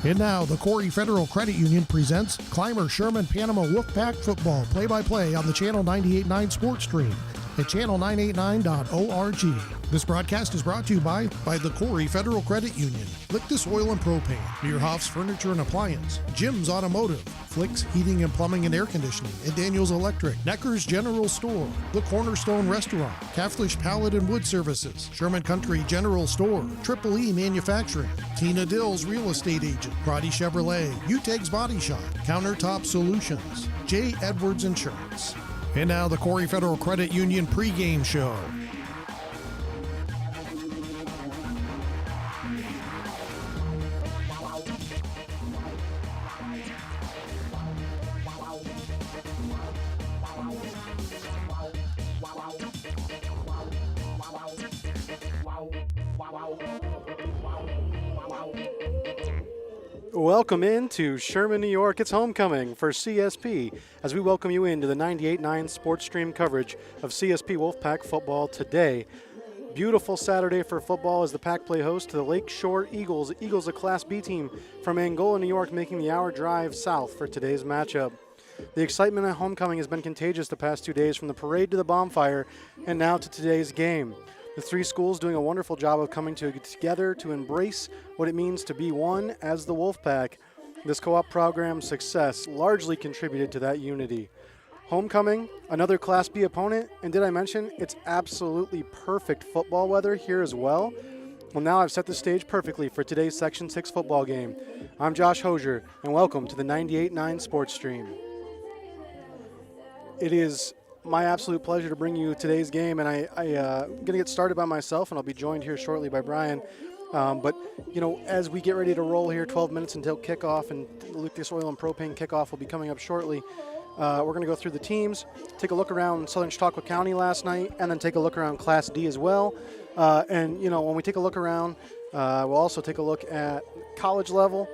And now, the Corry Federal Credit Union presents Clymer Sherman Panama Wolfpack Football play-by-play on the Channel 98.9 Sports Stream at channel989.org. This broadcast is brought to you by the Corry Federal Credit Union, Lictus Oil and Propane, Meerhoffs Furniture and Appliance, Jim's Automotive, Flicks Heating and Plumbing and Air Conditioning, and Daniels Electric, Necker's General Store, the Cornerstone Restaurant, Caflisch Pallet and Wood Services, Sherman Country General Store, Triple E Manufacturing, Tina Dill's Real Estate Agent, Crotty Chevrolet, Utegg's Body Shop, Countertop Solutions, J. Edwards Insurance. And now the Corry Federal Credit Union pregame show. Welcome into Sherman, New York. It's homecoming for CSP as we welcome you into the 98.9 Sports Stream coverage of CSP Wolfpack football today. Beautiful Saturday for football as the Pack play host to the Lakeshore Eagles. Eagles, a Class B team from Angola, New York, making the hour drive south for today's matchup. The excitement at homecoming has been contagious the past 2 days, from the parade to the bonfire and now to today's game. The three schools doing a wonderful job of coming together to embrace what it means to be one as the Wolfpack. This co-op program's success largely contributed to that unity. Homecoming, another Class B opponent, and did I mention it's absolutely perfect football weather here as well? Well, now I've set the stage perfectly for today's Section 6 football game. I'm Josh Hosier, and welcome to the 98.9 Sports Stream. It is my absolute pleasure to bring you today's game, and I'm going to get started by myself, and I'll be joined here shortly by Brian. But, you know, as we get ready to roll here, 12 minutes until kickoff, and the Lictus Oil and Propane kickoff will be coming up shortly. We're going to go through the teams, take a look around Southern Chautauqua County last night, and then take a look around Class D as well. And, you know, when we take a look around, we'll also take a look at college level,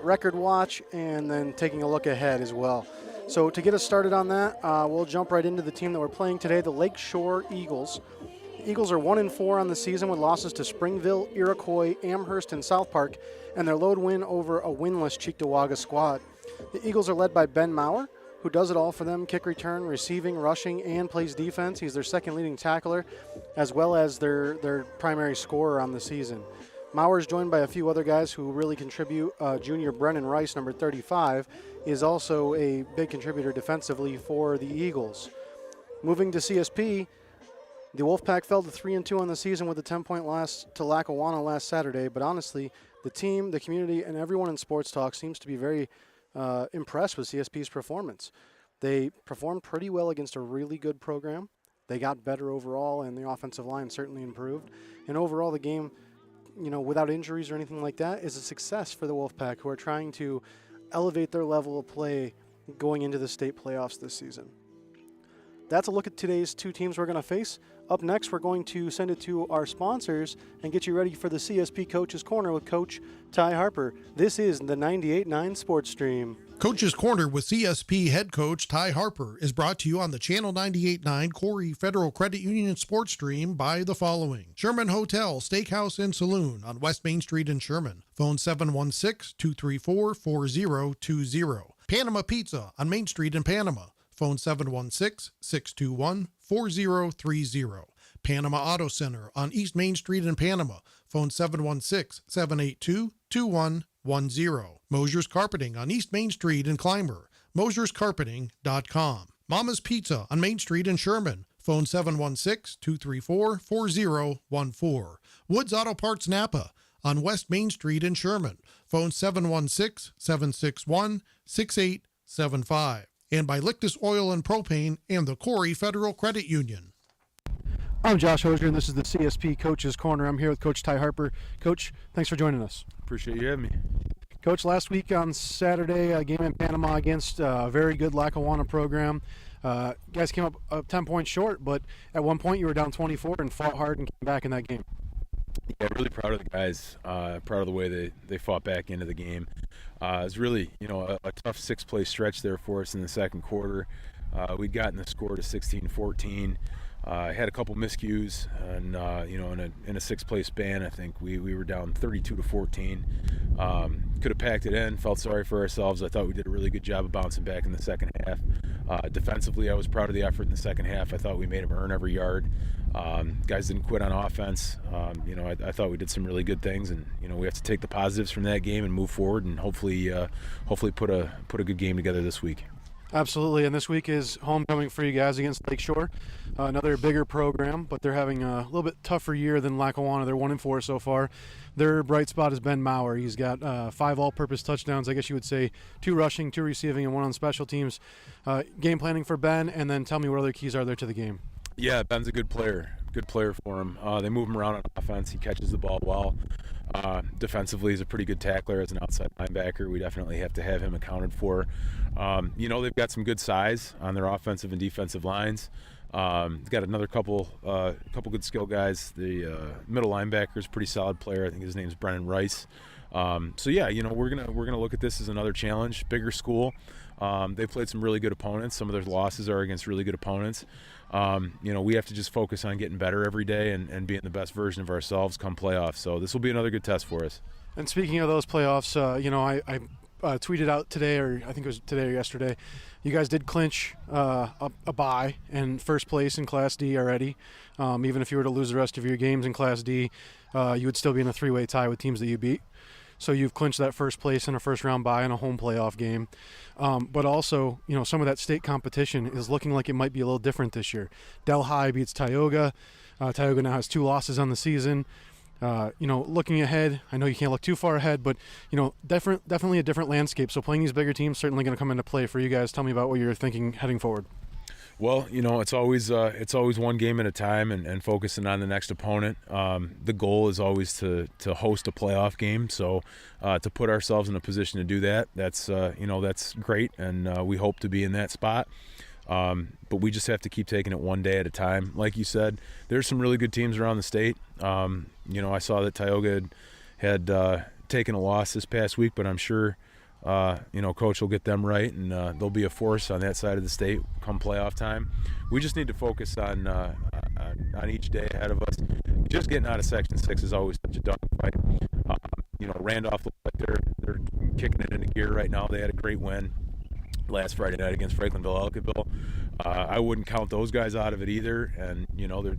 record watch, and then taking a look ahead as well. So to get us started on that, we'll jump right into the team that we're playing today, the Lakeshore Eagles. The Eagles are 1-4 on the season with losses to Springville, Iroquois, Amherst, and South Park, and their lone win over a winless Cheektowaga squad. The Eagles are led by Ben Maurer, who does it all for them: kick return, receiving, rushing, and plays defense. He's their second leading tackler, as well as their primary scorer on the season. Maurer is joined by a few other guys who really contribute. Junior Brennan Rice, number 35, is also a big contributor defensively for the Eagles. Moving to CSP, the Wolfpack fell to 3-2 on the season with a 10-point loss to Lackawanna last Saturday, but honestly, the team, the community, and everyone in sports talk seems to be very impressed with CSP's performance. They performed pretty well against a really good program. They got better overall, and the offensive line certainly improved. And overall, the game, you know, without injuries or anything like that, is a success for the Wolfpack, who are trying to elevate their level of play going into the state playoffs this season. That's a look at today's two teams we're going to face. Up next, we're going to send it to our sponsors and get you ready for the CSP Coach's Corner with Coach Ty Harper. This is the 98.9 Sports Stream. Coach's Corner with CSP head coach Ty Harper is brought to you on the Channel 98.9 Corry Federal Credit Union Sports Stream by the following: Sherman Hotel, Steakhouse, and Saloon on West Main Street in Sherman. Phone 716-234-4020. Panama Pizza on Main Street in Panama. Phone 716-621-4030. Panama Auto Center on East Main Street in Panama. Phone 716-782-2110. Mosier's Carpeting on East Main Street in Clymer. MosiersCarpeting.com. Mama's Pizza on Main Street in Sherman. Phone 716-234-4014. Woods Auto Parts Napa on West Main Street in Sherman. Phone 716-761-6875. And by Lictus Oil and Propane and the Corry Federal Credit Union. I'm Josh Hosier, and this is the CSP Coach's Corner. I'm here with Coach Ty Harper. Coach, thanks for joining us. Appreciate you having me. Coach, last week on Saturday, a game in Panama against a very good Lackawanna program. You guys came up 10 points short, but at one point you were down 24 and fought hard and came back in that game. Yeah, really proud of the guys. Proud of the way they fought back into the game. It was really, a tough six-play stretch there for us in the second quarter. We'd gotten the score to 16-14. Had a couple miscues, and in a six-play span, I think we were down 32-14. Could have packed it in. Felt sorry for ourselves. I thought we did a really good job of bouncing back in the second half. Defensively, I was proud of the effort in the second half. I thought we made them earn every yard. Guys didn't quit on offense. I thought we did some really good things, and we have to take the positives from that game and move forward, and hopefully put a good game together this week. Absolutely, and this week is homecoming for you guys against Lakeshore, another bigger program, but they're having a little bit tougher year than Lackawanna. They're 1-4 so far. Their bright spot is Ben Maurer. He's got 5 all-purpose touchdowns, I guess you would say, 2 rushing, 2 receiving, and 1 on special teams. Game planning for Ben, and then tell me what other keys are there to the game. Yeah, Ben's a good player for him. They move him around on offense. He catches the ball well. Defensively, he's a pretty good tackler as an outside linebacker. We definitely have to have him accounted for. They've got some good size on their offensive and defensive lines. They've got another couple good skill guys. The middle linebacker is a pretty solid player. I think his name's Brennan Rice. We're gonna look at this as another challenge. Bigger school. They've played some really good opponents. Some of their losses are against really good opponents. We have to just focus on getting better every day and being the best version of ourselves come playoffs. So this will be another good test for us. And speaking of those playoffs, I tweeted out today, or I think it was today or yesterday, you guys did clinch a bye and first place in Class D already. Even if you were to lose the rest of your games in Class D, you would still be in a 3-way tie with teams that you beat. So you've clinched that first place in a first-round bye in a home playoff game. But also, some of that state competition is looking like it might be a little different this year. Delhi beats Tioga. Tioga now has 2 losses on the season. Looking ahead, I know you can't look too far ahead, but, definitely a different landscape. So playing these bigger teams certainly going to come into play for you guys. Tell me about what you're thinking heading forward. Well, it's always one game at a time and focusing on the next opponent. The goal is always to host a playoff game. So to put ourselves in a position to do that, that's great, and we hope to be in that spot. But we just have to keep taking it one day at a time. Like you said, there's some really good teams around the state. I saw that Tioga had taken a loss this past week, but I'm sure Coach will get them right, and they'll be a force on that side of the state come playoff time. We just need to focus on each day ahead of us. Just getting out of Section 6 is always such a dogfight. Randolph looks like they're kicking it into gear right now. They had a great win last Friday night against Franklinville-Ellicottville. I wouldn't count those guys out of it either, and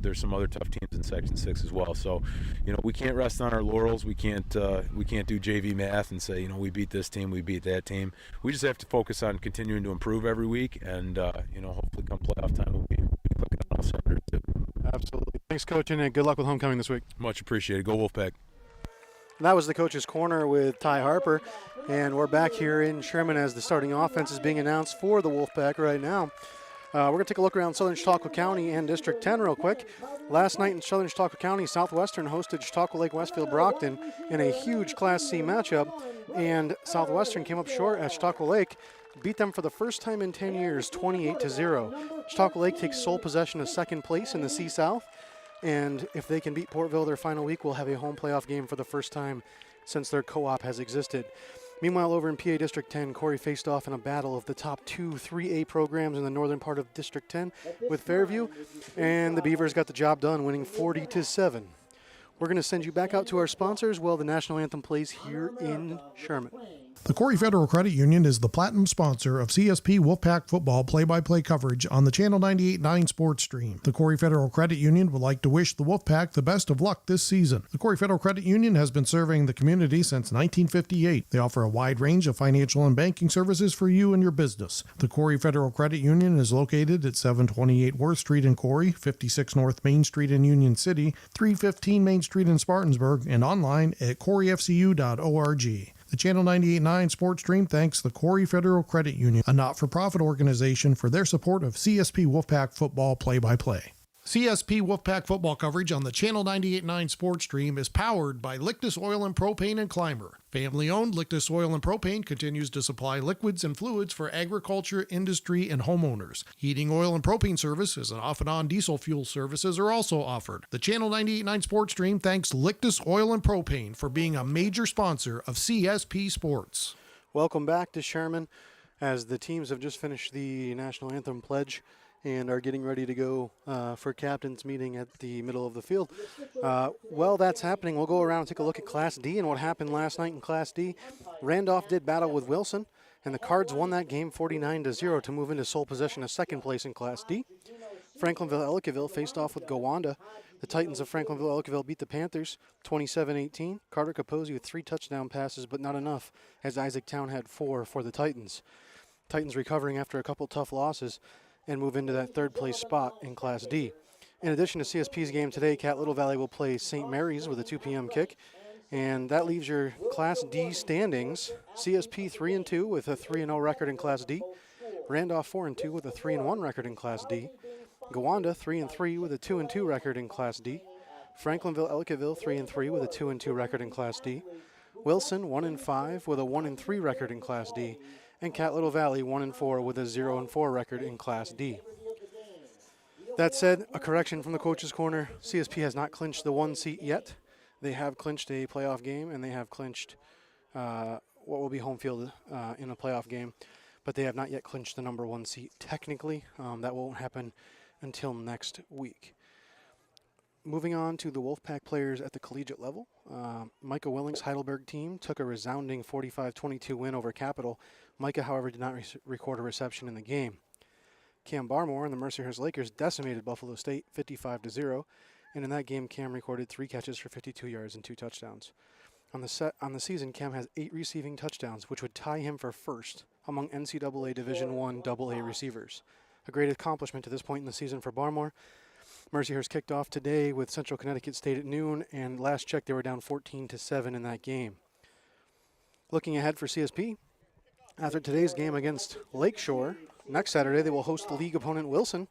there's some other tough teams in Section 6 as well. So we can't rest on our laurels. We can't do JV math and say we beat this team, we beat that team. We just have to focus on continuing to improve every week, and hopefully come playoff time we'll be clicking on all cylinders too. Absolutely. Thanks, Coach, and good luck with homecoming this week. Much appreciated. Go Wolfpack. That was the Coach's Corner with Ty Harper, and we're back here in Sherman as the starting offense is being announced for the Wolfpack right now. We're going to take a look around Southern Chautauqua County and District 10 real quick. Last night in Southern Chautauqua County, Southwestern hosted Chautauqua Lake Westfield Brockton in a huge Class C matchup, and Southwestern came up short as Chautauqua Lake beat them for the first time in 10 years, 28-0. Chautauqua Lake takes sole possession of second place in the C-South, and if they can beat Portville their final week, we'll have a home playoff game for the first time since their co-op has existed. Meanwhile, over in PA District 10, Corry faced off in a battle of the top 2 3A programs in the northern part of District 10 with Fairview, and the Beavers got the job done, winning 40-7. We're going to send you back out to our sponsors while the national anthem plays here in Sherman. The Corry Federal Credit Union is the platinum sponsor of CSP Wolfpack football play-by-play coverage on the Channel 98.9 Sports Stream. The Corry Federal Credit Union would like to wish the Wolfpack the best of luck this season. The Corry Federal Credit Union has been serving the community since 1958. They offer a wide range of financial and banking services for you and your business. The Corry Federal Credit Union is located at 728 Worth Street in Corry, 56 North Main Street in Union City, 315 Main Street in Spartanburg, and online at corryfcu.org. The Channel 98.9 Sports Stream thanks the Corry Federal Credit Union, a not-for-profit organization, for their support of CSP Wolfpack football play-by-play. CSP Wolfpack football coverage on the Channel 98.9 Sports Stream is powered by Lictus Oil and Propane and Climber. Family-owned, Lictus Oil and Propane continues to supply liquids and fluids for agriculture, industry, and homeowners. Heating oil and propane services and off-and-on diesel fuel services are also offered. The Channel 98.9 Sports Stream thanks Lictus Oil and Propane for being a major sponsor of CSP Sports. Welcome back to Sherman as the teams have just finished the national anthem pledge. and are getting ready to go for captain's meeting at the middle of the field. While that's happening, we'll go around and take a look at Class D and what happened last night in Class D. Randolph did battle with Wilson, and the Cards won that game 49-0 to move into sole possession of second place in Class D. Franklinville-Ellicottville faced off with Gowanda. The Titans of Franklinville-Ellicottville beat the Panthers 27-18. Carter Capozzi with 3 touchdown passes, but not enough, as Isaac Town had 4 for the Titans. Titans recovering after a couple tough losses and move into that third place spot in Class D. In addition to CSP's game today, Cat Little Valley will play St. Mary's with a 2 p.m. kick. And that leaves your Class D standings. CSP 3-2 with a 3-0 record in Class D. Randolph 4-2 with a 3-1 record in Class D. Gowanda 3-3 with a 2-2 record in Class D. Franklinville-Ellicottville 3-3 with a 2-2 record in Class D. Wilson 1-5 with a 1-3 record in Class D. And Cat Little Valley 1-4 with a 0-4 record in Class D. That said, a correction from the coach's corner. CSP has not clinched the 1 seat yet. They have clinched a playoff game, and they have clinched what will be home field in a playoff game. But they have not yet clinched the number 1 seat technically. That won't happen until next week. Moving on to the Wolfpack players at the collegiate level. Micah Willing's Heidelberg team took a resounding 45-22 win over Capital. Micah, however, did not record a reception in the game. Cam Barmore and the Mercyhurst Lakers decimated Buffalo State 55-0. And in that game, Cam recorded 3 catches for 52 yards and 2 touchdowns. On the season, Cam has 8 receiving touchdowns, which would tie him for first among NCAA Division I AA receivers. A great accomplishment to this point in the season for Barmore. Mercyhurst kicked off today with Central Connecticut State at noon, and last check they were down 14-7 in that game. Looking ahead for CSP, after today's game against Lakeshore, next Saturday they will host the league opponent Wilson,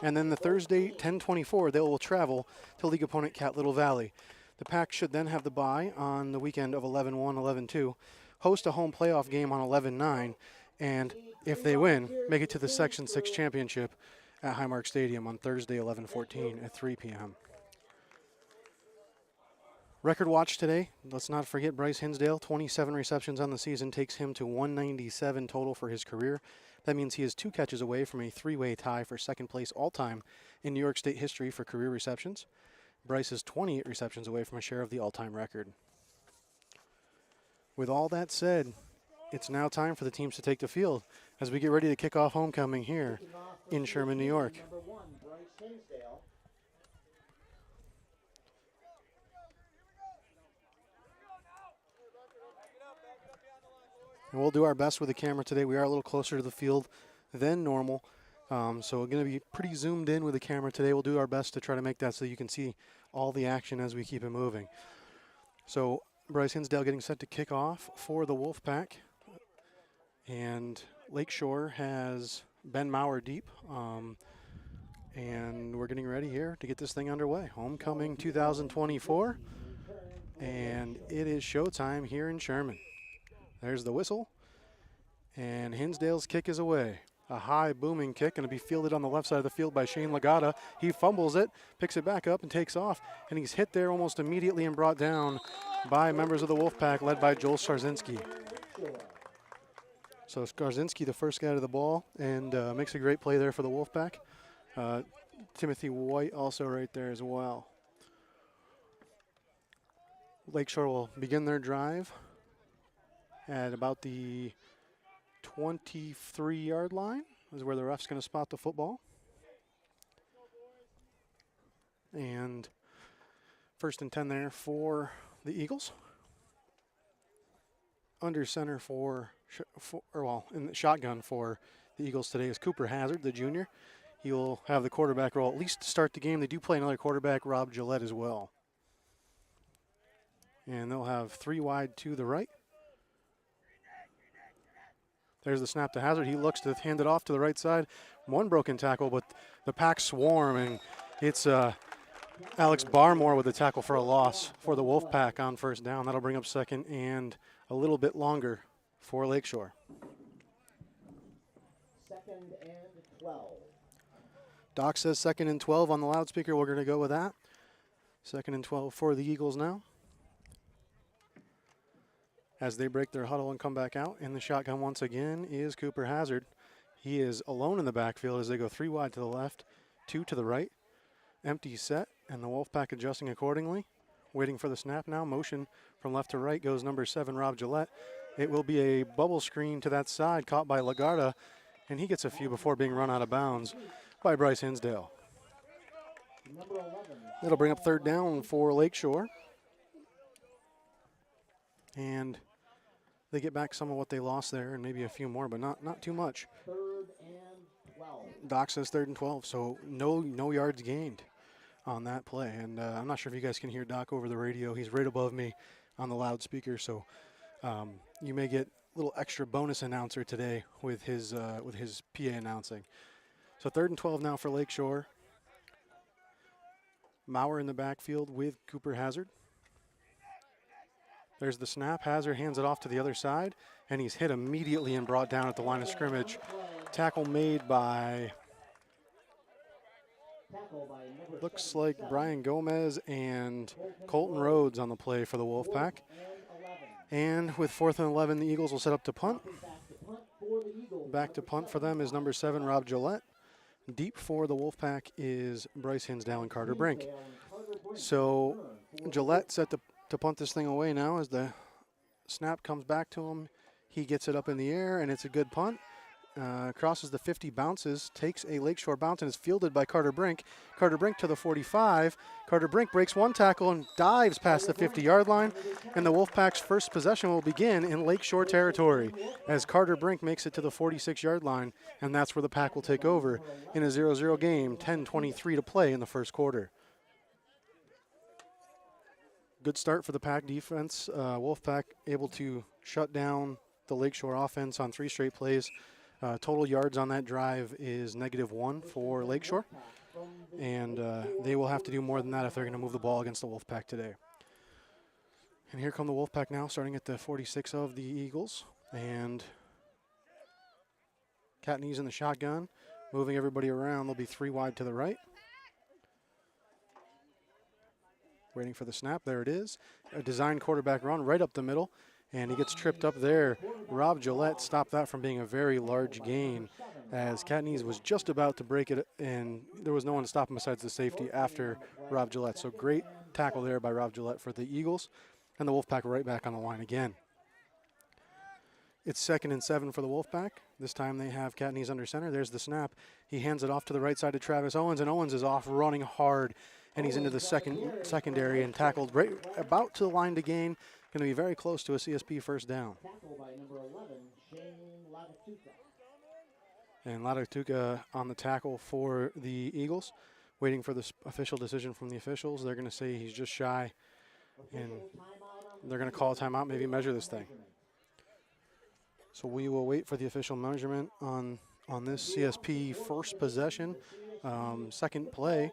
and then the Thursday 10/24 they will travel to league opponent Cat Little Valley. The Pack should then have the bye on the weekend of 11-1, 11-2, host a home playoff game on 11-9, and if they win, make it to the Section 6 championship at Highmark Stadium on Thursday 11/14 at 3 p.m. Record watch today, let's not forget Bryce Hinsdale, 27 receptions on the season, takes him to 197 total for his career. That means he is 2 catches away from a 3-way tie for second place all-time in New York State history for career receptions. Bryce is 28 receptions away from a share of the all-time record. With all that said, it's now time for the teams to take the field as we get ready to kick off homecoming here in Sherman, New York. And we'll do our best with the camera today. We are a little closer to the field than normal. So we're going to be pretty zoomed in with the camera today. We'll do our best to try to make that so you can see all the action as we keep it moving. So Bryce Hinsdale getting set to kick off for the Wolfpack. And Lakeshore has Ben Maurer deep. And we're getting ready here to get this thing underway. Homecoming 2024. And it is showtime here in Sherman. There's the whistle, and Hinsdale's kick is away. A high booming kick, going to be fielded on the left side of the field by Shane Lagata. He fumbles it, picks it back up, and takes off. And he's hit there almost immediately and brought down by members of the Wolfpack, led by Joel Skarzinski. So Skarzinski, the first guy to the ball, and makes a great play there for the Wolfpack. Timothy White also right there as well. Lakeshore will begin their drive at about the 23-yard line is where the ref's going to spot the football. And 1st and 10 there for the Eagles. Under center in the shotgun for the Eagles today is Cooper Hazard, the junior. He will have the quarterback role at least to start the game. They do play another quarterback, Rob Gillette, as well. And they'll have 3 wide to the right. There's the snap to Hazard. He looks to hand it off to the right side. 1 broken tackle, but the Pack swarm, and it's Alex Barmore with the tackle for a loss for the Wolfpack on 1st down. That'll bring up 2nd and a little bit longer for Lakeshore. 2nd and 12. Doc says 2nd and 12 on the loudspeaker. We're going to go with that. 2nd and 12 for the Eagles now. As they break their huddle and come back out, in the shotgun once again is Cooper Hazard. He is alone in the backfield as they go 3 wide to the left, 2 to the right. Empty set, and the Wolfpack adjusting accordingly. Waiting for the snap now. Motion from left to right goes number 7, Rob Gillette. It will be a bubble screen to that side, caught by Lagarda, and he gets a few before being run out of bounds by Bryce Hinsdale. It'll bring up 3rd down for Lakeshore. And they get back some of what they lost there and maybe a few more, but not too much. 3rd and 12. Doc says 3rd and 12, so no yards gained on that play. And I'm not sure if you guys can hear Doc over the radio. He's right above me on the loudspeaker, so you may get a little extra bonus announcer today with his PA announcing. So 3rd and 12 now for Lakeshore. Maurer in the backfield with Cooper Hazard. There's the snap. Hazard hands it off to the other side, and he's hit immediately and brought down at the line of scrimmage. Tackle made by, looks like Brian Gomez and Colton Rhodes on the play for the Wolfpack. And with 4th and 11, the Eagles will set up to punt. Back to punt for them is number 7, Rob Gillette. Deep for the Wolfpack is Bryce Hinsdale and Carter Brink. So Gillette set to punt this thing away now as the snap comes back to him. He gets it up in the air, and it's a good punt. Crosses the 50, bounces, takes a Lakeshore bounce, and is fielded by Carter Brink. Carter Brink to the 45. Carter Brink breaks one tackle and dives past the 50-yard line, and the Wolfpack's first possession will begin in Lakeshore territory as Carter Brink makes it to the 46-yard line, and that's where the Pack will take over in a 0-0 game, 10:23 to play in the first quarter. Good start for the Pack defense. Wolfpack able to shut down the Lakeshore offense on 3 straight plays. Total yards on that drive is -1 for Lakeshore, and they will have to do more than that if they're going to move the ball against the Wolfpack today. And here come the Wolfpack now, starting at the 46 of the Eagles, and Catney's in the shotgun, moving everybody around. They'll be 3 wide to the right. Waiting for the snap. There it is. A design quarterback run right up the middle, and he gets tripped up there. Rob Gillette stopped that from being a very large gain as Catney's was just about to break it, and there was no one to stop him besides the safety after Rob Gillette. So great tackle there by Rob Gillette for the Eagles, and the Wolfpack right back on the line again. It's 2nd and 7 for the Wolfpack. This time they have Catney's under center. There's the snap. He hands it off to the right side to Travis Owens, and Owens is off running hard, and he's into the secondary and tackled right about to the line to gain. Going to be very close to a CSP first down. Tackle by number 11, Shane Latituka. And Latituka on the tackle for the Eagles, waiting for the official decision from the officials. They're going to say he's just shy, and they're going to call a timeout, maybe measure this thing. So we will wait for the official measurement on this CSP first possession. Second play.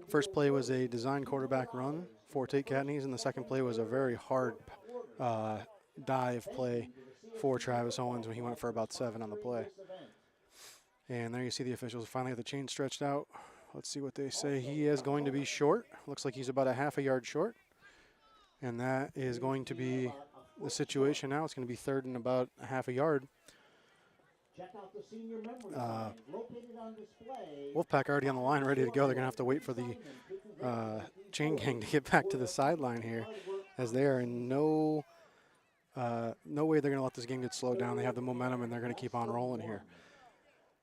First play was a design quarterback run for Tate Catney's, and the second play was a very hard dive play for Travis Owens when he went for about 7 on the play. And there you see the officials finally have the chain stretched out. Let's see what they say. He is going to be short. Looks like he's about a half a yard short. And that is going to be the situation now. It's going to be 3rd and about a half a yard. Check out the senior memory line, located on display. Wolfpack already on the line, ready to go. They're going to have to wait for the chain gang to get back to the sideline here, as they are in no way they're going to let this game get slowed down. They have the momentum, and they're going to keep on rolling here.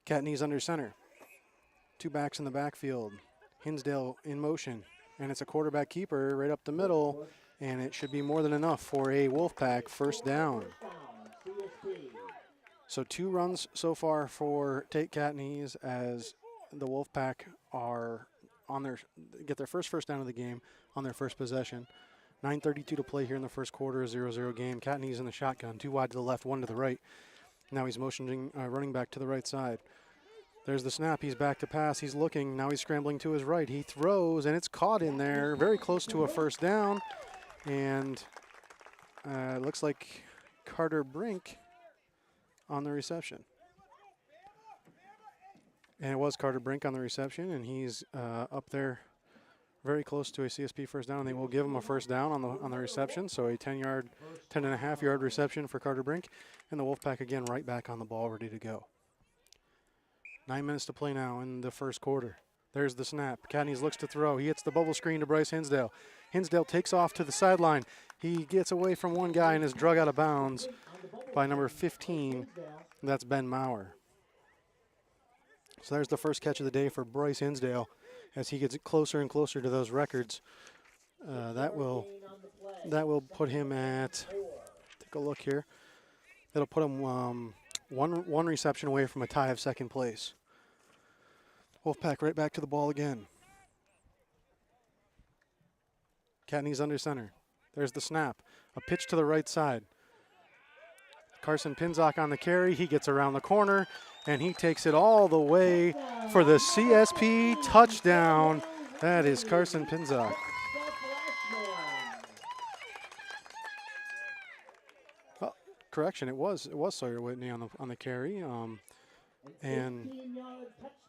Catney's under center. 2 backs in the backfield. Hinsdale in motion, and it's a quarterback keeper right up the middle, and it should be more than enough for a Wolfpack first down. So 2 runs so far for Tate Catney's as the Wolfpack are get their first down of the game on their first possession. 9:32 to play here in the first quarter, 0-0 game. Catney's in the shotgun, 2 wide to the left, 1 to the right. Now he's motioning, running back to the right side. There's the snap. He's back to pass. He's looking. Now he's scrambling to his right. He throws, and it's caught in there, very close to a first down. And it looks like Carter Brink on the reception. And it was Carter Brink on the reception, and he's up there very close to a CSP first down, and they will give him a first down on the reception. So a 10.5 yard reception for Carter Brink, and the Wolfpack again right back on the ball, ready to go. 9 minutes to play now in the first quarter. There's the snap. Cadneys looks to throw. He hits the bubble screen to Bryce Hinsdale. Hinsdale takes off to the sideline. He gets away from one guy and is drug out of bounds by number 15. That's Ben Maurer. So there's the first catch of the day for Bryce Hinsdale as he gets closer and closer to those records. That will put him at, take a look here. It'll put him one reception away from a tie of second place. Wolfpack right back to the ball again. Cadneys under center. There's the snap. A pitch to the right side. Carson Pinzock on the carry. He gets around the corner, and he takes it all the way for the CSP touchdown. That is Carson Pinzock. Oh, correction, it was Sawyer Whitney on the carry. And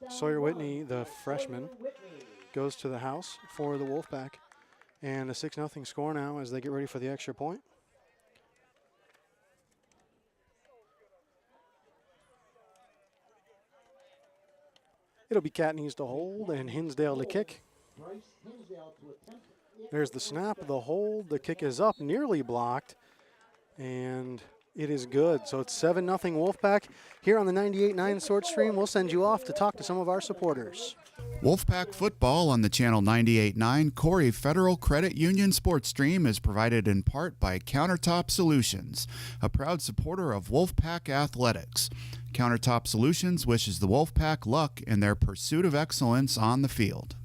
Sawyer Whitney, the freshman, goes to the house for the Wolfpack. And a 6-0 score now as they get ready for the extra point. It'll be Cadneys to hold and Hinsdale to kick. There's the snap, the hold, the kick is up, nearly blocked, and it is good. So it's 7-0 Wolfpack. Here on the 98.9 Sports Stream, we'll send you off to talk to some of our supporters. Wolfpack football on the Channel 98.9 Corry Federal Credit Union Sports Stream is provided in part by Countertop Solutions, a proud supporter of Wolfpack athletics. Countertop Solutions wishes the Wolfpack luck in their pursuit of excellence on the field.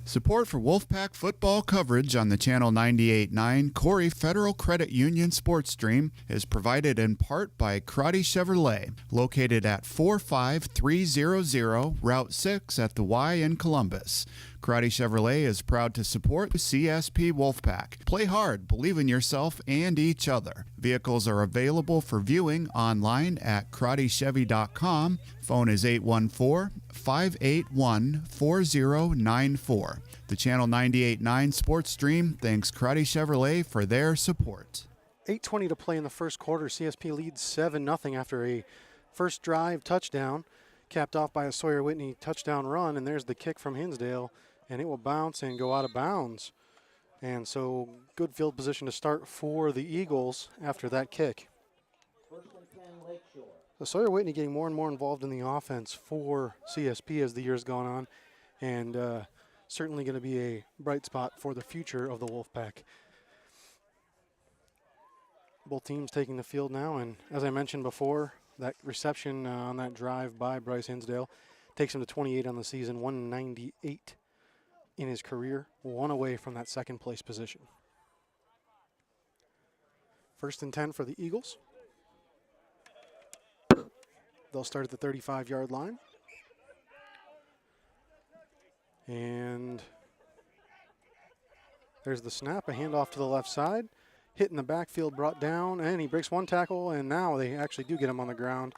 Support for Wolfpack football coverage on the Channel 98.9 Corry Federal Credit Union Sports Stream is provided in part by Crotty Chevrolet, located at 45300 Route 6 at the Y in Columbus. Crotty Chevrolet is proud to support the CSP Wolfpack. Play hard, believe in yourself and each other. Vehicles are available for viewing online at crottychevy.com. Phone is 814-581-4094. The Channel 98.9 Sports Stream thanks Crotty Chevrolet for their support. 8:20 to play in the first quarter. CSP leads 7-0 after a first drive touchdown, capped off by a Sawyer Whitney touchdown run, and there's the kick from Hinsdale, and it will bounce and go out of bounds. And so good field position to start for the Eagles after that kick. So Sawyer Whitney getting more and more involved in the offense for CSP as the year's gone on, and certainly going to be a bright spot for the future of the Wolfpack. Both teams taking the field now, and as I mentioned before, that reception on that drive by Bryce Hinsdale takes him to 28 on the season, 198 in his career, one away from that second place position. 1st and 10 for the Eagles. They'll start at the 35-yard line. And there's the snap, a handoff to the left side. Hit in the backfield, brought down, and he breaks one tackle, and now they actually do get him on the ground.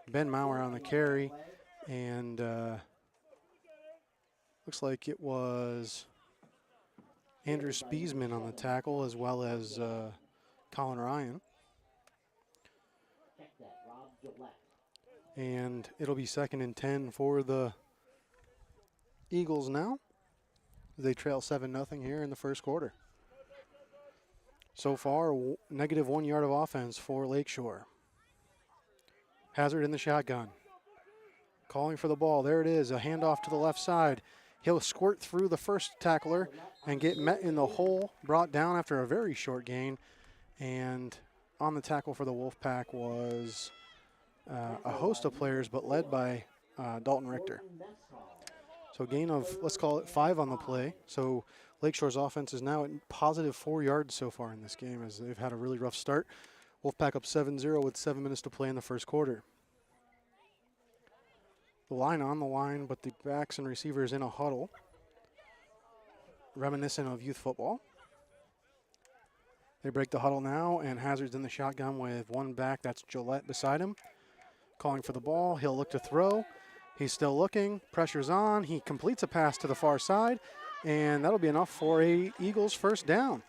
Ben Maurer on the carry, and looks like it was Andrew Spiesman on the tackle, as well as Colin Ryan. And it'll be 2nd and 10 for the Eagles now. They trail 7-0 here in the first quarter. So far, negative 1 yard of offense for Lakeshore. Hazard in the shotgun. Calling for the ball. There it is, a handoff to the left side. He'll squirt through the first tackler and get met in the hole, brought down after a very short gain. And on the tackle for the Wolfpack was a host of players, but led by Dalton Richter. So gain of, let's call it 5 on the play. So Lakeshore's offense is now at positive 4 yards so far in this game as they've had a really rough start. Wolfpack up 7-0 with 7 minutes to play in the first quarter. The line on the line, but the backs and receivers in a huddle. Reminiscent of youth football. They break the huddle now, and Hazard's in the shotgun with one back. That's Gillette beside him. Calling for the ball. He'll look to throw. He's still looking. Pressure's on. He completes a pass to the far side, and that'll be enough for a Eagles first down.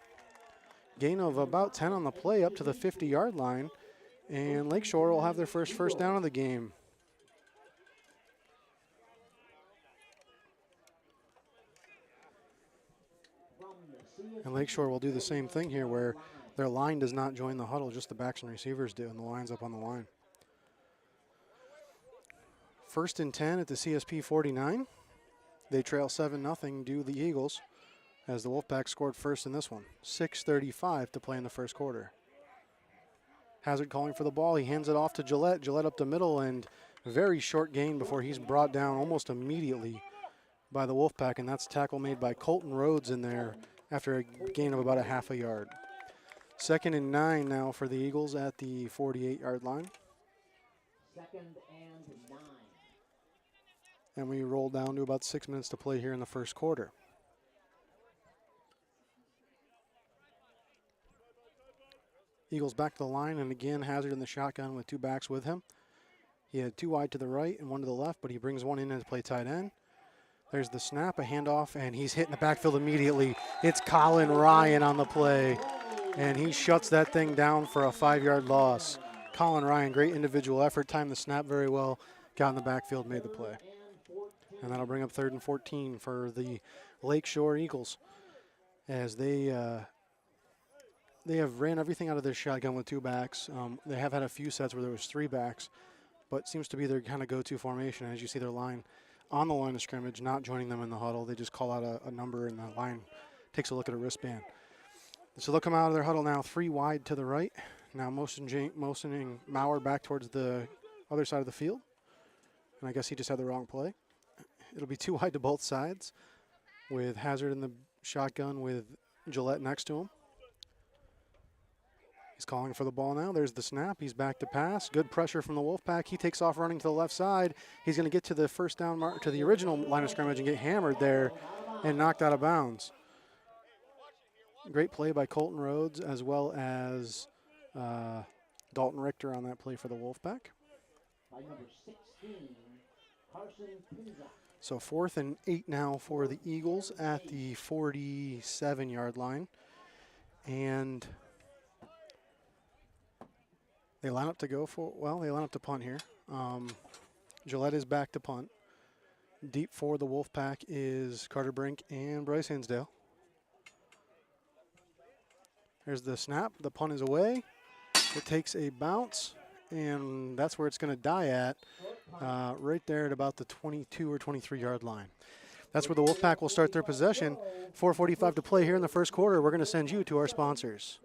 Gain of about 10 on the play up to the 50-yard line, And Lakeshore will have their first down of the game. And Lakeshore will do the same thing here where their line does not join the huddle, just the backs and receivers do, and the line's up on the line. 1st and 10 at the CSP 49. They trail 7-0 to the Eagles as the Wolfpack scored first in this one. 6:35 to play in the first quarter. Hazard calling for the ball. He hands it off to Gillette. Gillette up the middle, and very short gain before he's brought down almost immediately by the Wolfpack, and that's a tackle made by Colton Rhodes in there after a gain of about a half a yard. 2nd and 9 now for the Eagles at the 48-yard line. 2nd and 9. And we roll down to about 6 minutes to play here in the first quarter. Eagles back to the line, and again Hazard in the shotgun with 2 backs with him. He had 2 wide to the right and 1 to the left, but he brings 1 in to play tight end. There's the snap, a handoff, and he's hitting the backfield immediately. It's Colin Ryan on the play, and he shuts that thing down for a 5-yard loss. Colin Ryan, great individual effort, timed the snap very well, got in the backfield, made the play. And that'll bring up 3rd and 14 for the Lakeshore Eagles as they have ran everything out of their shotgun with 2 backs. They have had a few sets where there was 3 backs, but seems to be their kind of go-to formation. As you see their line on the line of scrimmage, not joining them in the huddle. They just call out a number, and the line takes a look at a wristband. So they'll come out of their huddle now, 3 wide to the right. Now motioning Maurer back towards the other side of the field. And I guess he just had the wrong play. It'll be 2 wide to both sides with Hazard in the shotgun with Gillette next to him. He's calling for the ball now. There's the snap. He's back to pass. Good pressure from the Wolfpack. He takes off running to the left side. He's going to get to the first down mark, to the original line of scrimmage, and get hammered there and knocked out of bounds. Great play by Colton Rhodes as well as Dalton Richter on that play for the Wolfpack. By number 16, Carson Pinza. So 4th and 8 now for the Eagles at the 47-yard line. And they line up to go for, well, they line up to punt here. Gillette is back to punt. Deep for the Wolfpack is Carter Brink and Bryce Hinsdale. There's the snap. The punt is away. It takes a bounce, and that's where it's going to die at, right there at about the 22 or 23-yard line. That's where the Wolfpack will start their possession. 4:45 to play here in the first quarter. We're going to send you to our sponsors.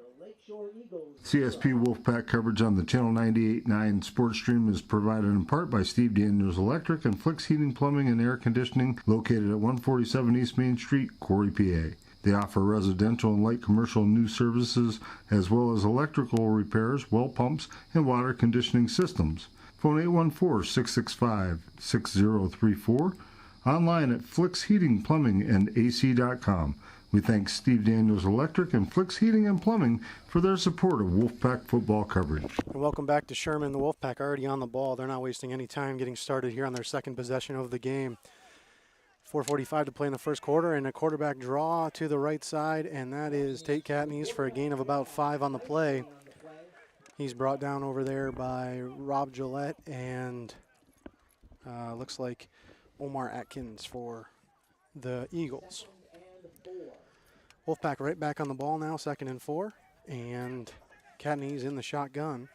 CSP Wolfpack coverage on the Channel 98.9 Sports Stream is provided in part by Steve Daniels Electric and Flicks Heating, Plumbing, and Air Conditioning, located at 147 East Main Street, Corry, PA. They offer residential and light commercial new services, as well as electrical repairs, well pumps, and water conditioning systems. Phone 814-665-6034. Online at flicksheatingplumbingandac.com. We thank Steve Daniels Electric and Flicks Heating and Plumbing for their support of Wolfpack football coverage. And welcome back to Sherman. The Wolfpack already on the ball. They're not wasting any time getting started here on their second possession of the game. 4:45 to play in the first quarter, and a quarterback draw to the right side, and that is Tate Katniss for a gain of about 5 on the play. He's brought down over there by Rob Gillette and looks like Omar Atkins for the Eagles. Wolfpack right back on the ball now, 2nd and 4, and Katniss in the shotgun.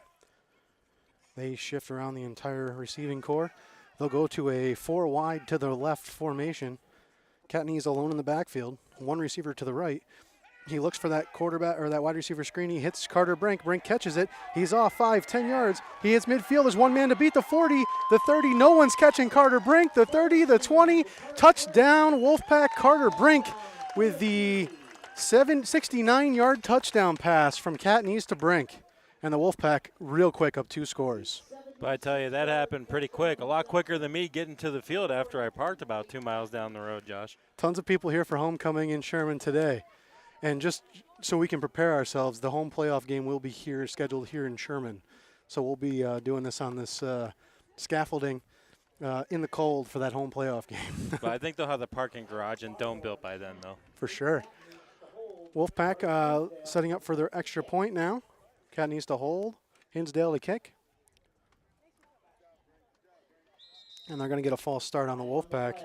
They shift around the entire receiving core. They'll go to a 4 wide to the left formation. Katniss alone in the backfield, 1 receiver to the right. He looks for that quarterback or that wide receiver screen. He hits Carter Brink. Brink catches it. He's off 5, 10 yards. He hits midfield. There's 1 man to beat. The 40, the 30. No one's catching Carter Brink. The 30, the 20. Touchdown, Wolfpack. Carter Brink with the 69-yard touchdown pass from Katniss to Brink. And the Wolfpack real quick up 2 scores. But I tell you, that happened pretty quick. A lot quicker than me getting to the field after I parked about 2 miles down the road, Josh. Tons of people here for homecoming in Sherman today. And just so we can prepare ourselves, the home playoff game will be here, scheduled here in Sherman. So we'll be doing this on this scaffolding in the cold for that home playoff game. But I think they'll have the parking garage and dome built by then, though. For sure. Wolfpack setting up for their extra point now. Cat needs to hold. Hinsdale to kick. And they're going to get a false start on the Wolfpack.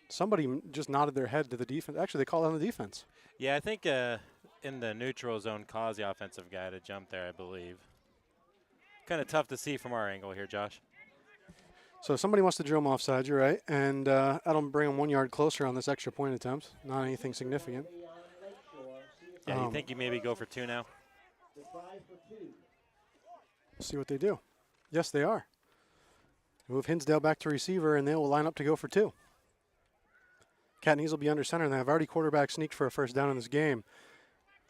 Somebody just nodded their head to the defense. Actually, they called on the defense. Yeah, I think in the neutral zone caused the offensive guy to jump there, I believe. Kind of tough to see from our angle here, Josh. So somebody wants to drill them offside, you're right. And that'll bring them 1 yard closer on this extra point attempt. Not anything significant. Yeah, you think you maybe go for 2 now? See what they do. Yes, they are. Move Hinsdale back to receiver, and they will line up to go for 2. Catneys will be under center, and they have already quarterback sneaked for a first down in this game.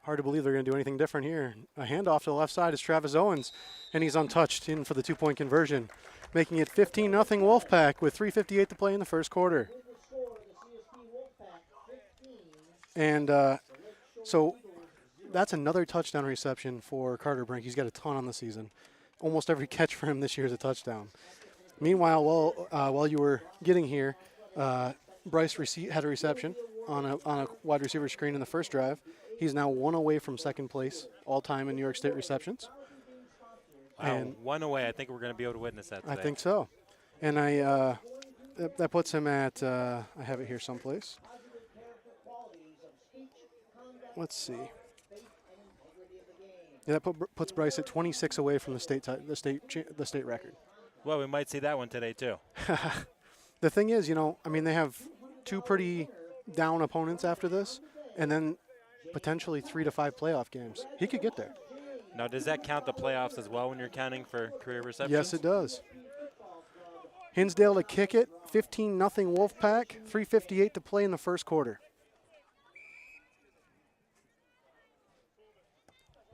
Hard to believe they're going to do anything different here. A handoff to the left side is Travis Owens, and he's untouched in for the 2-point conversion, making it 15-0 Wolfpack with 3:58 to play in the first quarter. And so that's another touchdown reception for Carter Brink. He's got a ton on the season. Almost every catch for him this year is a touchdown. Meanwhile, while you were getting here, Bryce had a reception on a wide receiver screen in the first drive. He's now 1 away from second place all-time in New York State receptions. Wow, And 1 away. I think we're going to be able to witness that today. I think so. And that puts him at, I have it here someplace. Let's see. Yeah, that puts Bryce at 26 away from the state record. Well, we might see that one today, too. The thing is, they have 2 pretty down opponents after this, and then potentially 3 to 5 playoff games. He could get there. Now, does that count the playoffs as well when you're counting for career receptions? Yes, it does. Hinsdale to kick it, 15-0 Wolfpack, 3:58 to play in the first quarter.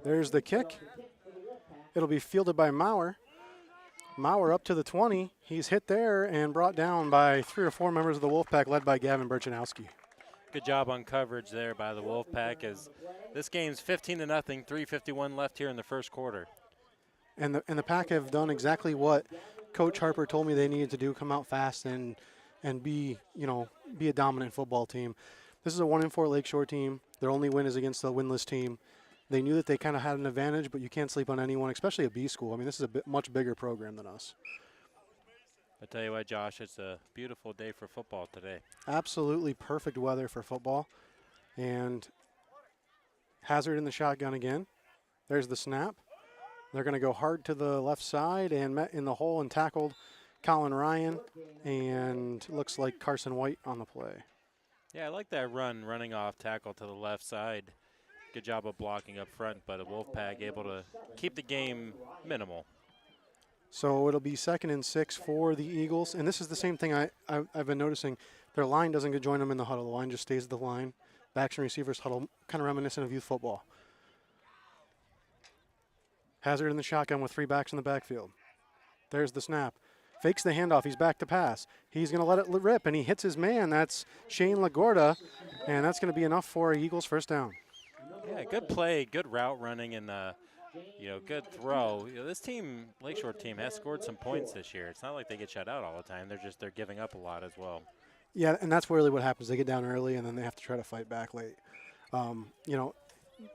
There's the kick. It'll be fielded by Maurer. Maurer up to the 20. He's hit there and brought down by 3 or 4 members of the Wolfpack, led by Gavin Burchanowski. Good job on coverage there by the Wolfpack, as this game's 15-0, 3:51 left here in the first quarter. And the Pack have done exactly what Coach Harper told me they needed to do: come out fast and be a dominant football team. This is a 1-4 Lakeshore team. Their only win is against the winless team. They knew that they kind of had an advantage, but you can't sleep on anyone, especially a B school. I mean, this is a much bigger program than us. I tell you what, Josh, it's a beautiful day for football today. Absolutely perfect weather for football. And Hazard in the shotgun again. There's the snap. They're going to go hard to the left side and met in the hole and tackled Colin Ryan, and looks like Carson White on the play. Yeah, I like that running off tackle to the left side. Good job of blocking up front, but a Wolfpack able to keep the game minimal. So it'll be 2nd and 6 for the Eagles. And this is the same thing I've been noticing. Their line doesn't join them in the huddle. The line just stays at the line. Backs and receivers huddle, kind of reminiscent of youth football. Hazard in the shotgun with 3 backs in the backfield. There's the snap. Fakes the handoff. He's back to pass. He's going to let it rip, and he hits his man. That's Shane LaGorda, and that's going to be enough for Eagles first down. Yeah, good play, good route running, and good throw. This team, Lakeshore team, has scored some points this year. It's not like they get shut out all the time. They're giving up a lot as well. Yeah, and that's really what happens. They get down early, and then they have to try to fight back late. And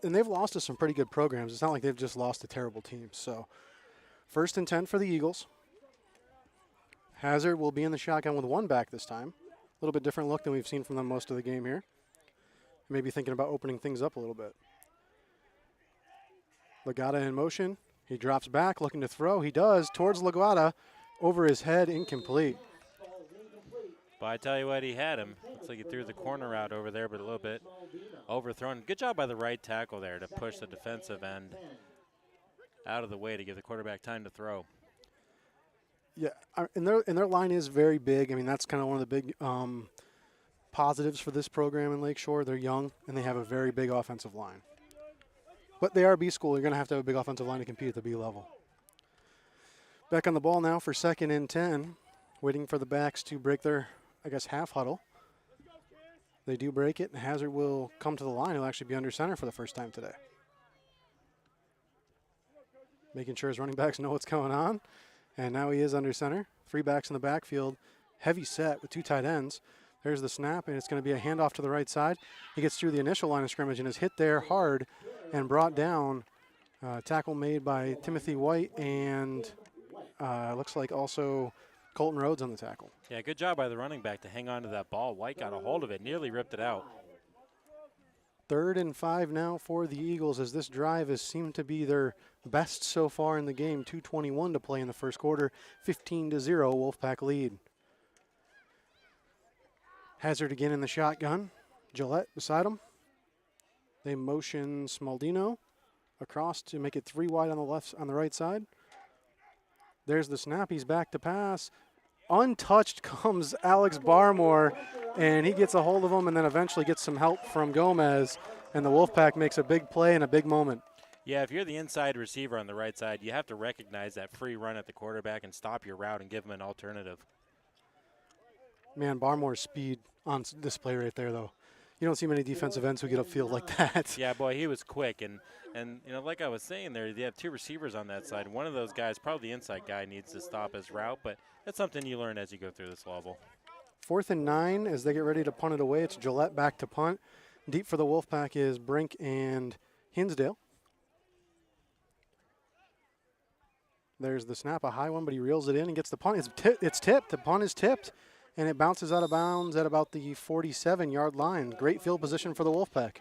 they've lost to some pretty good programs. It's not like they've just lost to terrible teams. So 1st and 10 for the Eagles. Hazard will be in the shotgun with 1 back this time. A little bit different look than we've seen from them most of the game here. Maybe thinking about opening things up a little bit. Lagata in motion. He drops back, looking to throw. He does, towards Lagata. Over his head, incomplete. But I tell you what, he had him. Looks like he threw the corner out over there, but a little bit overthrown. Good job by the right tackle there to push the defensive end out of the way to give the quarterback time to throw. Yeah, and their line is very big. I mean, that's kind of one of the big positives for this program in Lakeshore. They're young, and they have a very big offensive line. But they are B school. You're going to have a big offensive line to compete at the B level. Back on the ball now for 2nd and 10. Waiting for the backs to break their, half huddle. They do break it, and Hazard will come to the line. He'll actually be under center for the first time today. Making sure his running backs know what's going on. And now he is under center. 3 backs in the backfield. Heavy set with 2 tight ends. There's the snap, and it's going to be a handoff to the right side. He gets through the initial line of scrimmage and is hit there hard and brought down Tackle made by Timothy White, and looks like also Colton Rhodes on the tackle. Yeah, good job by the running back to hang on to that ball. White got a hold of it, nearly ripped it out. 3rd and 5 now for the Eagles, as this drive has seemed to be their best so far in the game. 2:21 to play in the first quarter, 15-0 Wolfpack lead. Hazard again in the shotgun. Gillette beside him. They motion Smaldino across to make it 3 wide on the right side. There's the snap. He's back to pass. Untouched comes Alex Barmore, and he gets a hold of him and then eventually gets some help from Gomez, and the Wolfpack makes a big play in a big moment. Yeah, if you're the inside receiver on the right side, you have to recognize that free run at the quarterback and stop your route and give him an alternative. Man, Barmore's speed on display right there, though. You don't see many defensive ends who get upfield like that. Yeah, boy, he was quick. And you know, like I was saying there, you have 2 receivers on that side. One of those guys, probably the inside guy, needs to stop his route, but that's something you learn as you go through this level. 4th and 9 as they get ready to punt it away. It's Gillette back to punt. Deep for the Wolfpack is Brink and Hinsdale. There's the snap, a high one, but he reels it in and gets the punt. It's tipped. The punt is tipped, and it bounces out of bounds at about the 47-yard line. Great field position for the Wolfpack.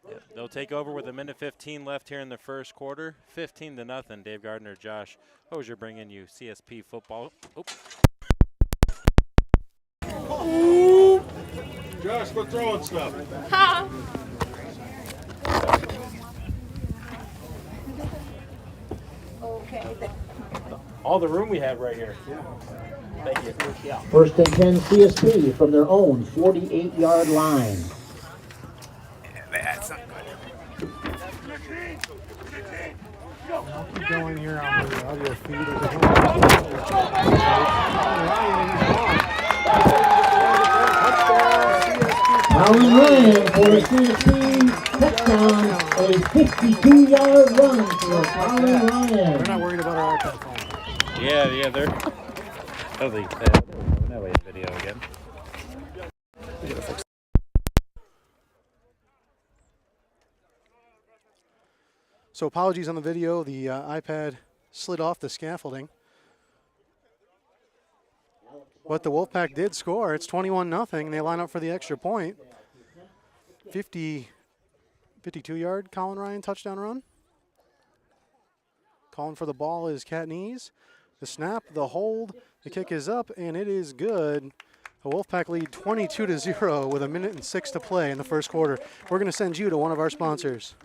Yeah, they'll take over with 1:15 left here in the first quarter. 15-0. Dave Gardner, Josh Hosier bringing you CSP football. Josh, we're throwing stuff. Okay. All the room we have right here. Thank you. 1st and 10 CSP from their own 48-yard line. That's not good. Keep going here on the audio feed. Allen Ryan for a CSP touchdown, a 52-yard run for Allen Ryan. They're not worried about our iPad phone. Yeah, they're. Oh, they now we have video again. So apologies on the video. The iPad slid off the scaffolding. But the Wolfpack did score. It's 21-0. They line up for the extra point. 52-yard Colin Ryan touchdown run. Calling for the ball is Katniss. The snap, the hold, the kick is up, and it is good. The Wolfpack lead 22-0 with 1:06 to play in the first quarter. We're going to send you to one of our sponsors.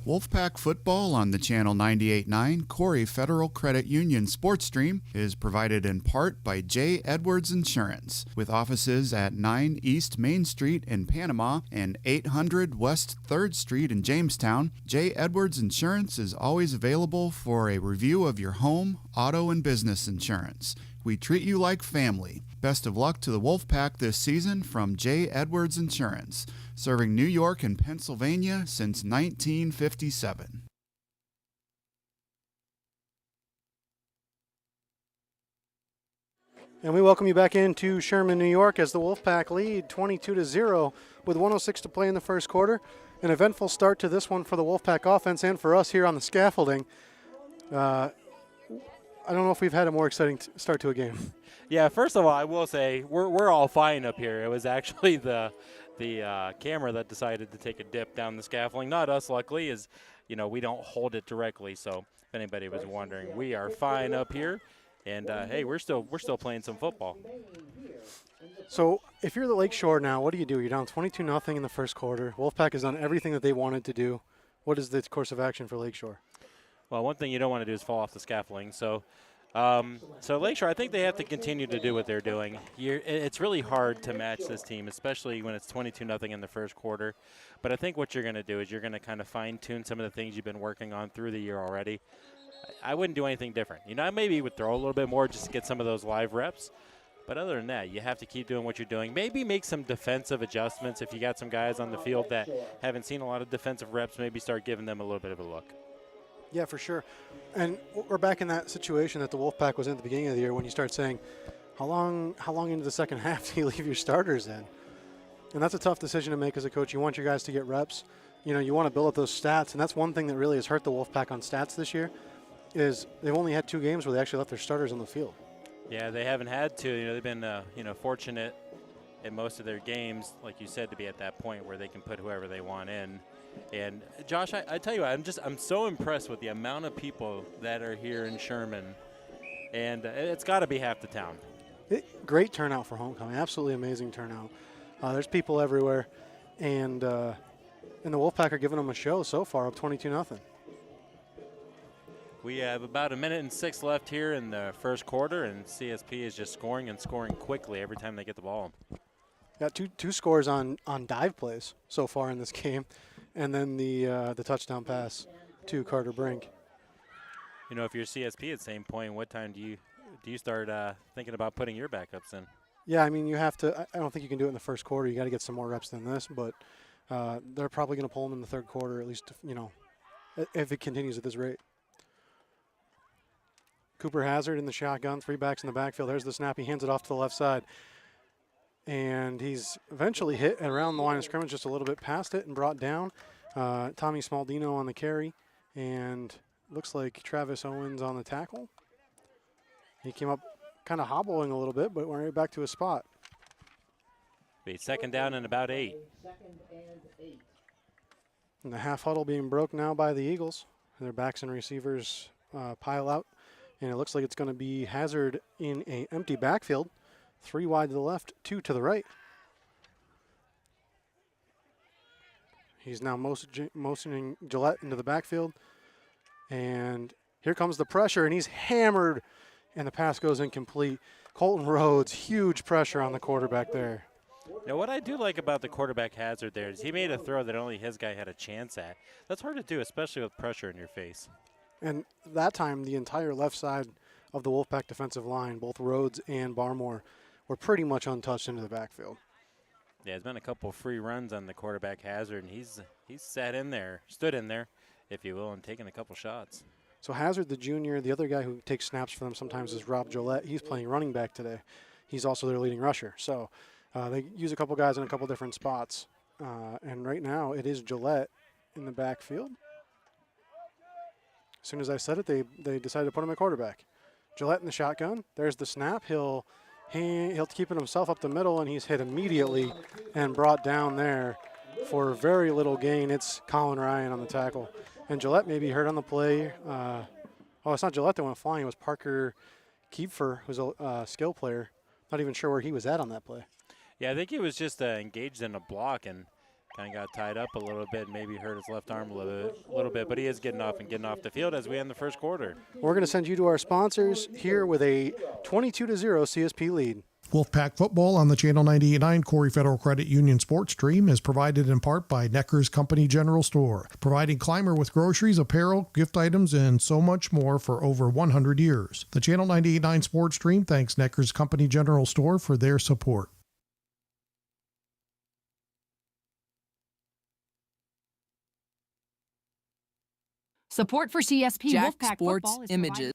Wolfpack football on the Channel 98.9 Corry Federal Credit Union Sports Stream is provided in part by J. Edwards Insurance, with offices at 9 East Main Street in Panama and 800 West 3rd Street in Jamestown. J. Edwards Insurance is always available for a review of your home, auto, and business insurance. We treat you like family. Best of luck to the Wolfpack this season from J. Edwards Insurance, serving New York and Pennsylvania since 1957. And we welcome you back into Sherman, New York, as the Wolfpack lead 22-0 with 1:06 to play in the first quarter. An eventful start to this one for the Wolfpack offense and for us here on the scaffolding. I don't know if we've had a more exciting start to a game. Yeah, first of all, I will say we're all fine up here. It was actually the camera that decided to take a dip down the scaffolding. Not us, luckily, as you know, we don't hold it directly. So if anybody was wondering, we are fine up here, and hey, we're still playing some football. So if you're the Lakeshore now, what do? You're down 22-0 in the first quarter. Wolfpack has done everything that they wanted to do. What is the course of action for Lakeshore? Well, one thing you don't want to do is fall off the scaffolding. So Lakeshore, I think they have to continue to do what they're doing. It's really hard to match this team, especially when it's 22-0 in the first quarter. But I think what you're going to do is you're going to kind of fine-tune some of the things you've been working on through the year already. I wouldn't do anything different. You know, I maybe would throw a little bit more just to get some of those live reps. But other than that, you have to keep doing what you're doing. Maybe make some defensive adjustments. If you got some guys on the field that haven't seen a lot of defensive reps, maybe start giving them a little bit of a look. Yeah, for sure. And we're back in that situation that the Wolfpack was in at the beginning of the year when you start saying, how long into the second half do you leave your starters in? And that's a tough decision to make as a coach. You want your guys to get reps. You know, you want to build up those stats, and that's one thing that really has hurt the Wolfpack on stats this year is they've only had 2 games where they actually left their starters on the field. Yeah, they haven't had to. You know, they've been, fortunate in most of their games, like you said, to be at that point where they can put whoever they want in. And Josh, I tell you what, I'm so impressed with the amount of people that are here in Sherman, and it's got to be half the town. Great turnout for homecoming, absolutely amazing turnout. There's people everywhere, and the Wolfpack are giving them a show so far, up 22-0. We have about 1:06 left here in the first quarter, and CSP is just scoring and scoring quickly every time they get the ball. Got two scores on dive plays so far in this game, and then the touchdown pass to Carter Brink. You know, if you're CSP at the same point, what time do you start thinking about putting your backups in? Yeah, I mean, you have to. I don't think you can do it in the first quarter. You got to get some more reps than this, but they're probably going to pull them in the third quarter, at least, you know, if it continues at this rate. Cooper Hazard in the shotgun, 3 backs in the backfield. There's the snap. He hands it off to the left side. And he's eventually hit around the line of scrimmage, just a little bit past it and brought down. Tommy Smaldino on the carry. And looks like Travis Owens on the tackle. He came up kind of hobbling a little bit, but went right back to his spot. Be second down and about 8. And the half huddle being broke now by the Eagles. Their backs and receivers pile out. And it looks like it's going to be Hazard in an empty backfield. 3 wide to the left, 2 to the right. He's now motioning Gillette into the backfield. And here comes the pressure, and he's hammered, and the pass goes incomplete. Colton Rhodes, huge pressure on the quarterback there. Now, what I do like about the quarterback Hazard there is he made a throw that only his guy had a chance at. That's hard to do, especially with pressure in your face. And that time, the entire left side of the Wolfpack defensive line, both Rhodes and Barmore, were pretty much untouched into the backfield. Yeah, there's been a couple free runs on the quarterback Hazard, and he's stood in there, if you will, and taken a couple shots. So Hazard, the junior, the other guy who takes snaps for them sometimes is Rob Gillette. He's playing running back today. He's also their leading rusher. So they use a couple guys in a couple different spots. And right now it is Gillette in the backfield. As soon as I said it, they decided to put him at quarterback. Gillette in the shotgun. There's the snap. He'll keep it himself up the middle, and he's hit immediately and brought down there for very little gain. It's Colin Ryan on the tackle. And Gillette may be hurt on the play. It's not Gillette that went flying. It was Parker Kiepfer, who's a skill player. Not even sure where he was at on that play. Yeah, I think he was just engaged in a block and kind of got tied up a little bit, maybe hurt his left arm a little bit, but he is getting off the field as we end the first quarter. We're going to send you to our sponsors here with a 22-0 CSP lead. Wolfpack football on the Channel 98.9 Corry Federal Credit Union Sports Stream is provided in part by Necker's Company General Store, providing Clymer with groceries, apparel, gift items, and so much more for over 100 years. The Channel 98.9 Sports Stream thanks Necker's Company General Store for their support. Support for CSP Jack Wolfpack Sports football is Images.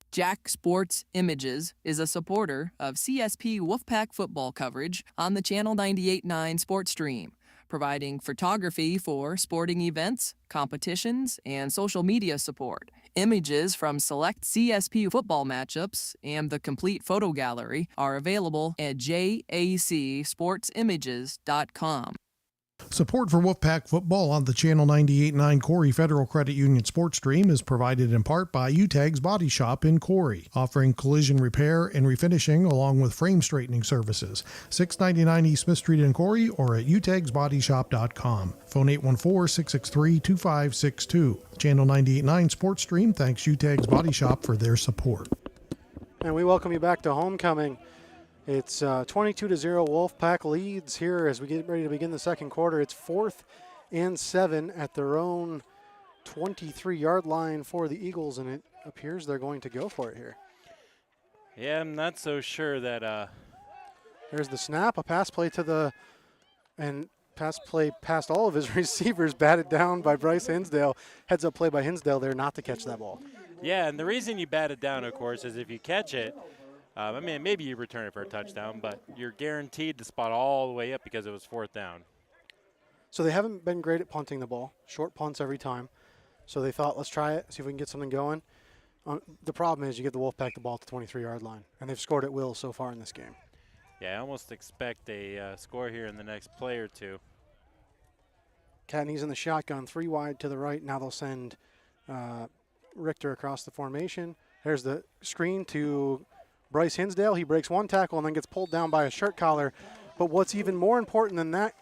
Jack Sports Images is a supporter of CSP Wolfpack football coverage on the Channel 98.9 Sports Stream, providing photography for sporting events, competitions, and social media support. Images from select CSP football matchups and the complete photo gallery are available at jacsportsimages.com. Support for Wolfpack football on the Channel 98.9 Corry Federal Credit Union Sports Stream is provided in part by Utegg's Body Shop in Corry, offering collision repair and refinishing along with frame straightening services. 699 East Smith Street in Corry or at uteggsbodyshop.com. Phone 814-663-2562. Channel 98.9 Sports Stream thanks Uteggs Body Shop for their support. And we welcome you back to homecoming. It's 22-0 Wolfpack leads here as we get ready to begin the second quarter. It's 4th and 7 at their own 23-yard line for the Eagles, and it appears they're going to go for it here. Yeah, I'm not so sure that. There's the snap, a pass play pass play past all of his receivers, batted down by Bryce Hinsdale. Heads up play by Hinsdale there not to catch that ball. Yeah, and the reason you bat it down, of course, is if you catch it, I mean, maybe you return it for a touchdown, but you're guaranteed to spot all the way up because it was 4th down. So they haven't been great at punting the ball. Short punts every time. So they thought, let's try it, see if we can get something going. The problem is you get the Wolfpack the ball at the 23-yard line, and they've scored at will so far in this game. Yeah, I almost expect a score here in the next play or two. Cadney's in the shotgun, 3 wide to the right. Now they'll send Richter across the formation. There's the screen to Bryce Hinsdale. He breaks 1 tackle and then gets pulled down by a shirt collar. But what's even more important than that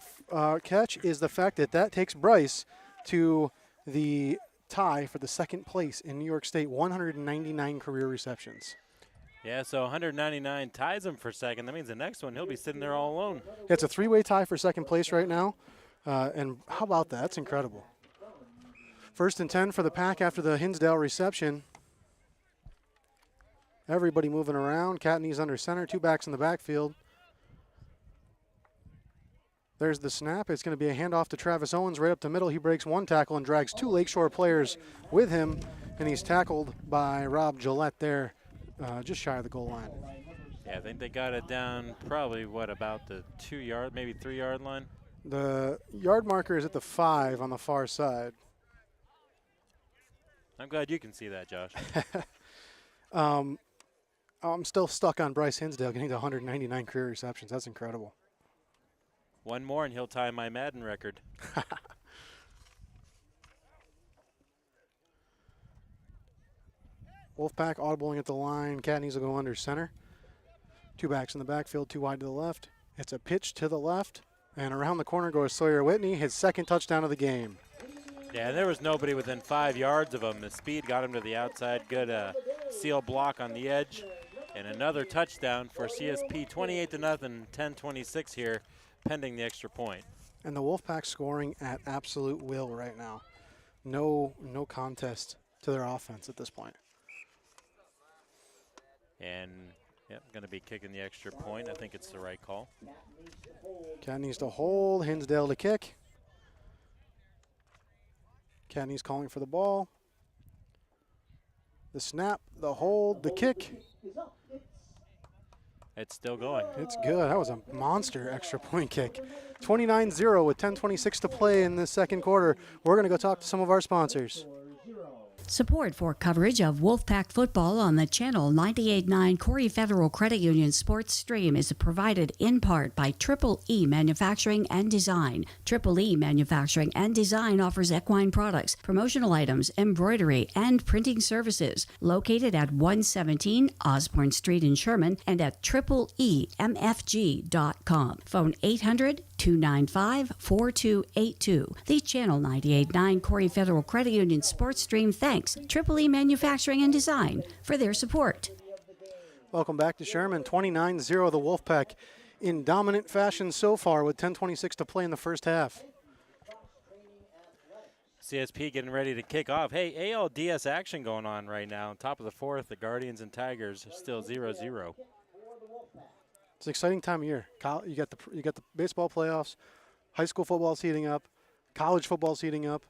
catch is the fact that that takes Bryce to the tie for the 2nd place in New York State, 199 career receptions. Yeah, so 199 ties him for 2nd. That means the next one, he'll be sitting there all alone. It's a 3-way tie for 2nd place right now. And how about that? That's incredible. 1st and 10 for the Pack after the Hinsdale reception. Everybody moving around. Cadney's under center, 2 backs in the backfield. There's the snap. It's going to be a handoff to Travis Owens right up the middle. He breaks 1 tackle and drags 2 Lakeshore players with him, and he's tackled by Rob Gillette there, just shy of the goal line. Yeah, I think they got it down probably, about the 2-yard, maybe 3-yard line? The yard marker is at the 5 on the far side. I'm glad you can see that, Josh. I'm still stuck on Bryce Hinsdale getting to 199 career receptions. That's incredible. 1 more and he'll tie my Madden record. Wolfpack audibling at the line. Cadney's will go under center. 2 backs in the backfield, 2 wide to the left. It's a pitch to the left, and around the corner goes Sawyer Whitney, his 2nd touchdown of the game. Yeah, there was nobody within 5 yards of him. The speed got him to the outside. Good seal block on the edge. And another touchdown for CSP, 28-0, 10-26 here, pending the extra point. And the Wolfpack scoring at absolute will right now. No contest to their offense at this point. And, yep, going to be kicking the extra point. I think it's the right call. Cat needs to hold, Hinsdale to kick. Cadney's calling for the ball. The snap, the hold, the kick. It's still going. It's good. That was a monster extra point kick. 29-0 with 10:26 to play in the 2nd quarter. We're going to go talk to some of our sponsors. Support for coverage of Wolfpack football on the Channel 98.9 Corry Federal Credit Union Sports Stream is provided in part by Triple E Manufacturing and Design. Triple E Manufacturing and Design offers equine products, promotional items, embroidery, and printing services. Located at 117 Osborne Street in Sherman and at tripleemfg.com. Phone 800-295-4282. The Channel 98.9 Corry Federal Credit Union Sports Stream thanks Triple E Manufacturing and Design for their support. Welcome back to Sherman. 29-0 the Wolfpack in dominant fashion so far with 10:26 to play in the first half. CSP getting ready to kick off. Hey, ALDS action going on right now. On top of the 4th, the Guardians and Tigers are still 0-0. It's an exciting time of year. You got the baseball playoffs, high school football's heating up, college football's heating up.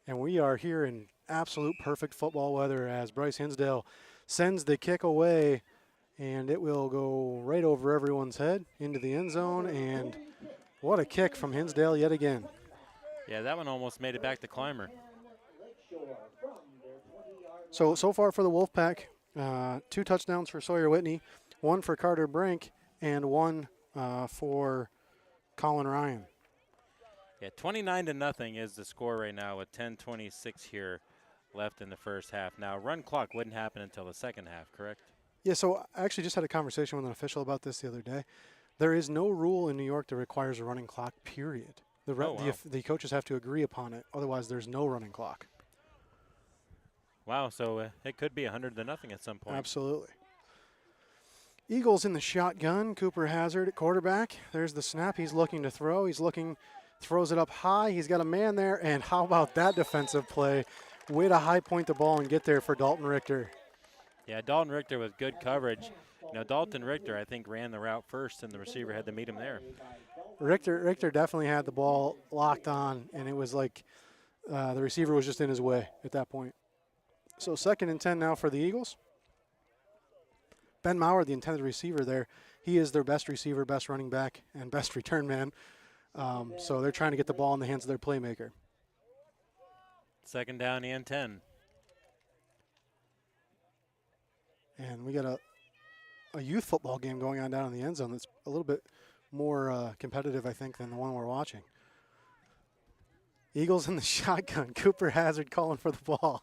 And we are here in absolute perfect football weather as Bryce Hinsdale sends the kick away, and it will go right over everyone's head into the end zone. And what a kick from Hinsdale yet again. Yeah, that one almost made it back to Clymer. So far for the Wolfpack, 2 touchdowns for Sawyer Whitney, 1 for Carter Brink, and 1 for Colin Ryan. Yeah, 29-0 is the score right now with 10:26 here left in the first half. Now, run clock wouldn't happen until the second half, correct? Yeah, so I actually just had a conversation with an official about this the other day. There is no rule in New York that requires a running clock, period. The coaches have to agree upon it. Otherwise, there's no running clock. Wow, so it could be 100-0 at some point. Absolutely. Eagles in the shotgun. Cooper Hazard at quarterback. There's the snap. He's looking to throw. Throws it up high. He's got a man there. And how about that defensive play? Way to high point the ball and get there for Dalton Richter. Yeah, Dalton Richter with good coverage. You know, Dalton Richter, I think, ran the route first, and the receiver had to meet him there. Richter definitely had the ball locked on, and it was like the receiver was just in his way at that point. So 2nd and 10 now for the Eagles. Ben Maurer, the intended receiver there, he is their best receiver, best running back, and best return man. So they're trying to get the ball in the hands of their playmaker. Second down and 10. And we got a youth football game going on down in the end zone that's a little bit more competitive, I think, than the one we're watching. Eagles in the shotgun. Cooper Hazard calling for the ball.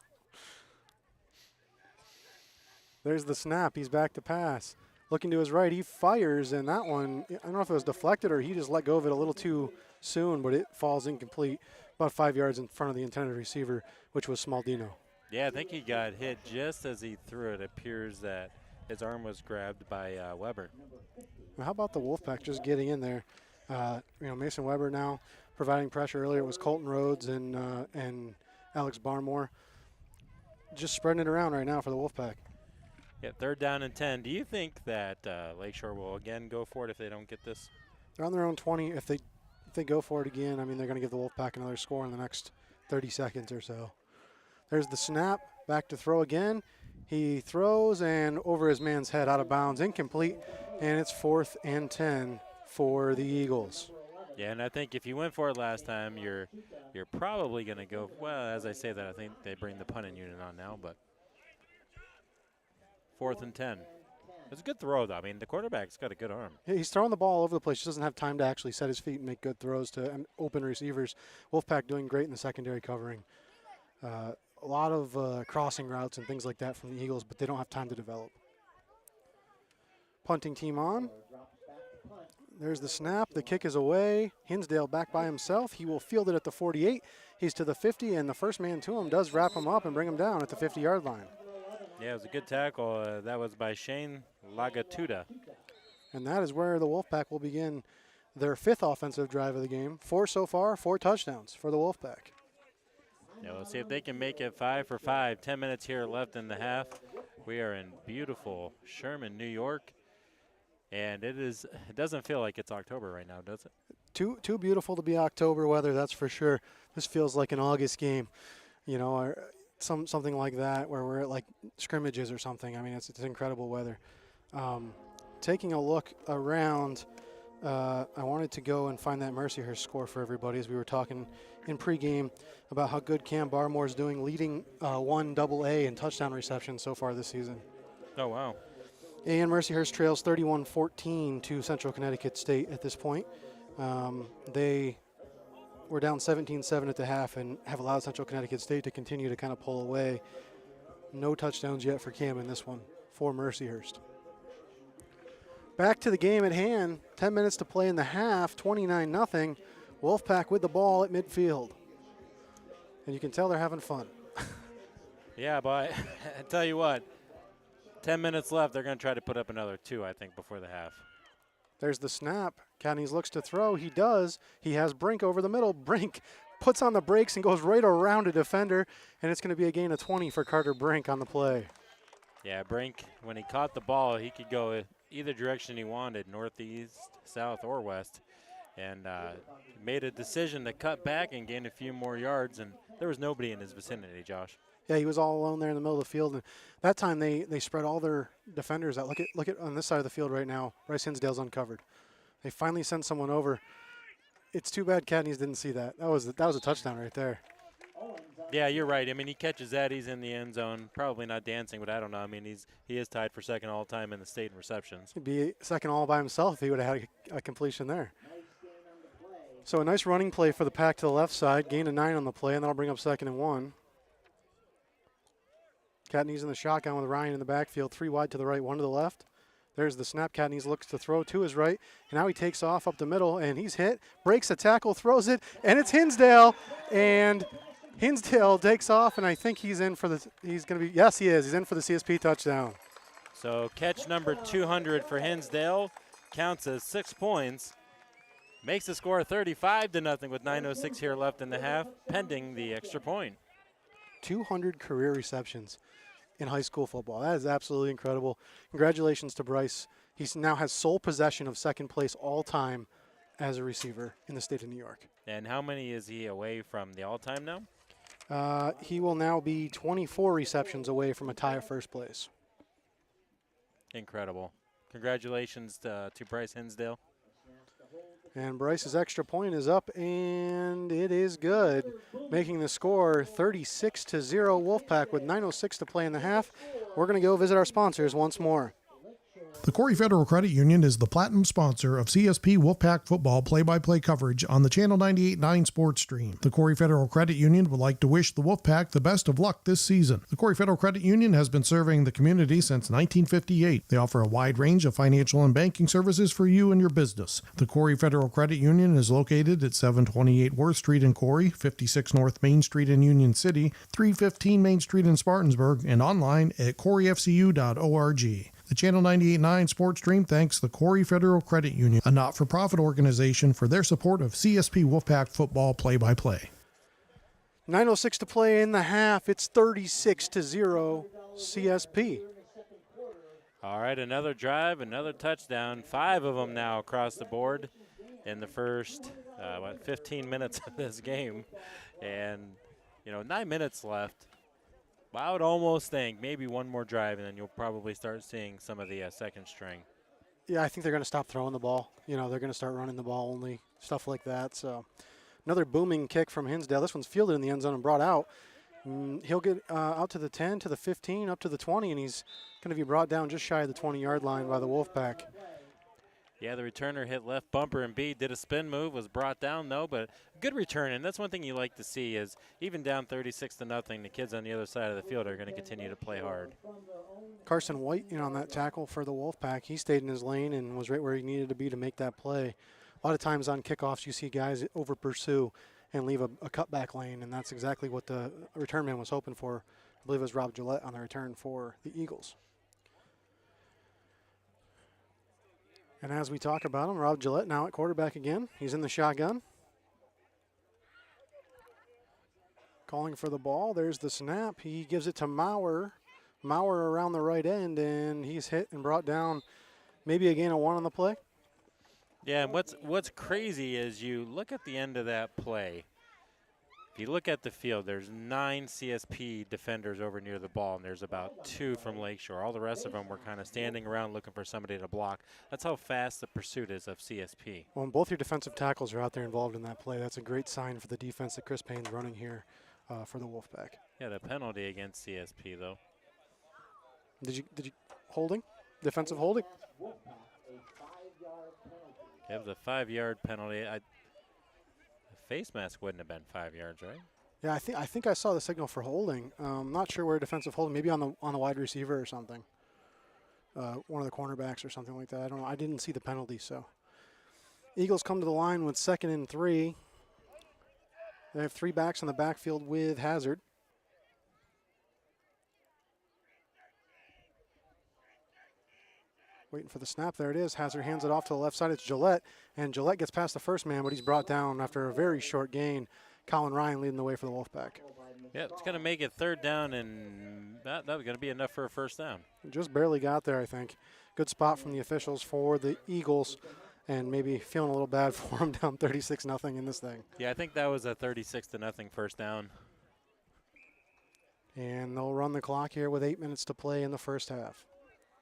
There's the snap. He's back to pass. Looking to his right, he fires, and that one, I don't know if it was deflected or he just let go of it a little too soon, but it falls incomplete about 5 yards in front of the intended receiver, which was Smaldino. Yeah, I think he got hit just as he threw it. It appears that his arm was grabbed by Weber. Well, how about the Wolfpack just getting in there? Mason Weber now providing pressure. Earlier it was Colton Rhodes and Alex Barmore. Just spreading it around right now for the Wolfpack. Yeah, third down and 10. Do you think that Lakeshore will again go for it if they don't get this? They're on their own 20. If they go for it again, I mean, they're going to give the Wolfpack another score in the next 30 seconds or so. There's the snap. Back to throw again. He throws and over his man's head, out of bounds, incomplete, and it's 4th and 10 for the Eagles. Yeah, and I think if you went for it last time, you're probably going to go. Well, as I say that, I think they bring the punting unit on now, but 4th and 10. It's a good throw, though. I mean, the quarterback's got a good arm. Yeah, he's throwing the ball all over the place. He doesn't have time to actually set his feet and make good throws to open receivers. Wolfpack doing great in the secondary covering. A lot of crossing routes and things like that from the Eagles, but they don't have time to develop. Punting team on. There's the snap. The kick is away. Hinsdale back by himself. He will field it at the 48. He's to the 50, and the first man to him does wrap him up and bring him down at the 50-yard line. Yeah, it was a good tackle. That was by Shane Lagatuda. And that is where the Wolfpack will begin their 5th offensive drive of the game. 4 so far, 4 touchdowns for the Wolfpack. Yeah, we'll see if they can make it 5 for 5. 10 minutes here left in the half. We are in beautiful Sherman, New York. And it doesn't feel like it's October right now, does it? Too beautiful to be October weather, that's for sure. This feels like an August game, or something like that, where we're at like scrimmages or something. I mean, it's incredible weather. Taking a look around, I wanted to go and find that Mercyhurst score for everybody as we were talking in pregame about how good Cam Barmore is doing, leading 1 AA in touchdown receptions so far this season. Oh, wow. And Mercyhurst trails 31-14 to Central Connecticut State at this point. They were down 17-7 at the half and have allowed Central Connecticut State to continue to kind of pull away. No touchdowns yet for Cam in this one for Mercyhurst. Back to the game at hand. 10 minutes to play in the half, 29-0. Wolfpack with the ball at midfield. And you can tell they're having fun. Yeah, but I tell you what, 10 minutes left. They're going to try to put up another 2, I think, before the half. There's the snap. Cadney's looks to throw. He does. He has Brink over the middle. Brink puts on the brakes and goes right around a defender, and it's going to be a gain of 20 for Carter Brink on the play. Yeah, Brink, when he caught the ball, he could go either direction he wanted, northeast, south, or west, and made a decision to cut back and gain a few more yards, and there was nobody in his vicinity, Josh. Yeah, he was all alone there in the middle of the field, and that time they spread all their defenders out. Look at on this side of the field right now. Bryce Hinsdale's uncovered. They finally sent someone over. It's too bad Cadneys didn't see that. That was a touchdown right there. Yeah, you're right. I mean, he catches that. He's in the end zone. Probably not dancing, but I don't know. I mean, he is tied for second all time in the state in receptions. He'd be second all by himself if he would have had a completion there. So a nice running play for the Pack to the left side. Gain of 9 on the play, and that'll bring up 2nd and 1. Cadneys in the shotgun with Ryan in the backfield. 3 wide to the right, 1 to the left. There's the snap. Cadneys looks to throw to his right. And now he takes off up the middle, and he's hit. Breaks a tackle, throws it, and it's Hinsdale. And Hinsdale takes off, and I think he's in for yes, he is. He's in for the CSP touchdown. So catch number 200 for Hinsdale. Counts as 6 points. Makes the score 35-0 with 9:06 here left in the half, pending the extra point. 200 career receptions in high school football. That is absolutely incredible. Congratulations to Bryce. He now has sole possession of 2nd place all time as a receiver in the state of New York. And how many is he away from the all-time now? He will now be 24 receptions away from a tie at 1st place. incredible. Congratulations to Bryce Hinsdale. And Bryce's extra point is up, and it is good, making the score 36-0 Wolfpack with 9:06 to play in the half. We're going to go visit our sponsors once more. The Corry Federal Credit Union is the platinum sponsor of CSP Wolfpack football play-by-play coverage on the Channel 98.9 Sports Stream. The Corry Federal Credit Union would like to wish the Wolfpack the best of luck this season. The Corry Federal Credit Union has been serving the community since 1958. They offer a wide range of financial and banking services for you and your business. The Corry Federal Credit Union is located at 728 Worth Street in Corry, 56 North Main Street in Union City, 315 Main Street in Spartanburg, and online at corryfcu.org. The Channel 98.9 Sports Stream thanks the Corry Federal Credit Union, a not-for-profit organization, for their support of CSP Wolfpack football play-by-play. 9:06 to play in the half. It's 36-0 CSP. All right, another drive, another touchdown. 5 of them now across the board in the first 15 minutes of this game. And, 9 minutes left. I would almost think maybe one more drive, and then you'll probably start seeing some of the second string. Yeah, I think they're going to stop throwing the ball. They're going to start running the ball only, stuff like that. So another booming kick from Hinsdale. This one's fielded in the end zone and brought out. He'll get out to the 10, to the 15, up to the 20, and he's going to be brought down just shy of the 20-yard line by the Wolfpack. Yeah, the returner hit left bumper and B, did a spin move, was brought down though, but good return. And that's one thing you like to see is even down 36-0, the kids on the other side of the field are going to continue to play hard. Carson White, on that tackle for the Wolfpack, he stayed in his lane and was right where he needed to be to make that play. A lot of times on kickoffs, you see guys over pursue and leave a cutback lane, and that's exactly what the return man was hoping for. I believe it was Rob Gillette on the return for the Eagles. And as we talk about him, Rob Gillette now at quarterback again. He's in the shotgun. Calling for the ball. There's the snap. He gives it to Maurer. Maurer around the right end, and he's hit and brought down. Maybe a gain of 1 on the play. Yeah, and what's crazy is you look at the end of that play. If you look at the field, there's 9 CSP defenders over near the ball, and there's about 2 from Lakeshore. All the rest of them were kind of standing around looking for somebody to block. That's how fast the pursuit is of CSP. Well, and both your defensive tackles are out there involved in that play. That's a great sign for the defense that Chris Payne's running here for the Wolfpack. Yeah, the penalty against CSP, though. Did you holding? Defensive holding? It was a 5-yard penalty. Face mask wouldn't have been 5 yards, right? Yeah, I think I saw the signal for holding. Not sure where defensive holding. Maybe on the wide receiver or something. One of the cornerbacks or something like that. I don't know. I didn't see the penalty. So Eagles come to the line with 2nd and 3. They have 3 backs in the backfield with Hazard. Waiting for the snap. There it is. Hazard hands it off to the left side. It's Gillette, and Gillette gets past the first man, but he's brought down after a very short gain. Colin Ryan leading the way for the Wolfpack. Yeah, it's going to make it 3rd down, and that was going to be enough for a 1st down. Just barely got there, I think. Good spot from the officials for the Eagles, and maybe feeling a little bad for them down 36-0 in this thing. Yeah, I think that was a 36-0 1st down. And they'll run the clock here with 8 minutes to play in the first half.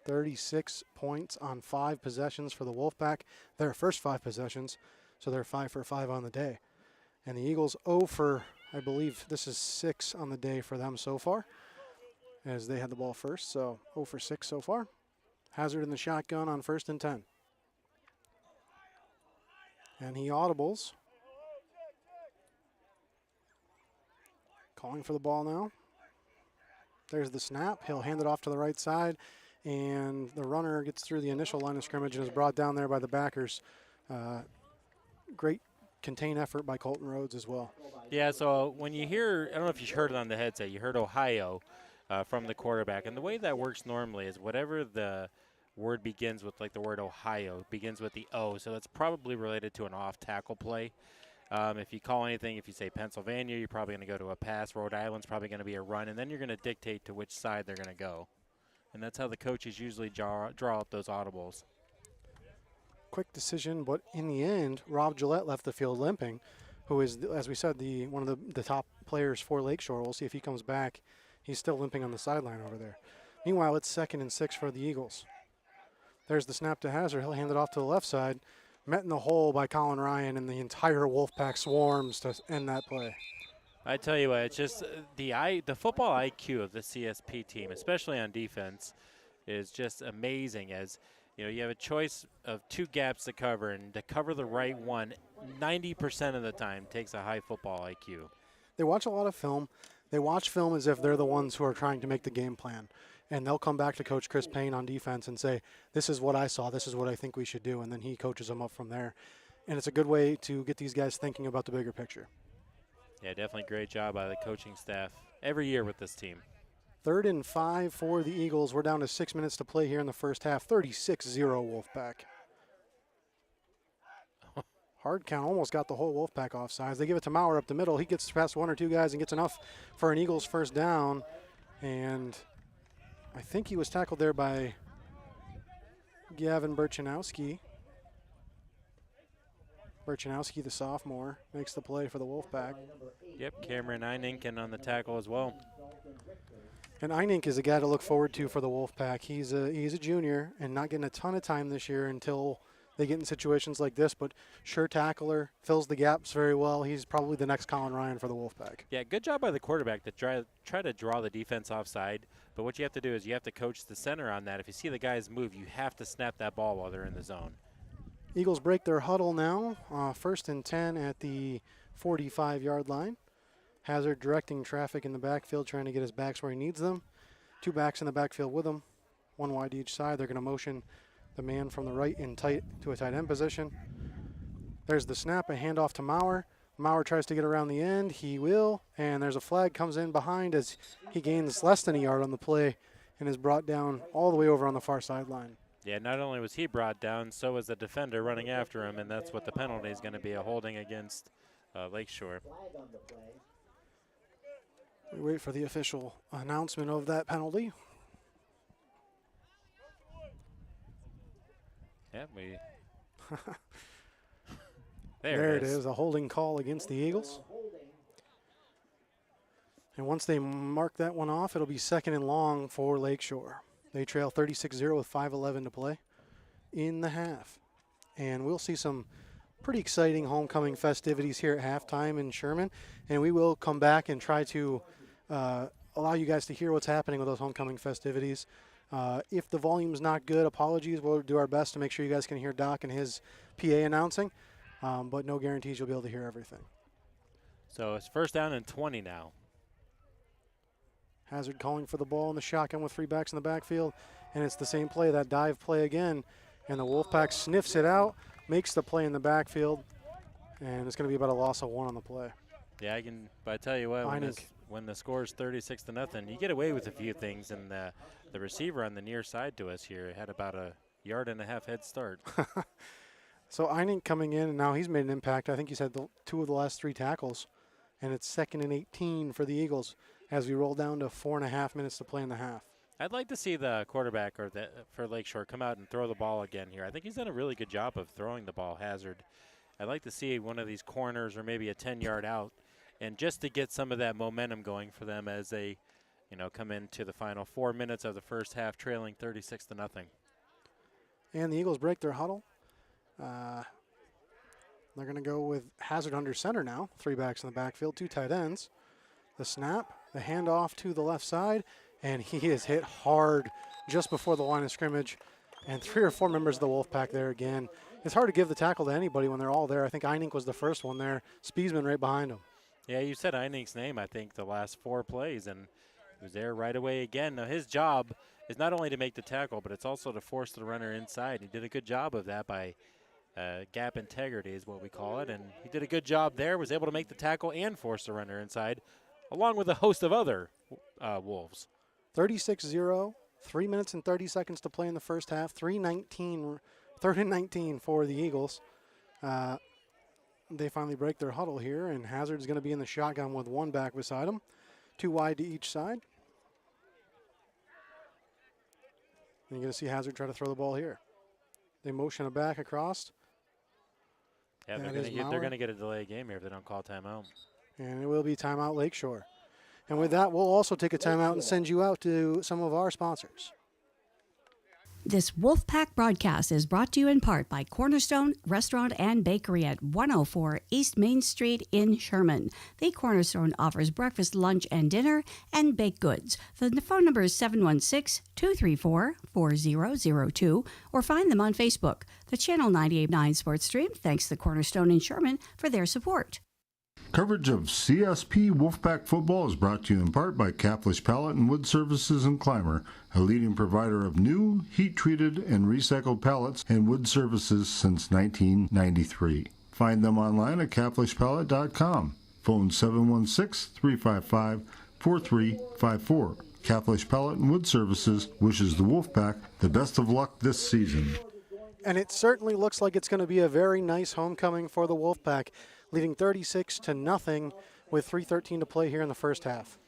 36 points on 5 possessions for the Wolfpack. Their first 5 possessions, so they're 5 for 5 on the day. And the Eagles 0 for, I believe this is 6 on the day for them so far, as they had the ball first, so 0 for 6 so far. Hazard in the shotgun on 1st and 10. And he audibles. Calling for the ball now. There's the snap. He'll hand it off to the right side. And the runner gets through the initial line of scrimmage and is brought down there by the backers. Great contained effort by Colton Rhodes as well. Yeah, so when you hear, I don't know if you heard it on the headset, you heard Ohio from the quarterback. And the way that works normally is whatever the word begins with, like the word Ohio, begins with the O. So that's probably related to an off-tackle play. If you call anything, if you say Pennsylvania, you're probably going to go to a pass. Rhode Island's probably going to be a run. And then you're going to dictate to which side they're going to go. And that's how the coaches usually draw up those audibles. Quick decision, but in the end, Rob Gillette left the field limping, who is, as we said, one of the top players for Lakeshore. We'll see if he comes back. He's still limping on the sideline over there. Meanwhile, it's 2nd and 6 for the Eagles. There's the snap to Hazard. He'll hand it off to the left side. Met in the hole by Colin Ryan, and the entire Wolfpack swarms to end that play. I tell you what, it's just the football IQ of the CSP team, especially on defense, is just amazing. As you know, you have a choice of 2 gaps to cover, and to cover the right one 90% of the time takes a high football IQ. They watch a lot of film. They watch film as if they're the ones who are trying to make the game plan. And they'll come back to Coach Chris Payne on defense and say, this is what I saw, this is what I think we should do, and then he coaches them up from there. And it's a good way to get these guys thinking about the bigger picture. Yeah, definitely great job by the coaching staff every year with this team. 3rd and 5 for the Eagles. We're down to 6 minutes to play here in the first half. 36-0 Wolfpack. Hard count, almost got the whole Wolfpack offsides. They give it to Maurer up the middle. He gets past 1 or 2 guys and gets enough for an Eagles first down. And I think he was tackled there by Gavin Berchanowski. Berchanowski, the sophomore, makes the play for the Wolfpack. Yep, Cameron Eininken on the tackle as well. And Einink is a guy to look forward to for the Wolfpack. He's a junior and not getting a ton of time this year until they get in situations like this, but sure tackler, fills the gaps very well. He's probably the next Colin Ryan for the Wolfpack. Yeah, good job by the quarterback to try to draw the defense offside. But what you have to do is you have to coach the center on that. If you see the guys move, you have to snap that ball while they're in the zone. Eagles break their huddle now. 1st and 10 at the 45-yard line. Hazard directing traffic in the backfield, trying to get his backs where he needs them. 2 backs in the backfield with him, 1 wide each side. They're going to motion the man from the right in tight to a tight end position. There's the snap, a handoff to Maurer. Maurer tries to get around the end. He will, and there's a flag comes in behind as he gains less than a yard on the play and is brought down all the way over on the far sideline. Yeah, not only was he brought down, so was the defender running after him, and that's what the penalty is going to be, a holding against Lakeshore. We wait for the official announcement of that penalty. Yeah, there it is, a holding call against the Eagles. And once they mark that one off, it'll be 2nd and long for Lakeshore. They trail 36-0 with 5:11 to play in the half. And we'll see some pretty exciting homecoming festivities here at halftime in Sherman. And we will come back and try to allow you guys to hear what's happening with those homecoming festivities. If the volume's not good, apologies. We'll do our best to make sure you guys can hear Doc and his PA announcing. But no guarantees you'll be able to hear everything. So it's 1st down and 20 now. Hazard calling for the ball in the shotgun with 3 backs in the backfield. And it's the same play, that dive play again. And the Wolfpack sniffs it out, makes the play in the backfield. And it's going to be about a loss of 1 on the play. Yeah, but I tell you what, when the score is 36-0, you get away with a few things. And the receiver on the near side to us here had about a 1.5 yard head start. So Einink coming in, and now he's made an impact. I think he's had 2 of the last 3 tackles. And it's 2nd and 18 for the Eagles as we roll down to 4.5 minutes to play in the half. I'd like to see the quarterback for Lakeshore come out and throw the ball again here. I think he's done a really good job of throwing the ball, Hazard. I'd like to see one of these corners or maybe a 10-yard out, and just to get some of that momentum going for them as they, come into the final 4 minutes of the first half, trailing 36-0. And the Eagles break their huddle. They're going to go with Hazard under center now. 3 backs in the backfield, 2 tight ends. The snap, the handoff to the left side, and he is hit hard just before the line of scrimmage. And 3 or 4 members of the Wolfpack there again. It's hard to give the tackle to anybody when they're all there. I think Einink was the first one there. Spiesman right behind him. Yeah, you said Einink's name, I think, the last 4 plays, and he was there right away again. Now, his job is not only to make the tackle, but it's also to force the runner inside. He did a good job of that by gap integrity is what we call it, and he did a good job there, was able to make the tackle and force the runner inside, along with a host of other Wolves. 36-0, 3 minutes and 30 seconds to play in the first half, 3:19, 3rd and 19 for the Eagles. They finally break their huddle here, and Hazard's going to be in the shotgun with 1 back beside him, 2 wide to each side. And you're going to see Hazard try to throw the ball here. They motion a back across. Yeah, they're going to get a delay game here if they don't call timeout. And it will be timeout Lakeshore. And with that, we'll also take a timeout and send you out to some of our sponsors. This Wolfpack broadcast is brought to you in part by Cornerstone Restaurant and Bakery at 104 East Main Street in Sherman. The Cornerstone offers breakfast, lunch, and dinner, and baked goods. The phone number is 716-234-4002, or find them on Facebook. The Channel 98.9 Sports Stream thanks the Cornerstone in Sherman for their support. Coverage of CSP Wolfpack football is brought to you in part by Caflisch Pallet and Wood Services in Clymer, a leading provider of new, heat-treated, and recycled pallets and wood services since 1993. Find them online at caflischpallet.com. Phone 716-355-4354. Caflisch Pallet and Wood Services wishes the Wolfpack the best of luck this season. And it certainly looks like it's going to be a very nice homecoming for the Wolfpack, leading 36-0 with 3:13 to play here in the first half.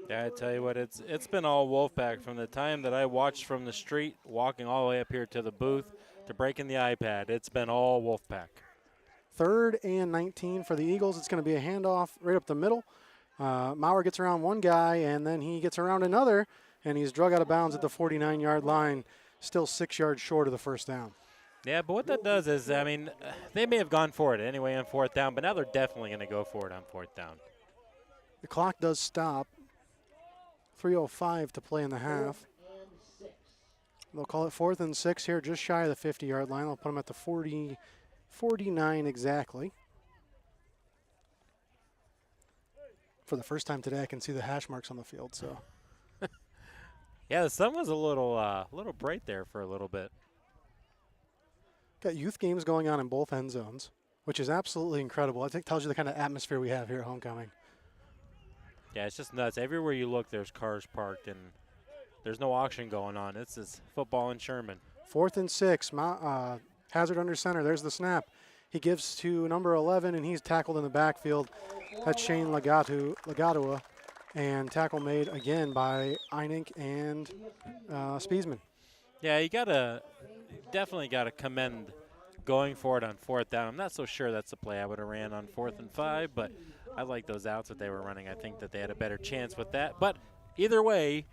Yeah, I tell you what, it's been all Wolfpack from the time that I watched from the street, walking all the way up here to the booth, to breaking the iPad. It's been all Wolfpack. 3rd and 19 for the Eagles. It's going to be a handoff right up the middle. Maurer gets around one guy, and then he gets around another, and he's drug out of bounds at the 49-yard line, still 6 yards short of the first down. Yeah, but what that does is, I mean, they may have gone for it anyway on 4th down, but now they're definitely going to go for it on 4th down. The clock does stop. 3:05 to play in the half. They'll call it 4th and 6 here, just shy of the 50-yard line. They'll put them at the 49 exactly. For the first time today, I can see the hash marks on the field. So, yeah, the sun was a little bright there for a little bit. Got youth games going on in both end zones, which is absolutely incredible. I think it tells you the kind of atmosphere we have here at homecoming. Yeah, it's just nuts. Everywhere you look, there's cars parked, and there's no auction going on. It's just football in Sherman. 4th and 6. Hazard under center. There's the snap. He gives to number 11, and he's tackled in the backfield. That's Shane Lagatua, and tackle made again by Einig and Spiesman. Yeah, you definitely got to commend going for it on 4th down. I'm not so sure that's the play I would have ran on 4th and 5, but I like those outs that they were running. I think that they had a better chance with that. But either way,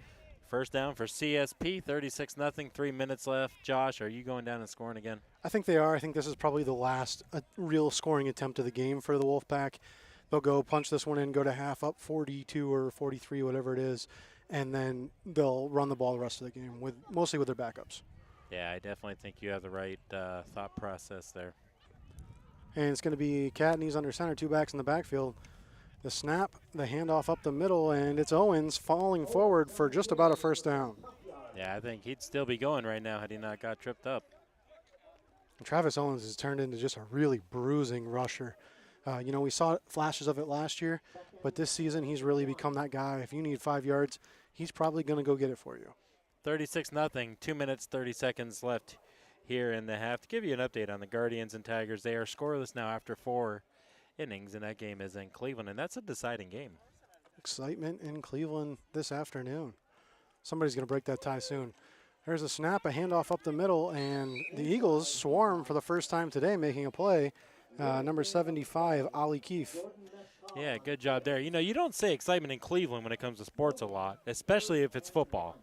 first down for CSP, 36-0, 3 minutes left. Josh, are you going down and scoring again? I think they are. I think this is probably the last real scoring attempt of the game for the Wolfpack. They'll go punch this one in, go to half up 42 or 43, whatever it is, and then they'll run the ball the rest of the game, mostly with their backups. Yeah, I definitely think you have the right thought process there. And it's going to be Cadney's under center, 2 backs in the backfield. The snap, the handoff up the middle, and it's Owens falling forward for just about a first down. Yeah, I think he'd still be going right now had he not got tripped up. And Travis Owens has turned into just a really bruising rusher. We saw flashes of it last year, but this season he's really become that guy. If you need 5 yards, he's probably going to go get it for you. 36-0, 2 minutes, 30 seconds left here in the half. To give you an update on the Guardians and Tigers, they are scoreless now after 4 innings, and that game is in Cleveland, and that's a deciding game. Excitement in Cleveland this afternoon. Somebody's going to break that tie soon. There's a snap, a handoff up the middle, and the Eagles swarm for the first time today, making a play. Number 75, Ali Keefe. Yeah, good job there. You don't say excitement in Cleveland when it comes to sports a lot, especially if it's football.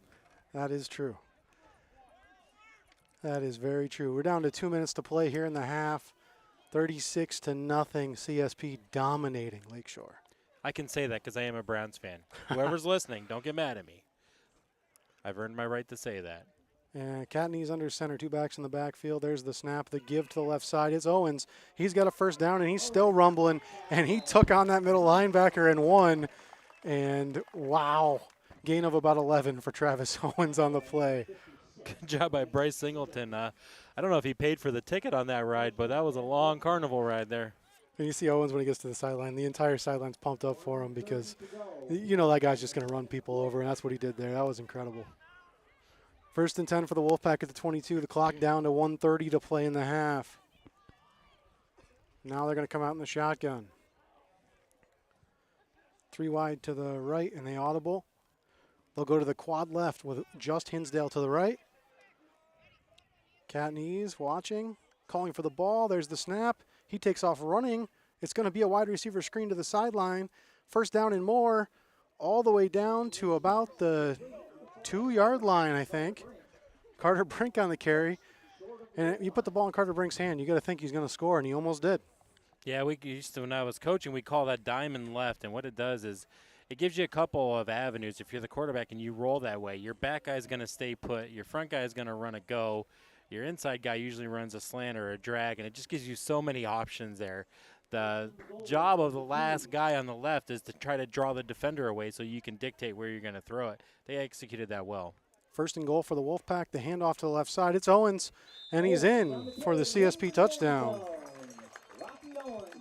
That is true. That is very true. We're down to 2 minutes to play here in the half. 36-0, CSP dominating Lakeshore. I can say that because I am a Browns fan. Whoever's listening, don't get mad at me. I've earned my right to say that. And Catney's under center, 2 backs in the backfield. There's the snap, the give to the left side. It's Owens. He's got a first down, and he's still rumbling. And he took on that middle linebacker and won. And, wow, gain of about 11 for Travis Owens on the play. Good job by Bryce Singleton. I don't know if he paid for the ticket on that ride, but that was a long carnival ride there. And you see Owens when he gets to the sideline. The entire sideline's pumped up for him because, that guy's just going to run people over, and that's what he did there. That was incredible. 1st and 10 for the Wolfpack at the 22. The clock down to 1:30 to play in the half. Now they're going to come out in the shotgun. 3 wide to the right, and they audible. They'll go to the quad left with just Hinsdale to the right. Catney's watching, calling for the ball. There's the snap. He takes off running. It's going to be a wide receiver screen to the sideline. First down and more, all the way down to about the 2-yard line, I think. Carter Brink on the carry. And you put the ball in Carter Brink's hand, you got to think he's going to score, and he almost did. Yeah, we used to, when I was coaching, we call that diamond left, and what it does is it gives you a couple of avenues. If you're the quarterback and you roll that way, your back guy is going to stay put, your front guy is going to run a go, your inside guy usually runs a slant or a drag, and it just gives you so many options there. The job of the last guy on the left is to try to draw the defender away so you can dictate where you're going to throw it. They executed that well. First and goal for the Wolfpack. The handoff to the left side. It's Owens, and he's in for the CSP touchdown.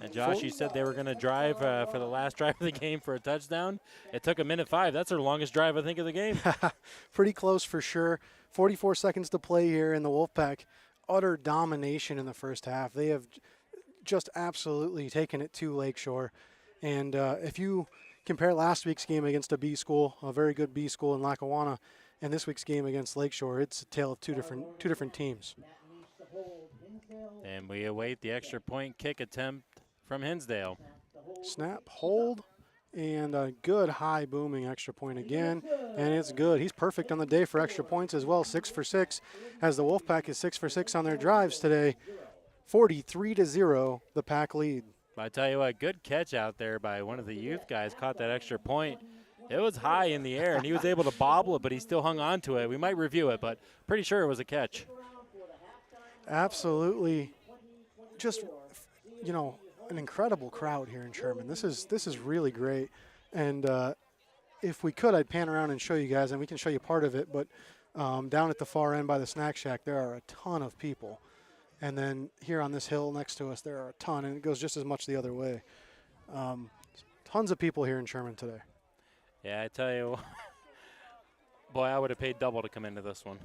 And Josh, you said they were going to drive for the last drive of the game for a touchdown. It took 1:05. That's their longest drive, I think, of the game. Pretty close for sure. 44 seconds to play here in the Wolfpack. Utter domination in the first half. They have just absolutely taken it to Lakeshore. And if you compare last week's game against a B school, a very good B school in Lackawanna, and this week's game against Lakeshore, it's a tale of two different teams. And we await the extra point kick attempt from Hinsdale. Snap, hold, and a good high booming extra point again, and it's good. He's perfect on the day for extra points as well, 6 for 6, as the Wolfpack is 6 for 6 on their drives today. 43-0, the Pack lead. I tell you what, good catch out there by one of the youth guys, caught that extra point. It was high in the air, and he was able to bobble it, but he still hung on to it. We might review it, but pretty sure it was a catch. Absolutely. Just, you know, an incredible crowd here in Sherman. This is really great. And if we could, I'd pan around and show you guys, and we can show you part of it. But down at the far end by the snack shack, there are a ton of people. And then here on this hill next to us, there are a ton, and it goes just as much the other way. Tons of people here in Sherman today. Yeah, I tell you, boy, I would have paid double to come into this one.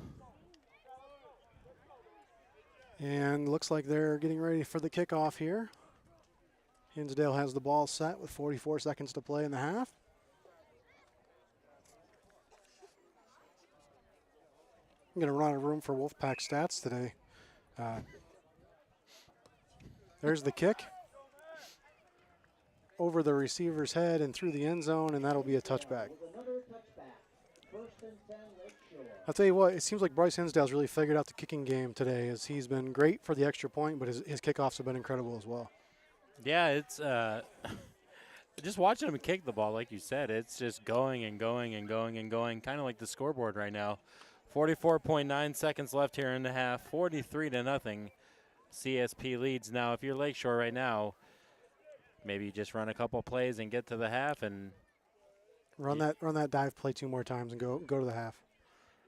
And looks like they're getting ready for the kickoff here. Hinsdale has the ball set with 44 seconds to play in the half. I'm going to run out of room for Wolfpack stats today. There's the kick. Over the receiver's head and through the end zone, and that'll be a touchback. I'll tell you what, it seems like Bryce Hinsdale's really figured out the kicking game today, as he's been great for the extra point, but his kickoffs have been incredible as well. Yeah, it's just watching him kick the ball, like you said, it's just going and going and going and going, kind of like the scoreboard right now. 44.9 seconds left here in the half, 43-0. CSP leads. Now, if you're Lakeshore right now, maybe you just run a couple plays and get to the half and run that dive play 2 more times and go to the half.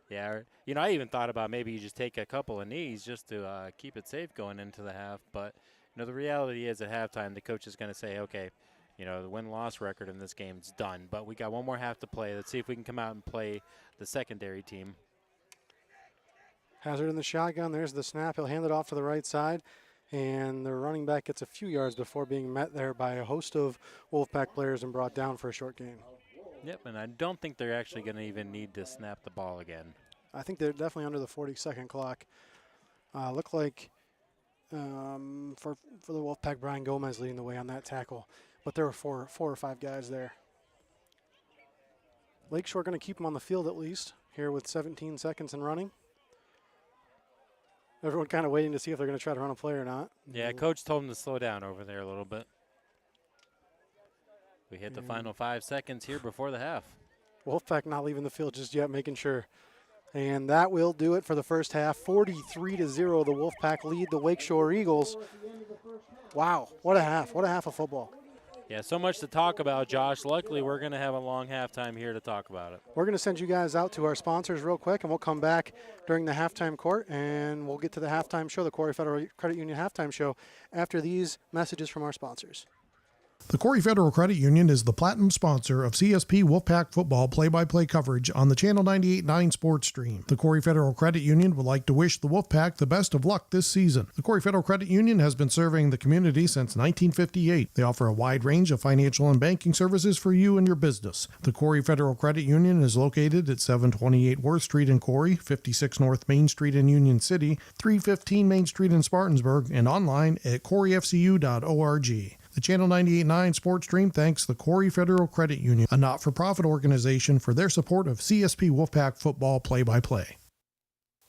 Yeah, you know, I even thought about maybe you just take a couple of knees just to keep it safe going into the half. But, you know, the reality is at halftime the coach is going to say, okay, you know, the win-loss record in this game is done. But we got 1 more half to play. Let's see if we can come out and play the secondary team. Hazard in the shotgun. There's the snap. He'll hand it off to the right side. And the running back gets a few yards before being met there by a host of Wolfpack players and brought down for a short gain. Yep, and I don't think they're actually going to even need to snap the ball again. I think they're definitely under the 40-second clock. Look like for the Wolfpack, Brian Gomez leading the way on that tackle. But there were four or five guys there. Lakeshore going to keep him on the field at least here with 17 seconds and running. Everyone kind of waiting to see if they're going to try to run a play or not. Yeah, coach told him to slow down over there a little bit. We hit the final 5 seconds here before the half. Wolfpack not leaving the field just yet, making sure. And that will do it for the first half. 43-0, the Wolfpack lead the Lakeshore Eagles. Wow, what a half. What a half of football. Yeah, so much to talk about, Josh. Luckily, we're going to have a long halftime here to talk about it. We're going to send you guys out to our sponsors real quick, and we'll come back during the halftime court, and we'll get to the halftime show, the Corry Federal Credit Union halftime show, after these messages from our sponsors. The Corry Federal Credit Union is the platinum sponsor of CSP Wolfpack football play-by-play coverage on the Channel 98.9 Sports Stream. The Corry Federal Credit Union would like to wish the Wolfpack the best of luck this season. The Corry Federal Credit Union has been serving the community since 1958. They offer a wide range of financial and banking services for you and your business. The Corry Federal Credit Union is located at 728 Worth Street in Corry, 56 North Main Street in Union City, 315 Main Street in Spartanburg, and online at corryfcu.org. The Channel 98.9 Sports Stream thanks the Corry Federal Credit Union, a not-for-profit organization, for their support of CSP Wolfpack football play-by-play.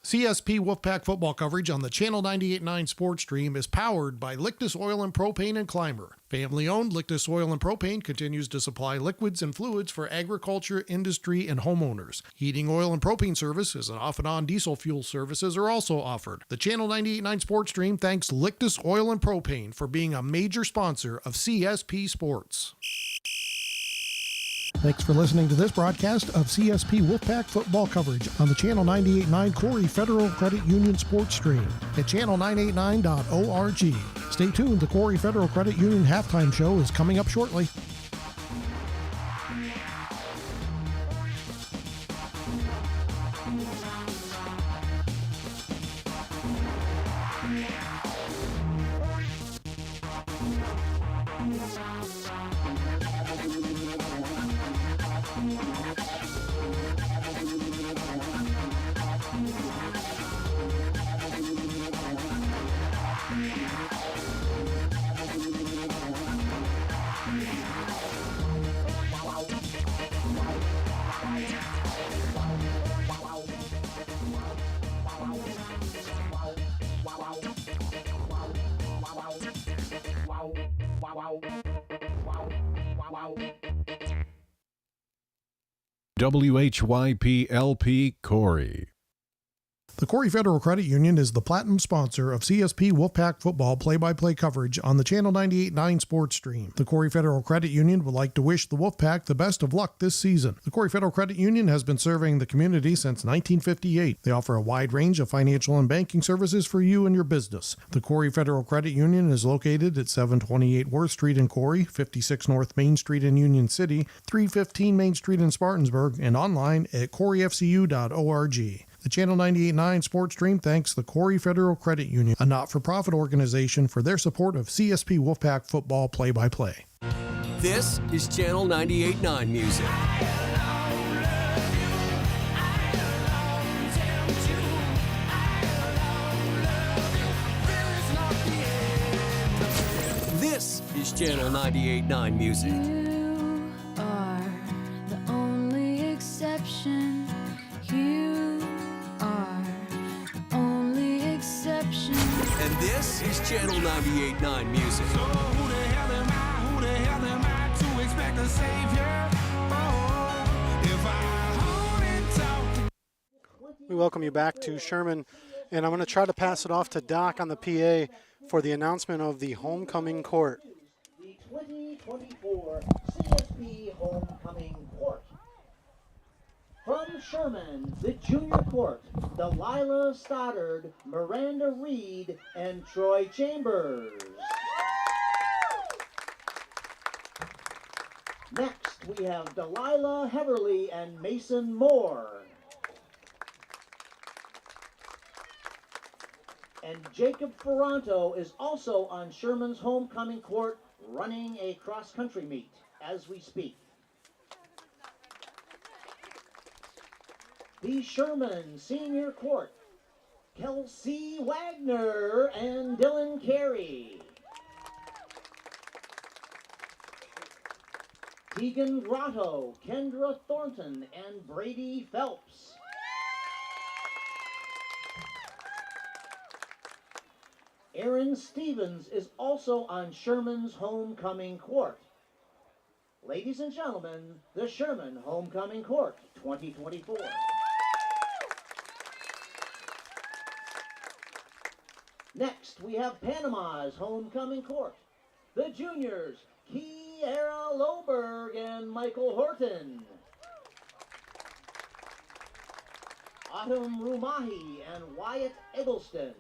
CSP Wolfpack football coverage on the Channel 98.9 Sports Stream is powered by Lictus Oil and Propane and Climber. Family-owned Lictus Oil and Propane continues to supply liquids and fluids for agriculture, industry, and homeowners. Heating oil and propane services and off-and-on diesel fuel services are also offered. The Channel 98.9 Sports Stream thanks Lictus Oil and Propane for being a major sponsor of CSP Sports. Thanks for listening to this broadcast of CSP Wolfpack football coverage on the Channel 98.9 Corry Federal Credit Union Sports Stream at channel989.org. Stay tuned, the Corry Federal Credit Union halftime show is coming up shortly. WHYP-LP Corry. The Corry Federal Credit Union is the platinum sponsor of CSP Wolfpack football play-by-play coverage on the Channel 98.9 Sports Stream. The Corry Federal Credit Union would like to wish the Wolfpack the best of luck this season. The Corry Federal Credit Union has been serving the community since 1958. They offer a wide range of financial and banking services for you and your business. The Corry Federal Credit Union is located at 728 Worth Street in Corry, 56 North Main Street in Union City, 315 Main Street in Spartansburg, and online at corryfcu.org. The Channel 98.9 Sports Stream thanks the Corry Federal Credit Union, a not-for-profit organization, for their support of CSP Wolfpack football play-by-play. This is Channel 98.9 Music. This is Channel 98.9 Music. You are the only exception. You are the only exception. And this is Channel 98.9 Music. So who the hell am I to expect a savior? Oh, if I hold and talk. We welcome you back to Sherman, and I'm going to try to pass it off to Doc on the PA for the announcement of the homecoming court. The 2024 CSP Homecoming Court. From Sherman, the junior court, Delilah Stoddard, Miranda Reed, and Troy Chambers. Next, we have Delilah Heverly and Mason Moore. And Jacob Ferranto is also on Sherman's homecoming court running a cross-country meet as we speak. The Sherman Senior Court, Kelsey Wagner and Dylan Carey. Tegan Grotto, Kendra Thornton, and Brady Phelps. Aaron Stevens is also on Sherman's homecoming court. Ladies and gentlemen, the Sherman Homecoming Court 2024. Next, we have Panama's homecoming court. The juniors, Kiara Loberg and Michael Horton. Autumn Rumahi and Wyatt Eggleston.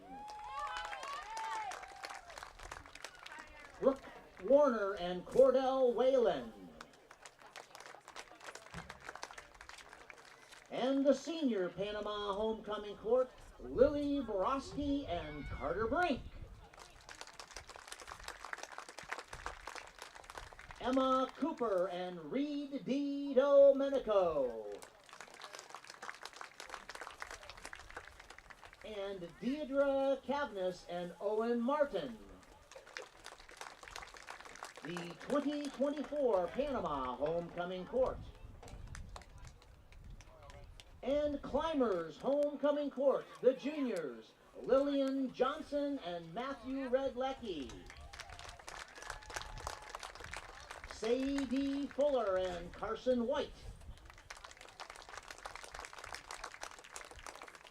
Brooke Warner and Cordell Whalen. And the senior Panama homecoming court, Lily Borowski and Carter Brink. Emma Cooper and Reed D. Domenico. And Deidre Cavness and Owen Martin. The 2024 Panama Homecoming Court. And Climbers Homecoming Court, the juniors, Lillian Johnson and Matthew Redlecki. Sadie Fuller and Carson White.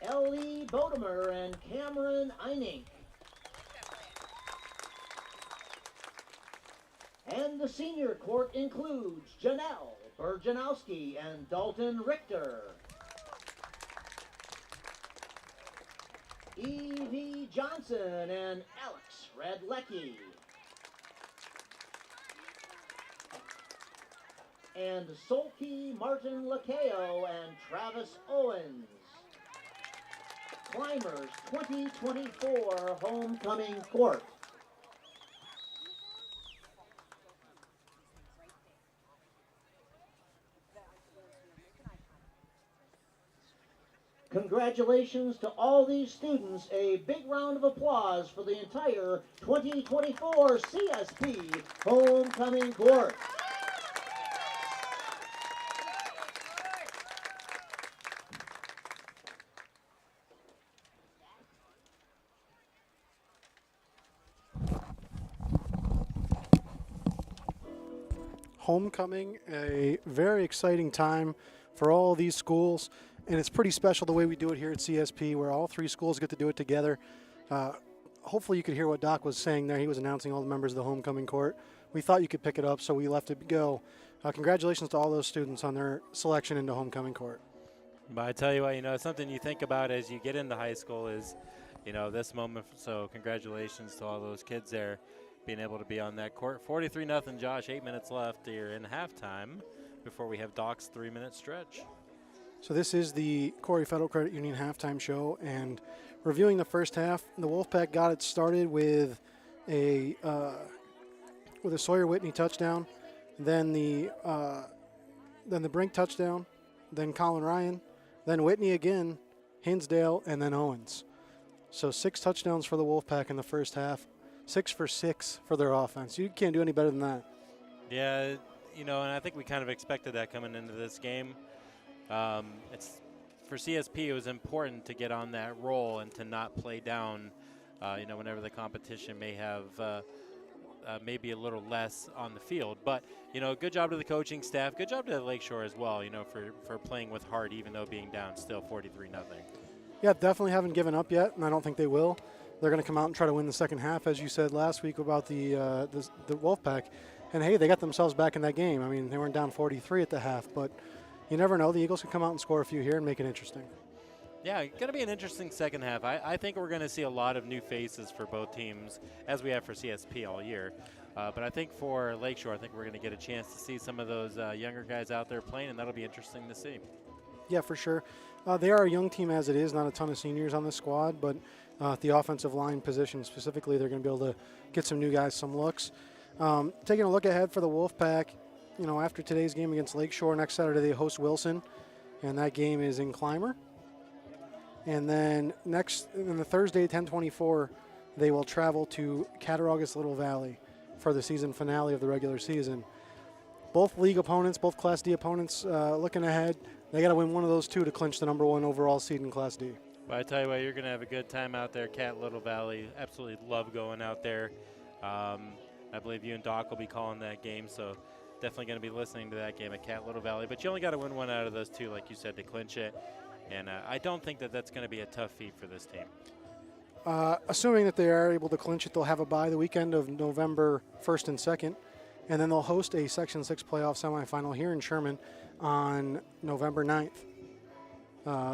Ellie Bodemer and Cameron Einink. And the senior court includes Janelle Berjanowski and Dalton Richter. Evie Johnson and Alex Redlecki. And Solke Martin Lakeo and Travis Owens. Climbers 2024 Homecoming Court. Congratulations to all these students. A big round of applause for the entire 2024 CSP Homecoming Court. Homecoming, a very exciting time for all these schools, and it's pretty special the way we do it here at CSP, where all three schools get to do it together. Hopefully you could hear what Doc was saying there. He was announcing all the members of the homecoming court. We thought you could pick it up, so we left it go. Congratulations to all those students on their selection into homecoming court. But I tell you what, it's something you think about as you get into high school is, this moment. So congratulations to all those kids there being able to be on that court. 43-0, Josh, 8 minutes left here in halftime before we have Doc's 3-minute stretch. So this is the Corry Federal Credit Union halftime show, and reviewing the first half, the Wolfpack got it started with a Sawyer Whitney touchdown, then the Brink touchdown, then Colin Ryan, then Whitney again, Hinsdale, and then Owens. So 6 touchdowns for the Wolfpack in the first half, 6 for 6 for their offense. You can't do any better than that. Yeah, and I think we kind of expected that coming into this game. It's for CSP, it was important to get on that roll and to not play down, whenever the competition may have maybe a little less on the field. But, good job to the coaching staff. Good job to Lakeshore as well, for playing with heart, even though being down still 43-0. Yeah, definitely haven't given up yet, and I don't think they will. They're going to come out and try to win the second half, as you said last week about the Wolfpack. And, hey, they got themselves back in that game. I mean, they weren't down 43 at the half, but you never know. The Eagles can come out and score a few here and make it interesting. Yeah, it's going to be an interesting second half. I think we're going to see a lot of new faces for both teams, as we have for CSP all year. But I think for Lakeshore, I think we're going to get a chance to see some of those younger guys out there playing, and that'll be interesting to see. Yeah, for sure. They are a young team as it is, not a ton of seniors on the squad, but at the offensive line position specifically, they're going to be able to get some new guys some looks. Taking a look ahead for the Wolfpack, after today's game against Lakeshore, next Saturday they host Wilson, and that game is in Clymer. And then in the Thursday, 10/24, they will travel to Cattaraugus Little Valley for the season finale of the regular season. Both league opponents, both Class D opponents, looking ahead. They got to win one of those two to clinch the #1 overall seed in Class D. But I tell you what, you're going to have a good time out there. Cat Little Valley, absolutely love going out there. I believe you and Doc will be calling that game, so definitely going to be listening to that game at Cat Little Valley. But you only got to win one out of those two, like you said, to clinch it. And I don't think that that's going to be a tough feat for this team. Assuming that they are able to clinch it, they'll have a bye the weekend of November 1st and 2nd, and then they'll host a Section 6 playoff semifinal here in Sherman on November 9th.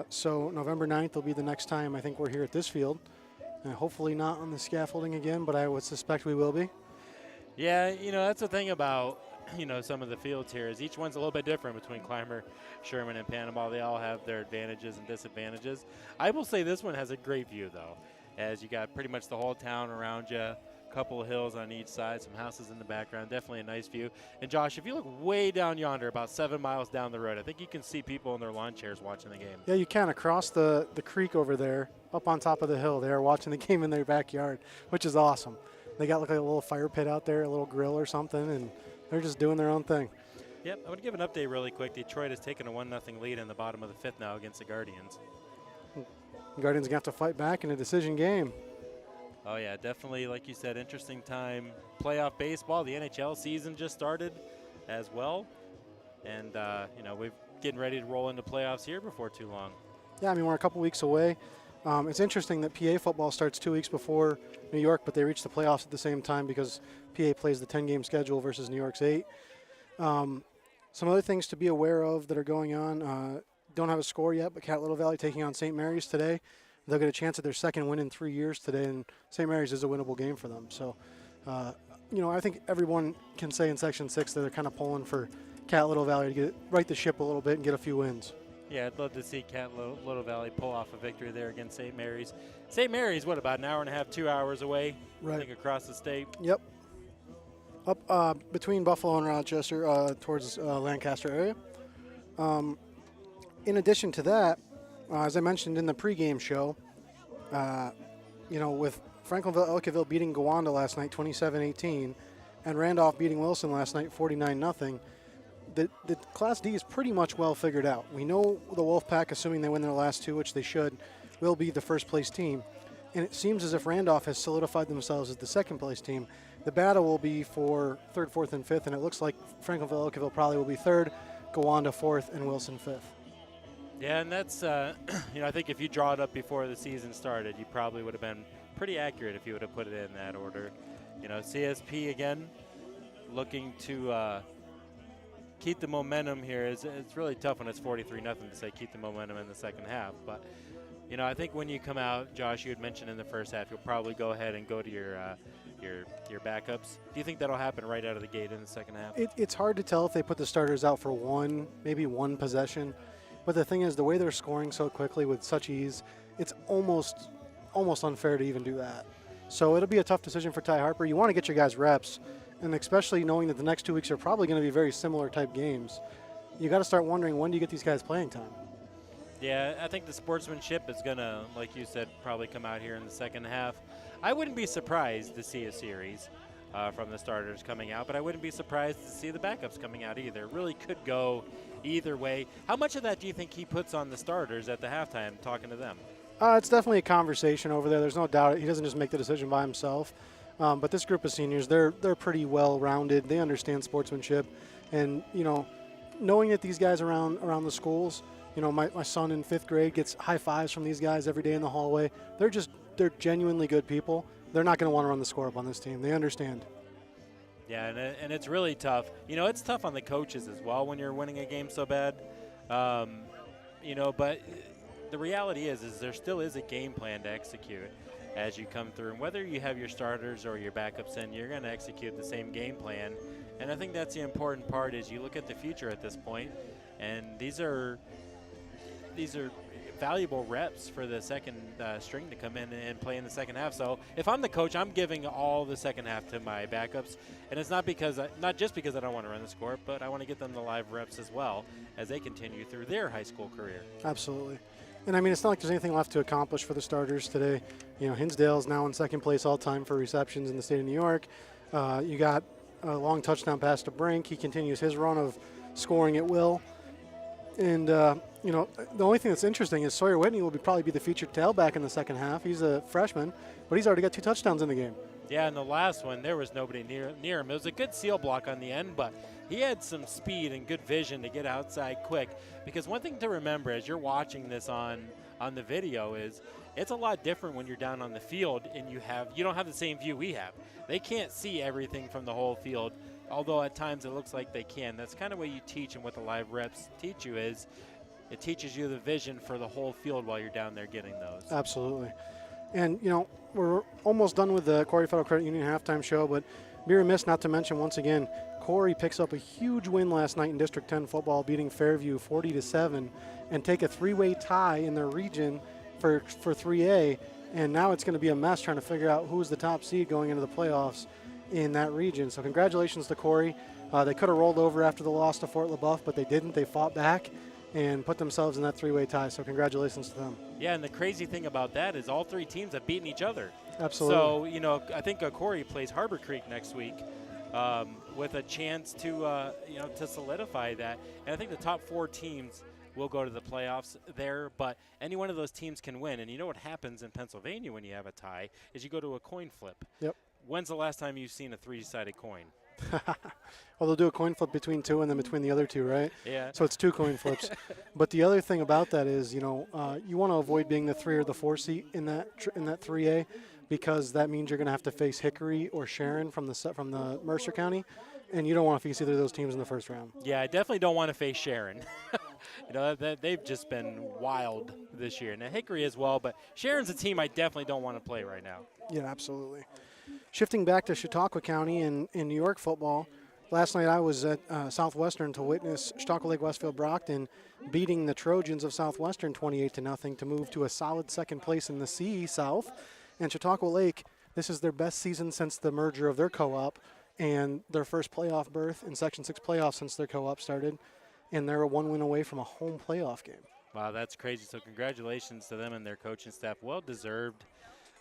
So November 9th will be the next time I think we're here at this field. Hopefully not on the scaffolding again, but I would suspect we will be. Yeah, that's the thing about, some of the fields here is each one's a little bit different between Clymer, Sherman, and Panama. They all have their advantages and disadvantages. I will say this one has a great view, though, as you got pretty much the whole town around you, a couple of hills on each side, some houses in the background, definitely a nice view. And, Josh, if you look way down yonder, about 7 miles down the road, I think you can see people in their lawn chairs watching the game. Yeah, you can across the creek over there, up on top of the hill. They are watching the game in their backyard, which is awesome. They got like a little fire pit out there, a little grill or something, and they're just doing their own thing. Yep, I would give an update really quick. Detroit has taken a 1-0 lead in the bottom of the 5th now against the Guardians. Guardians going to have to fight back in a decision game. Oh, yeah, definitely, like you said, interesting time. Playoff baseball, the NHL season just started as well. And, we're getting ready to roll into playoffs here before too long. Yeah, I mean, we're a couple weeks away. It's interesting that PA football starts 2 weeks before New York, but they reach the playoffs at the same time because PA plays the 10-game schedule versus New York's 8. Some other things to be aware of that are going on. Don't have a score yet, but Cat Little Valley taking on St. Mary's today. They'll get a chance at their second win in 3 years today, and St. Mary's is a winnable game for them. So, I think everyone can say in Section 6 that they're kind of pulling for Cat Little Valley to right the ship a little bit and get a few wins. Yeah, I'd love to see Cat Little Valley pull off a victory there against St. Mary's. St. Mary's, about an hour and a half, 2 hours away? Right. I think across the state. Yep. Up between Buffalo and Rochester towards Lancaster area. In addition to that, as I mentioned in the pregame show, with Franklinville-Ellicottville beating Gowanda last night 27-18 and Randolph beating Wilson last night 49-0, the Class D is pretty much well figured out. We know the Wolfpack, assuming they win their last two, which they should, will be the first place team. And it seems as if Randolph has solidified themselves as the second place team. The battle will be for third, fourth, and fifth, and it looks like Franklinville-Ellicottville probably will be third, Gowanda fourth, and Wilson fifth. Yeah, and that's, I think if you draw it up before the season started, you probably would have been pretty accurate if you would have put it in that order. CSP, again, looking to keep the momentum here. It's really tough when it's 43-0 to say keep the momentum in the second half. But, I think when you come out, Josh, you had mentioned in the first half, you'll probably go ahead and go to your backups. Do you think that'll happen right out of the gate in the second half? It's hard to tell if they put the starters out for maybe one possession. But the thing is, the way they're scoring so quickly with such ease, it's almost unfair to even do that. So it'll be a tough decision for Ty Harper. You want to get your guys reps, and especially knowing that the next 2 weeks are probably going to be very similar type games. You got to start wondering, when do you get these guys playing time? Yeah, I think the sportsmanship is going to, like you said, probably come out here in the second half. I wouldn't be surprised to see a series from the starters coming out, but I wouldn't be surprised to see the backups coming out either. It really could go either way. How much of that do you think he puts on the starters at the halftime, talking to them? It's definitely a conversation over there. There's no doubt he doesn't just make the decision by himself. But this group of seniors, they're pretty well-rounded. They understand sportsmanship. And, knowing that these guys around the schools, my son in 5th grade gets high fives from these guys every day in the hallway. They're genuinely good people. They're not going to want to run the score up on this team. They understand. Yeah, and it's really tough. It's tough on the coaches as well when you're winning a game so bad. But the reality is there still is a game plan to execute as you come through. And whether you have your starters or your backups in, you're going to execute the same game plan. And I think that's the important part is you look at the future at this point, and these are valuable reps for the second string to come in and play in the second half. So if I'm the coach, I'm giving all the second half to my backups, and it's not just because I don't want to run the score, but I want to get them the live reps as well as they continue through their high school career. Absolutely. And it's not like there's anything left to accomplish for the starters today. Hinsdale's now in second place all time for receptions in the state of New York. You got a long touchdown pass to Brink. He continues his run of scoring at will. And, the only thing that's interesting is Sawyer Whitney will probably be the featured tailback in the second half. He's a freshman, but he's already got 2 touchdowns in the game. Yeah, in the last one, there was nobody near him. It was a good seal block on the end, but he had some speed and good vision to get outside quick. Because one thing to remember as you're watching this on the video is it's a lot different when you're down on the field and you don't have the same view we have. They can't see everything from the whole field, although at times it looks like they can. That's kind of what you teach, and what the live reps teach you is it teaches you the vision for the whole field while you're down there getting those. Absolutely. And, we're almost done with the Corry Federal Credit Union halftime show, but be remiss not to mention once again, Corry picks up a huge win last night in District 10 football, beating Fairview 40-7, and take a 3-way tie in their region for 3A. And now it's going to be a mess trying to figure out who's the top seed going into the playoffs in that region. So congratulations to Corry. They could have rolled over after the loss to Fort LaBeouf, but they didn't. They fought back and put themselves in that 3-way tie. So congratulations to them. Yeah, and the crazy thing about that is all 3 teams have beaten each other. Absolutely. So, I think Corry plays Harbor Creek next week. with a chance to, to solidify that. And I think the top 4 teams will go to the playoffs there, but any one of those teams can win. And you know what happens in Pennsylvania when you have a tie is you go to a coin flip. Yep. When's the last time you've seen a 3-sided coin? Well, they'll do a coin flip between 2 and then between the other 2, right? Yeah. So it's 2 coin flips. But the other thing about that is, you want to avoid being the 3 or the 4 seat in that 3A, because that means you're going to have to face Hickory or Sharon from the Mercer County, and you don't want to face either of those teams in the first round. Yeah, I definitely don't want to face Sharon. They've just been wild this year. Now, Hickory as well, but Sharon's a team I definitely don't want to play right now. Yeah, absolutely. Shifting back to Chautauqua County in New York football, last night I was at Southwestern to witness Chautauqua Lake Westfield Brockton beating the Trojans of Southwestern 28-0 to move to a solid second place in the C South. And Chautauqua Lake, this is their best season since the merger of their co-op and their first playoff berth in Section 6 playoffs since their co-op started. And they're a 1 win away from a home playoff game. Wow, that's crazy. So congratulations to them and their coaching staff. Well deserved.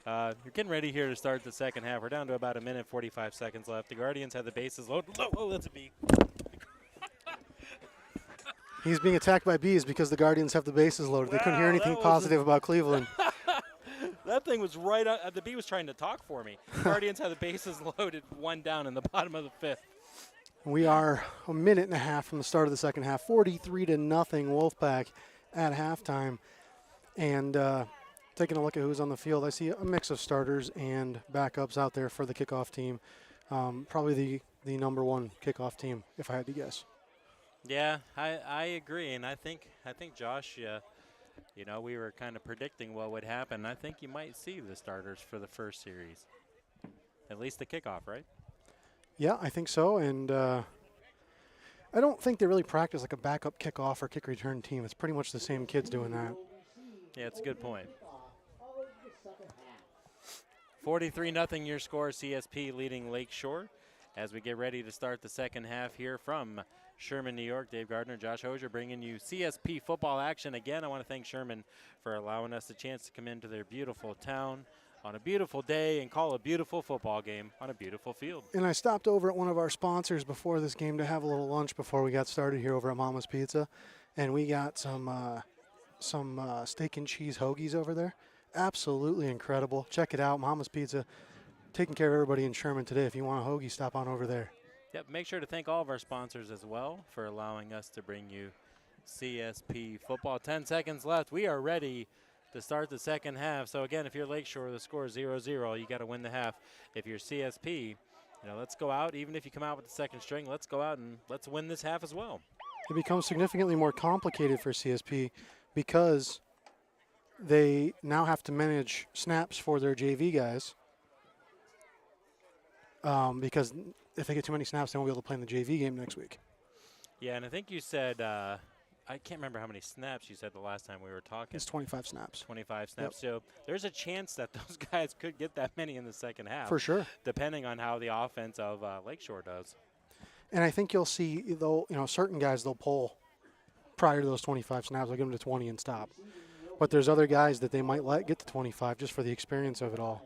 You're getting ready here to start the second half. We're down to about 1 minute 45 seconds left. The Guardians have the bases loaded. Oh, that's a bee. He's being attacked by bees because the Guardians have the bases loaded. They couldn't hear anything positive about Cleveland. That thing was right out. The bee was trying to talk for me. Guardians have the bases loaded, 1 down in the bottom of the 5th. We are 1.5 minutes from the start of the second half, 43-0 Wolfpack at halftime. And taking a look at who's on the field, I see a mix of starters and backups out there for the kickoff team. Probably the number 1 kickoff team, if I had to guess. Yeah, I agree, and I think Josh, we were kind of predicting what would happen. I think you might see the starters for the first series, at least the kickoff, right? Yeah, I think so, and I don't think they really practice like a backup kickoff or kick return team. It's pretty much the same kids doing that. Yeah, it's a good point. 43-0 your score, CSP leading Lakeshore as we get ready to start the second half here from Sherman, New York. Dave Gardner, Josh Hosier bringing you CSP football action. Again, I want to thank Sherman for allowing us the chance to come into their beautiful town on a beautiful day and call a beautiful football game on a beautiful field. And I stopped over at one of our sponsors before this game to have a little lunch before we got started here over at Mama's Pizza, and we got some steak and cheese hoagies over there. Absolutely incredible. Check it out, Mama's Pizza, taking care of everybody in Sherman today. If you want a hoagie, stop on over there. Yep, make sure to thank all of our sponsors as well for allowing us to bring you CSP football. 10 seconds left. We are ready to start the second half. So again, if you're Lakeshore, the score is 0-0. You got to win the half. If you're CSP, let's go out. Even if you come out with the second string, let's go out and let's win this half as well. It becomes significantly more complicated for CSP because they now have to manage snaps for their JV guys. Because if they get too many snaps, they won't be able to play in the JV game next week. Yeah, and I think you said I can't remember how many snaps you said the last time we were talking. It's 25 snaps. 25 snaps. Yep. So there's a chance that those guys could get that many in the second half. For sure. Depending on how the offense of Lakeshore does. And I think you'll see, though, certain guys they'll pull prior to those 25 snaps. They'll get them to 20 and stop. But there's other guys that they might let get to 25 just for the experience of it all.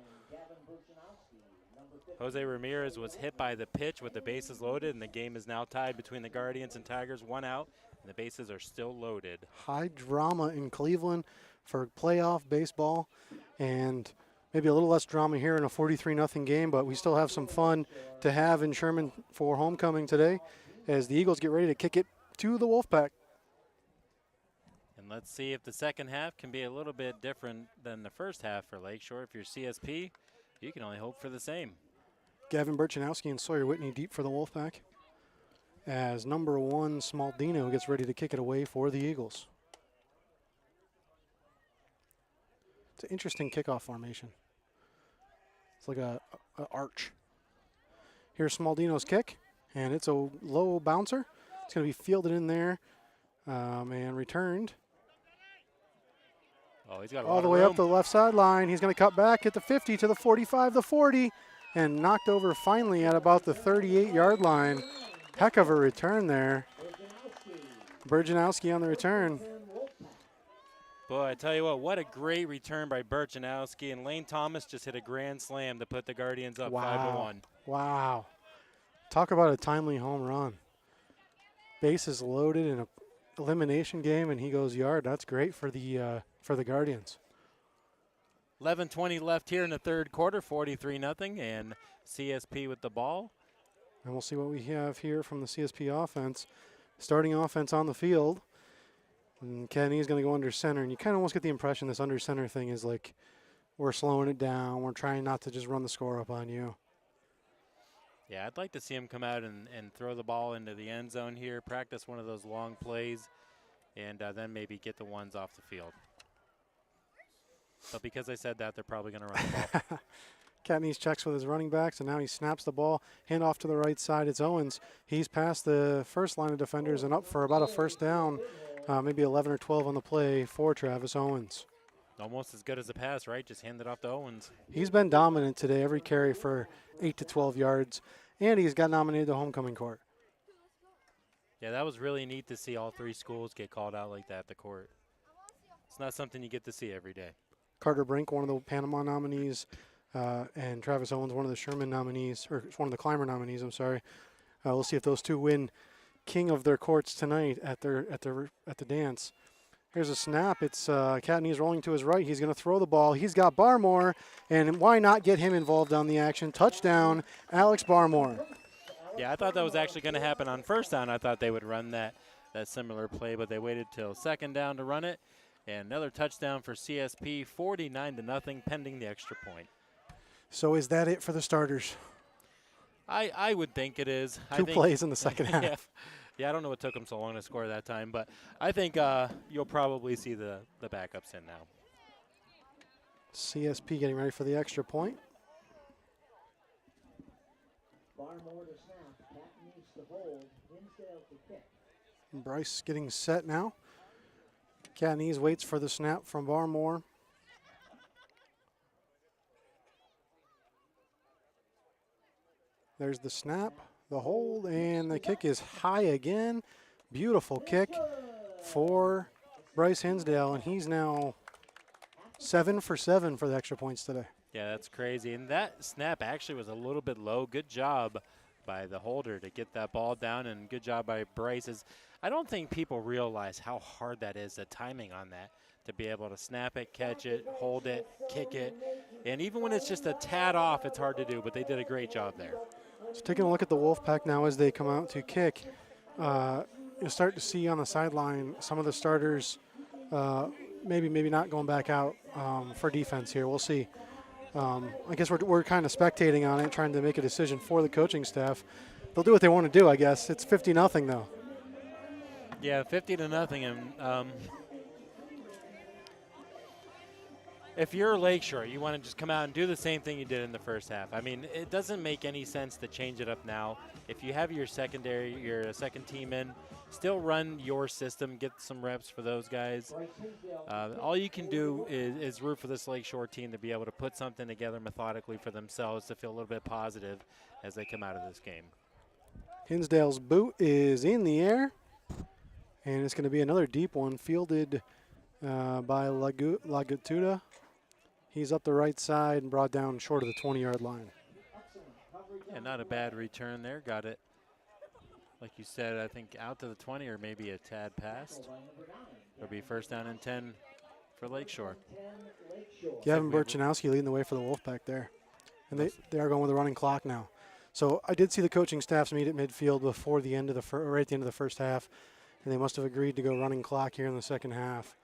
Jose Ramirez was hit by the pitch with the bases loaded, and the game is now tied between the Guardians and Tigers, 1 out, and the bases are still loaded. High drama in Cleveland for playoff baseball, and maybe a little less drama here in a 43-0 game, but we still have some fun to have in Sherman for homecoming today as the Eagles get ready to kick it to the Wolfpack. And let's see if the second half can be a little bit different than the first half for Lakeshore. If you're CSP, you can only hope for the same. Gavin Burchanowski and Sawyer Whitney deep for the Wolfpack as number 1 Smaldino gets ready to kick it away for the Eagles. It's an interesting kickoff formation. It's like a arch. Here's Smaldino's kick, and it's a low bouncer. It's going to be fielded in there and returned. Oh, he's got all the way up the left sideline. He's going to cut back at the 50 to the 45, the 40. And knocked over finally at about the 38-yard line. Heck of a return there. Burjanowski on the return. Boy, I tell you what a great return by Burjanowski. And Lane Thomas just hit a grand slam to put the Guardians up 5-1. Wow. Talk about a timely home run. Bases loaded in a elimination game, and he goes yard. That's great for the Guardians. 11:20 left here in the third quarter, 43-0, and CSP with the ball. And we'll see what we have here from the CSP offense. Starting offense on the field. And Kenny's going to go under center, and you kind of almost get the impression this under center thing is like we're slowing it down. We're trying not to just run the score up on you. Yeah, I'd like to see him come out and throw the ball into the end zone here, practice one of those long plays, and then maybe get the ones off the field. But because I said that, they're probably going to run the ball. Katniss checks with his running backs, and now he snaps the ball. Hand off to the right side. It's Owens. He's past the first line of defenders and up for about a first down, maybe 11 or 12 on the play for Travis Owens. Almost as good as a pass, right? Just hand it off to Owens. He's been dominant today, every carry for 8 to 12 yards, and he's got nominated to homecoming court. Yeah, that was really neat to see all three schools get called out like that at the court. It's not something you get to see every day. Carter Brink, one of the Panama nominees, and Travis Owens, one of the Sherman nominees, or one of the Clymer nominees, I'm sorry. We'll see if those two win king of their courts tonight at the dance. Here's a snap. It's Katniss rolling to his right. He's going to throw the ball. He's got Barmore, and why not get him involved on the action? Touchdown, Alex Barmore. Yeah, I thought that was actually going to happen on first down. I thought they would run that similar play, but they waited till second down to run it. And another touchdown for CSP, 49-0, pending the extra point. So is that it for the starters? I would think it is. Two plays in the second half. Yeah, I don't know what took them so long to score that time, but I think you'll probably see the backups in now. CSP getting ready for the extra point. Barmore to snap. Pat needs to hold. Hinsdale to kick. Bryce getting set now. Katniss waits for the snap from Barmore. There's the snap, the hold, and the kick is high again. Beautiful kick for Bryce Hinsdale, and he's now 7 for 7 for the extra points today. Yeah, that's crazy. And that snap actually was a little bit low. Good job by the holder to get that ball down, and good job by Bryce. I don't think people realize how hard that is, the timing on that, to be able to snap it, catch it, hold it, kick it. And even when it's just a tad off, it's hard to do, but they did a great job there. So taking a look at the Wolfpack now as they come out to kick, you'll start to see on the sideline some of the starters maybe not going back out for defense here. We'll see. I guess we're kind of spectating on it, trying to make a decision for the coaching staff. They'll do what they want to do, I guess. It's 50-0 though. Yeah, 50-0, and if you're Lakeshore, you want to just come out and do the same thing you did in the first half. I mean, it doesn't make any sense to change it up now. If you have your second team in, still run your system, get some reps for those guys. All you can do is root for this Lakeshore team to be able to put something together methodically for themselves to feel a little bit positive as they come out of this game. Hinsdale's boot is in the air, and it's going to be another deep one fielded by Lagatuda. He's up the right side and brought down short of the 20-yard line. And not a bad return there. Got it, like you said, I think out to the 20 or maybe a tad past. It'll be first down and 10 for Lakeshore. Gavin Burchanowski leading the way for the Wolfpack there. And they are going with a running clock now. So I did see the coaching staffs meet at midfield before the end of right at the end of the first half, and they must have agreed to go running clock here in the second half,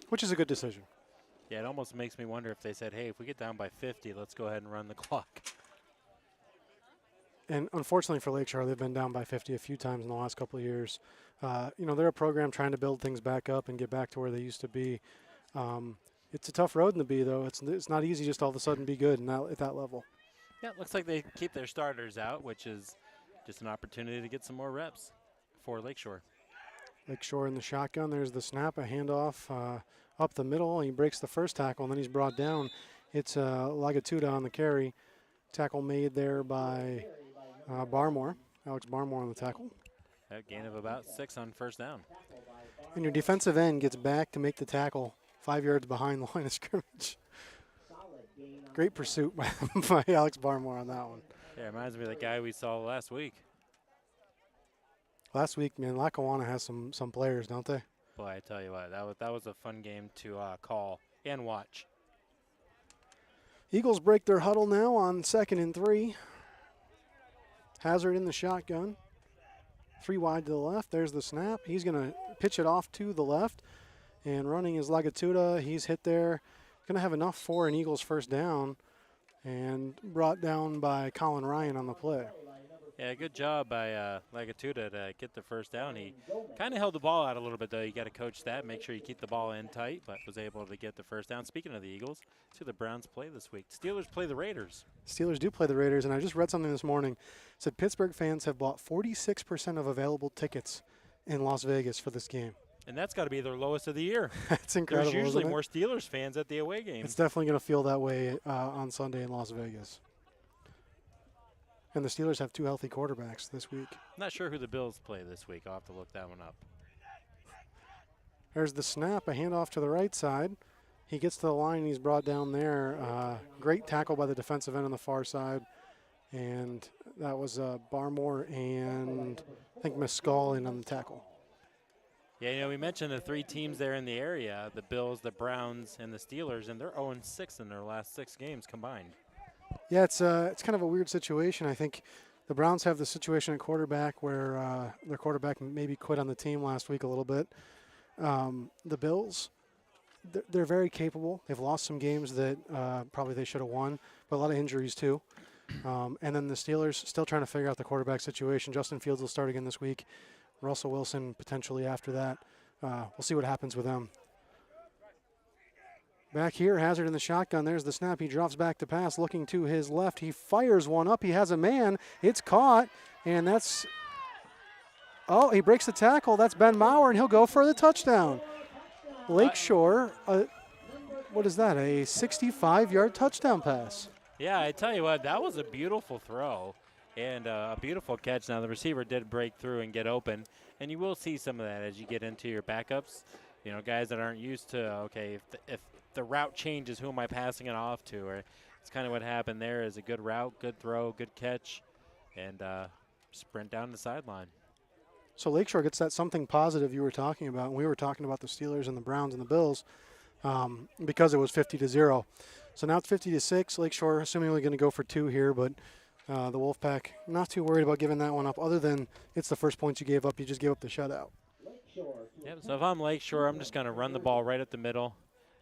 which is a good decision. Yeah, it almost makes me wonder if they said, hey, if we get down by 50, let's go ahead and run the clock. And unfortunately for Lakeshore, they've been down by 50 a few times in the last couple of years. They're a program trying to build things back up and get back to where they used to be. It's a tough road in the B, though. It's not easy just all of a sudden be good at that level. Yeah, it looks like they keep their starters out, which is just an opportunity to get some more reps for Lakeshore. Lakeshore in the shotgun. There's the snap, a handoff up the middle. He breaks the first tackle, and then he's brought down. It's Lagatuda on the carry. Tackle made there by Barmore. Alex Barmore on the tackle. A gain of about 6 on first down. And your defensive end gets back to make the tackle 5 yards behind the line of scrimmage. Great pursuit by Alex Barmore on that one. Yeah, reminds me of the guy we saw last week. Last week, man, Lackawanna has some players, don't they? Boy, I tell you what, that was a fun game to call and watch. Eagles break their huddle now on 2nd and 3. Hazard in the shotgun. 3 wide to the left. There's the snap. He's going to pitch it off to the left. And running is Lagatuda. He's hit there. Going to have enough for an Eagles first down. And brought down by Colin Ryan on the play. Yeah, good job by Lagatuda to get the first down. He kind of held the ball out a little bit, though. You got to coach that, make sure you keep the ball in tight, but was able to get the first down. Speaking of the Eagles, see the Browns play this week. Steelers play the Raiders. Steelers do play the Raiders, and I just read something this morning. It said Pittsburgh fans have bought 46% of available tickets in Las Vegas for this game. And that's got to be their lowest of the year. That's incredible. There's usually isn't it? more Steelers fans at the away games. It's definitely going to feel that way on Sunday in Las Vegas. And the Steelers have 2 healthy quarterbacks this week. Not sure who the Bills play this week. I'll have to look that one up. There's the snap, a handoff to the right side. He gets to the line, and he's brought down there. Great tackle by the defensive end on the far side. And that was Barmore and I think Mescal in on the tackle. Yeah, you know, we mentioned the 3 teams there in the area, the Bills, the Browns, and the Steelers, and they're 0-6 in their last 6 games combined. Yeah, it's kind of a weird situation. I think the Browns have the situation at quarterback where their quarterback maybe quit on the team last week a little bit. The Bills, they're very capable. They've lost some games that probably they should have won, but a lot of injuries too. And then the Steelers still trying to figure out the quarterback situation. Justin Fields will start again this week. Russell Wilson potentially after that. We'll see what happens with them. Back here, Hazard in the shotgun. There's the snap. He drops back to pass, looking to his left. He fires one up. He has a man. It's caught, and that's – oh, he breaks the tackle. That's Ben Maurer, and he'll go for the touchdown. Lakeshore, what is that, a 65-yard touchdown pass? Yeah, I tell you what, that was a beautiful throw and a beautiful catch. Now, the receiver did break through and get open, and you will see some of that as you get into your backups. You know, guys that aren't used to, okay, if the route changes, who am I passing it off to? Or it's kind of what happened there is a good route, good throw, good catch, and sprint down the sideline. So Lakeshore gets that something positive you were talking about, and we were talking about the Steelers and the Browns and the Bills because it was 50-0. So now it's 50-6. Lakeshore assuming we're going to go for 2 here, but the Wolfpack not too worried about giving that one up other than it's the first points you gave up. You just gave up the shutout. Yeah, so if I'm Lakeshore, I'm just going to run the ball right at the middle.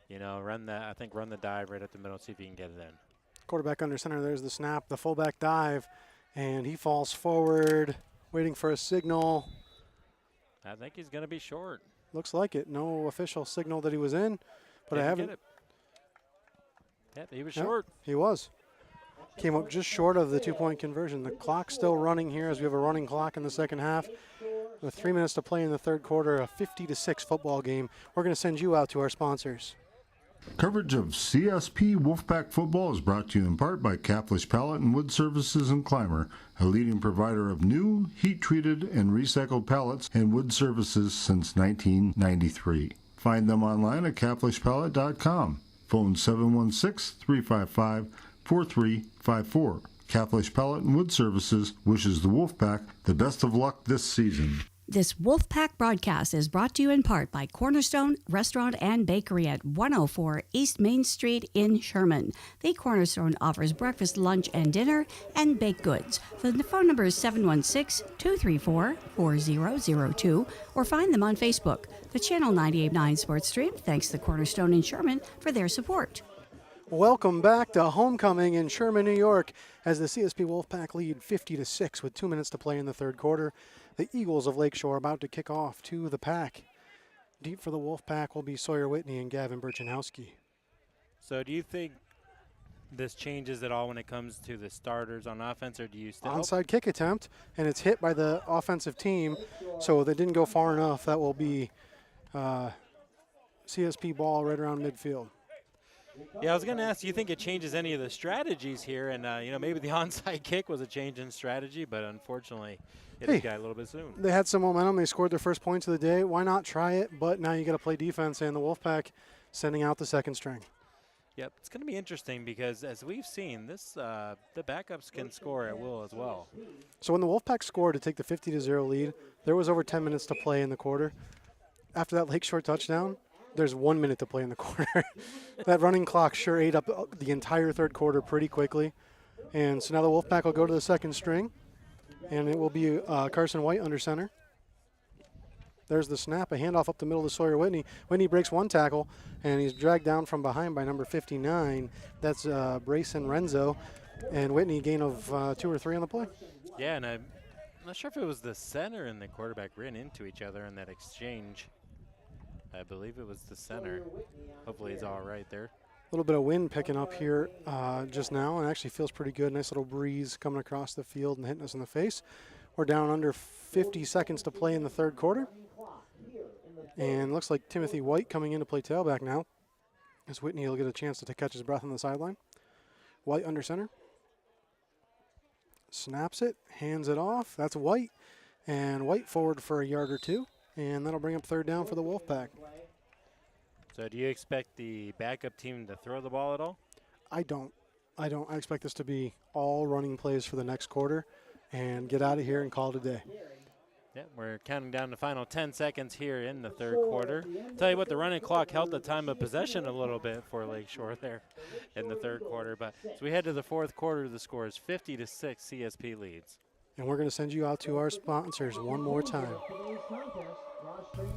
You know, run the dive right at the middle, see if you can get it in. Quarterback under center, there's the snap, the fullback dive, and he falls forward, waiting for a signal. I think he's going to be short. Looks like it. No official signal that he was in, but I haven't. Yeah, he was short. He was. Came up just short of the 2-point conversion. The clock's still running here as we have a running clock in the second half. With 3 minutes to play in the third quarter, a 50-6 football game. We're going to send you out to our sponsors. Coverage of CSP Wolfpack football is brought to you in part by Caflisch Pallet and Wood Services in Clymer, a leading provider of new, heat-treated, and recycled pallets and wood services since 1993. Find them online at caflischpallet.com. Phone 716-355-4354. Caflisch Pallet and Wood Services wishes the Wolfpack the best of luck this season. This Wolfpack broadcast is brought to you in part by Cornerstone Restaurant and Bakery at 104 East Main Street in Sherman. The Cornerstone offers breakfast, lunch, and dinner, and baked goods. The phone number is 716-234-4002, or find them on Facebook. The Channel 98.9 Sports Stream thanks to Cornerstone in Sherman for their support. Welcome back to Homecoming in Sherman, New York, as the CSP Wolfpack lead 50-6 with 2 minutes to play in the third quarter. The Eagles of Lakeshore about to kick off to the pack. Deep for the Wolfpack will be Sawyer Whitney and Gavin Burchanowski. So do you think this changes at all when it comes to the starters on offense, or do you still? Onside kick attempt, and it's hit by the offensive team, so they didn't go far enough. That will be CSP ball right around midfield. Yeah, I was going to ask, do you think it changes any of the strategies here? And, you know, maybe the onside kick was a change in strategy, but unfortunately it got a little bit soon. They had some momentum. They scored their first points of the day. Why not try it? But now you got to play defense, and the Wolfpack sending out the second string. Yep, it's going to be interesting because as we've seen, this the backups can score at will as well. So when the Wolfpack scored to take the 50-0 lead, there was over 10 minutes to play in the quarter. After that Lakeshore touchdown, there's 1 minute to play in the quarter. That running clock sure ate up the entire third quarter pretty quickly. And so now the Wolfpack will go to the second string, and it will be Carson White under center. There's the snap, a handoff up the middle to Sawyer Whitney. Whitney breaks one tackle, and he's dragged down from behind by number 59. That's Brayson Renzo, and Whitney gain of 2 or 3 on the play. Yeah, and I'm not sure if it was the center and the quarterback ran into each other in that exchange. I believe it was the center. Hopefully he's all right there. A little bit of wind picking up here just now, and actually feels pretty good. Nice little breeze coming across the field and hitting us in the face. We're down under 50 seconds to play in the third quarter. And looks like Timothy White coming in to play tailback now, as Whitney will get a chance to catch his breath on the sideline. White under center. Snaps it, hands it off. That's White. And White forward for a yard or 2. And that'll bring up third down for the Wolfpack. So do you expect the backup team to throw the ball at all? I don't. I expect this to be all running plays for the next quarter and get out of here and call it a day. Yeah, we're counting down the final 10 seconds here in the third quarter. Tell you what, the running clock held the time of possession a little bit for Lakeshore there in the third quarter. But as we head to the fourth quarter, the score is 50-6 CSP leads. And we're going to send you out to our sponsors one more time.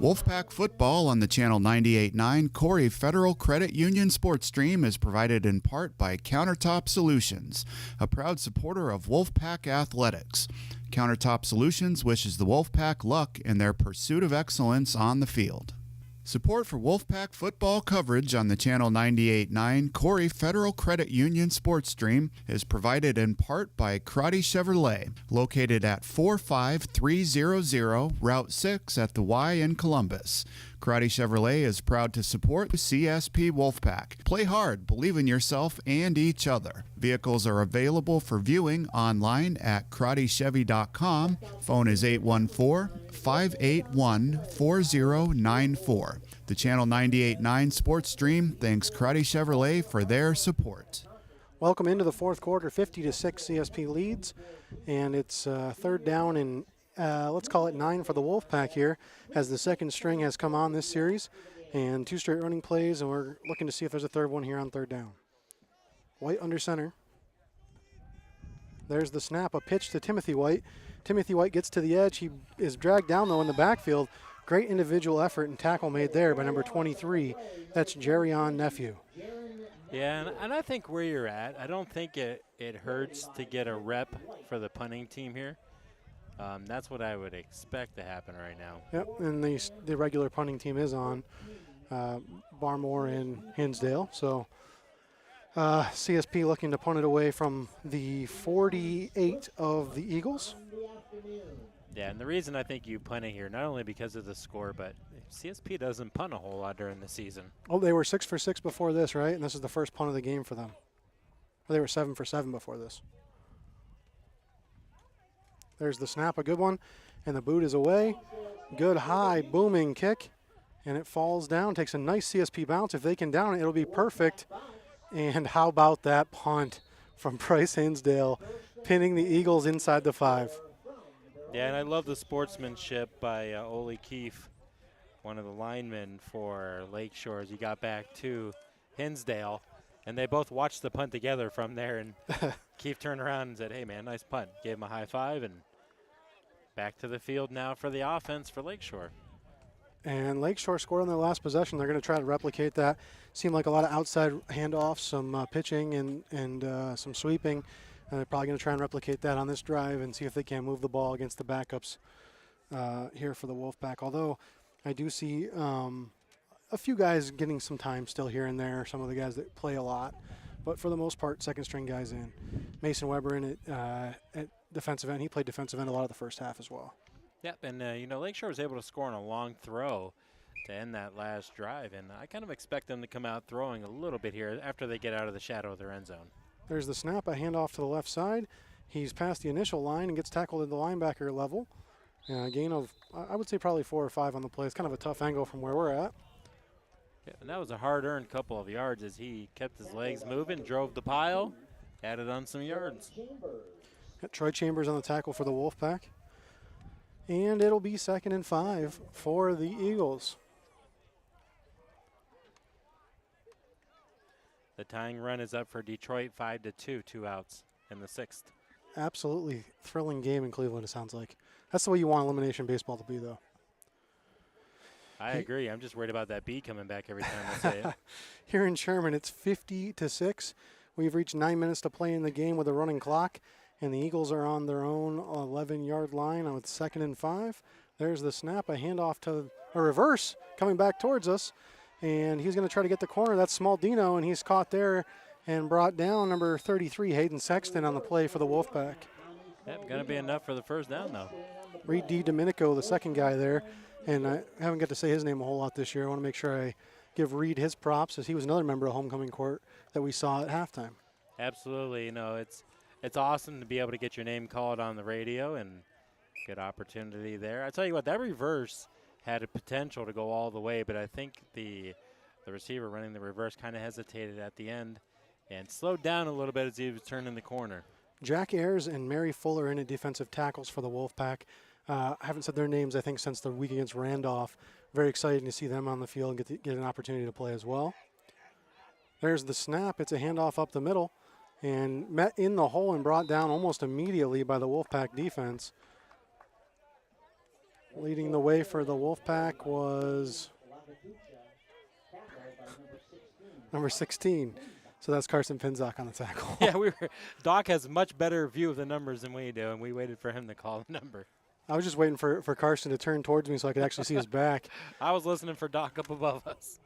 Wolfpack football on the Channel 98.9 Corry Federal Credit Union Sports Stream is provided in part by Countertop Solutions, a proud supporter of Wolfpack athletics. Countertop Solutions wishes the Wolfpack luck in their pursuit of excellence on the field. Support for Wolfpack football coverage on the Channel 98.9 Corry Federal Credit Union Sports Stream is provided in part by Crotty Chevrolet, located at 45300 Route 6 at the Y in Columbus. Crotty Chevrolet is proud to support CSP Wolfpack. Play hard, believe in yourself and each other. Vehicles are available for viewing online at crottychevy.com. Phone is 814-581-4094. The Channel 98.9 Sports Stream thanks Crotty Chevrolet for their support. Welcome into the fourth quarter, 50-6 CSP leads, and it's third down and let's call it 9 for the Wolfpack here, as the second string has come on this series, and 2 straight running plays, and we're looking to see if there's a third one here on third down. White under center. There's the snap, a pitch to Timothy White. Timothy White gets to the edge. He is dragged down, though, in the backfield. Great individual effort and tackle made there by number 23. That's Jerryon Nephew. Yeah, and I think where you're at, I don't think it hurts to get a rep for the punting team here. That's what I would expect to happen right now. Yep, and the regular punting team is on Barmore and Hinsdale. So CSP looking to punt it away from the 48 of the Eagles. Yeah, and the reason I think you punt it here, not only because of the score, but CSP doesn't punt a whole lot during the season. Oh, they were 6 for 6 before this, right? And this is the first punt of the game for them. Or they were 7 for 7 before this. There's the snap, a good one, and the boot is away. Good high booming kick, and it falls down, takes a nice CSP bounce. If they can down it, it'll be perfect. And how about that punt from Bryce Hinsdale, pinning the Eagles inside the 5. Yeah, and I love the sportsmanship by Ole Keefe, one of the linemen for Lakeshore, as he got back to Hinsdale. And they both watched the punt together from there, and Keefe turned around and said, hey, man, nice punt. Gave him a high five, and back to the field now for the offense for Lakeshore. And Lakeshore scored on their last possession. They're going to try to replicate that. Seemed like a lot of outside handoffs, some pitching and some sweeping. And they're probably going to try and replicate that on this drive and see if they can move the ball against the backups here for the Wolfpack. Although I do see a few guys getting some time still here and there, some of the guys that play a lot. But for the most part, second string guys in. Mason Weber in at defensive end. He played defensive end a lot of the first half as well. Yep, and Lakeshore was able to score on a long throw to end that last drive, and I kind of expect them to come out throwing a little bit here after they get out of the shadow of their end zone. There's the snap, a handoff to the left side. He's past the initial line and gets tackled at the linebacker level. A gain of, I would say, probably 4 or 5 on the play. It's kind of a tough angle from where we're at. And that was a hard-earned couple of yards as he kept his legs moving, drove the pile, added on some yards. Got Troy Chambers on the tackle for the Wolfpack. And it'll be 2nd and 5 for the Eagles. The tying run is up for Detroit, 5-2, 2 outs in the 6th. Absolutely thrilling game in Cleveland, it sounds like. That's the way you want elimination baseball to be, though. I agree. I'm just worried about that B coming back every time I say it. Here in Sherman, it's 50-6. We've reached 9 minutes to play in the game with a running clock, and the Eagles are on their own 11-yard line with 2nd and 5. There's the snap, a handoff to a reverse coming back towards us, and he's going to try to get the corner. That's Small Dino, and he's caught there and brought down number 33, Hayden Sexton, on the play for the Wolfpack. Yep, going to be enough for the first down, though. Reed DiDomenico, the second guy there, and I haven't got to say his name a whole lot this year. I want to make sure I give Reed his props, as he was another member of Homecoming Court that we saw at halftime. Absolutely. You know, it's awesome to be able to get your name called on the radio, and good opportunity there. I tell you what, that reverse had a potential to go all the way, but I think the receiver running the reverse kind of hesitated at the end and slowed down a little bit as he was turning the corner. Jack Ayers and Mary Fuller in at defensive tackles for the Wolfpack. I haven't said their names, I think, since the week against Randolph. Very excited to see them on the field and get an opportunity to play as well. There's the snap. It's a handoff up the middle and met in the hole and brought down almost immediately by the Wolfpack defense. Leading the way for the Wolfpack was number 16. So that's Carson Pinzock on the tackle. Yeah, Doc has a much better view of the numbers than we do, and we waited for him to call the number. I was just waiting for Carson to turn towards me so I could actually see his back. I was listening for Doc up above us.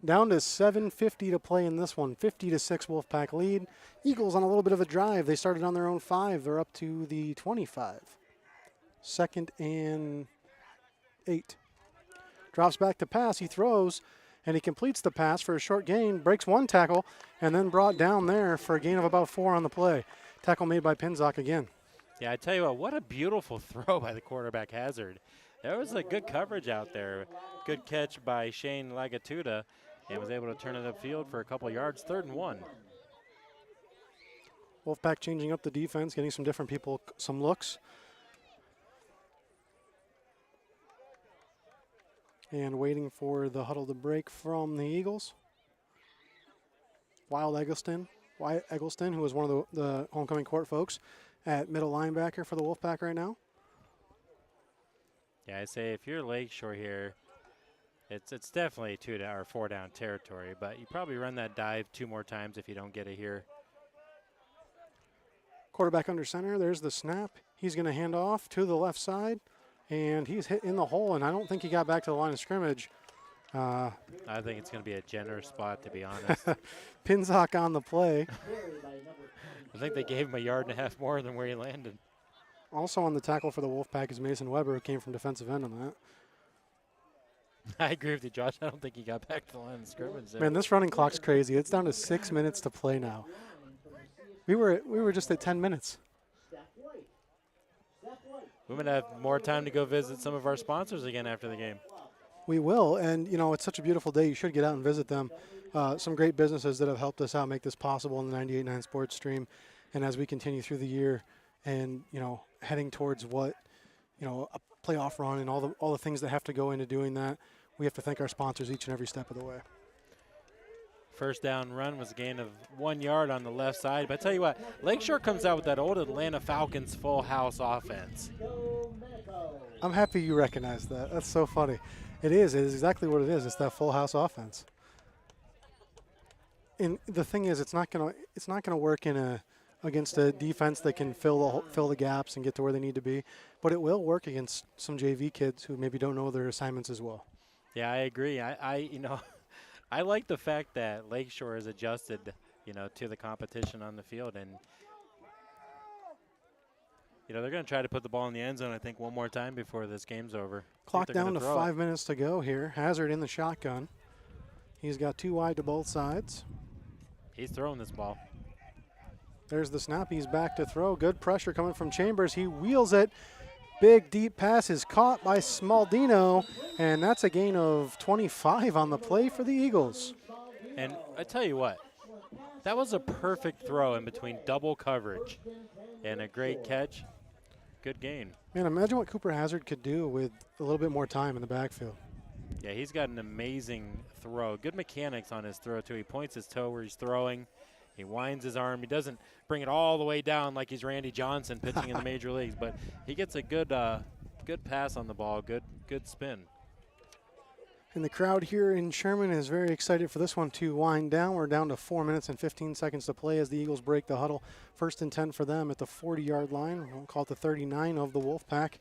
Down to 7:50 to play in this one. 50-6 Wolfpack lead. Eagles on a little bit of a drive. They started on their own 5. They're up to the 25. 2nd and 8. Drops back to pass. He throws, and he completes the pass for a short gain. Breaks one tackle, and then brought down there for a gain of about 4 on the play. Tackle made by Pinzock again. Yeah, I tell you what a beautiful throw by the quarterback Hazard. There was a good coverage out there. Good catch by Shane Lagatuda, and was able to turn it upfield for a couple yards. 3rd and 1. Wolfpack changing up the defense, getting some different people some looks. And waiting for the huddle to break from the Eagles. Wyatt Eggleston, who is one of the Homecoming Court folks, at middle linebacker for the Wolfpack right now. Yeah, I say if you're Lakeshore here, it's definitely 2 down or 4 down territory, but you probably run that dive 2 more times if you don't get it here. Quarterback under center, there's the snap. He's going to hand off to the left side, and he's hit in the hole, and I don't think he got back to the line of scrimmage. I think it's going to be a generous spot, to be honest. Pinzock on the play. I think they gave him 1.5 yards more than where he landed. Also on the tackle for the Wolfpack is Mason Weber, who came from defensive end on that. I agree with you, Josh. I don't think he got back to the line of scrimmage there. Man, this running clock's crazy. It's down to 6 minutes to play now. We were just at 10 minutes. We're going to have more time to go visit some of our sponsors again after the game. We will, and you know, it's such a beautiful day. You should get out and visit them. Some great businesses that have helped us out make this possible in the 98.9 Sports Stream. And as we continue through the year and, you know, heading towards what, you know, a playoff run and all the things that have to go into doing that, we have to thank our sponsors each and every step of the way. First down run was a gain of 1 yard on the left side. But I tell you what, Lakeshore comes out with that old Atlanta Falcons full house offense. I'm happy you recognize that. That's so funny. It is exactly what it is. It's that full house offense. And the thing is, it's not gonna work against a defense that can fill the gaps and get to where they need to be, but it will work against some JV kids who maybe don't know their assignments as well. Yeah, I agree. I like the fact that Lakeshore has adjusted, you know, to the competition on the field, and you know, they're going to try to put the ball in the end zone, I think, one more time before this game's over. Clock down to 5 minutes to go here. Hazard in the shotgun. He's got 2 wide to both sides. He's throwing this ball. There's the snap. He's back to throw. Good pressure coming from Chambers. He wheels it Big deep pass is caught by Smaldino, and that's a gain of 25 on the play for the Eagles. And I tell you what, that was a perfect throw in between double coverage and a great catch. Good gain. Man, imagine what Cooper Hazard could do with a little bit more time in the backfield. Yeah, he's got an amazing throw. Good mechanics on his throw, too. He points his toe where he's throwing. He winds his arm. He doesn't bring it all the way down like he's Randy Johnson pitching in the major leagues, but he gets a good pass on the ball, good spin. And the crowd here in Sherman is very excited for this one to wind down. We're down to 4 minutes and 15 seconds to play as the Eagles break the huddle. 1st and 10 for them at the 40-yard line. We'll call it the 39 of the Wolfpack.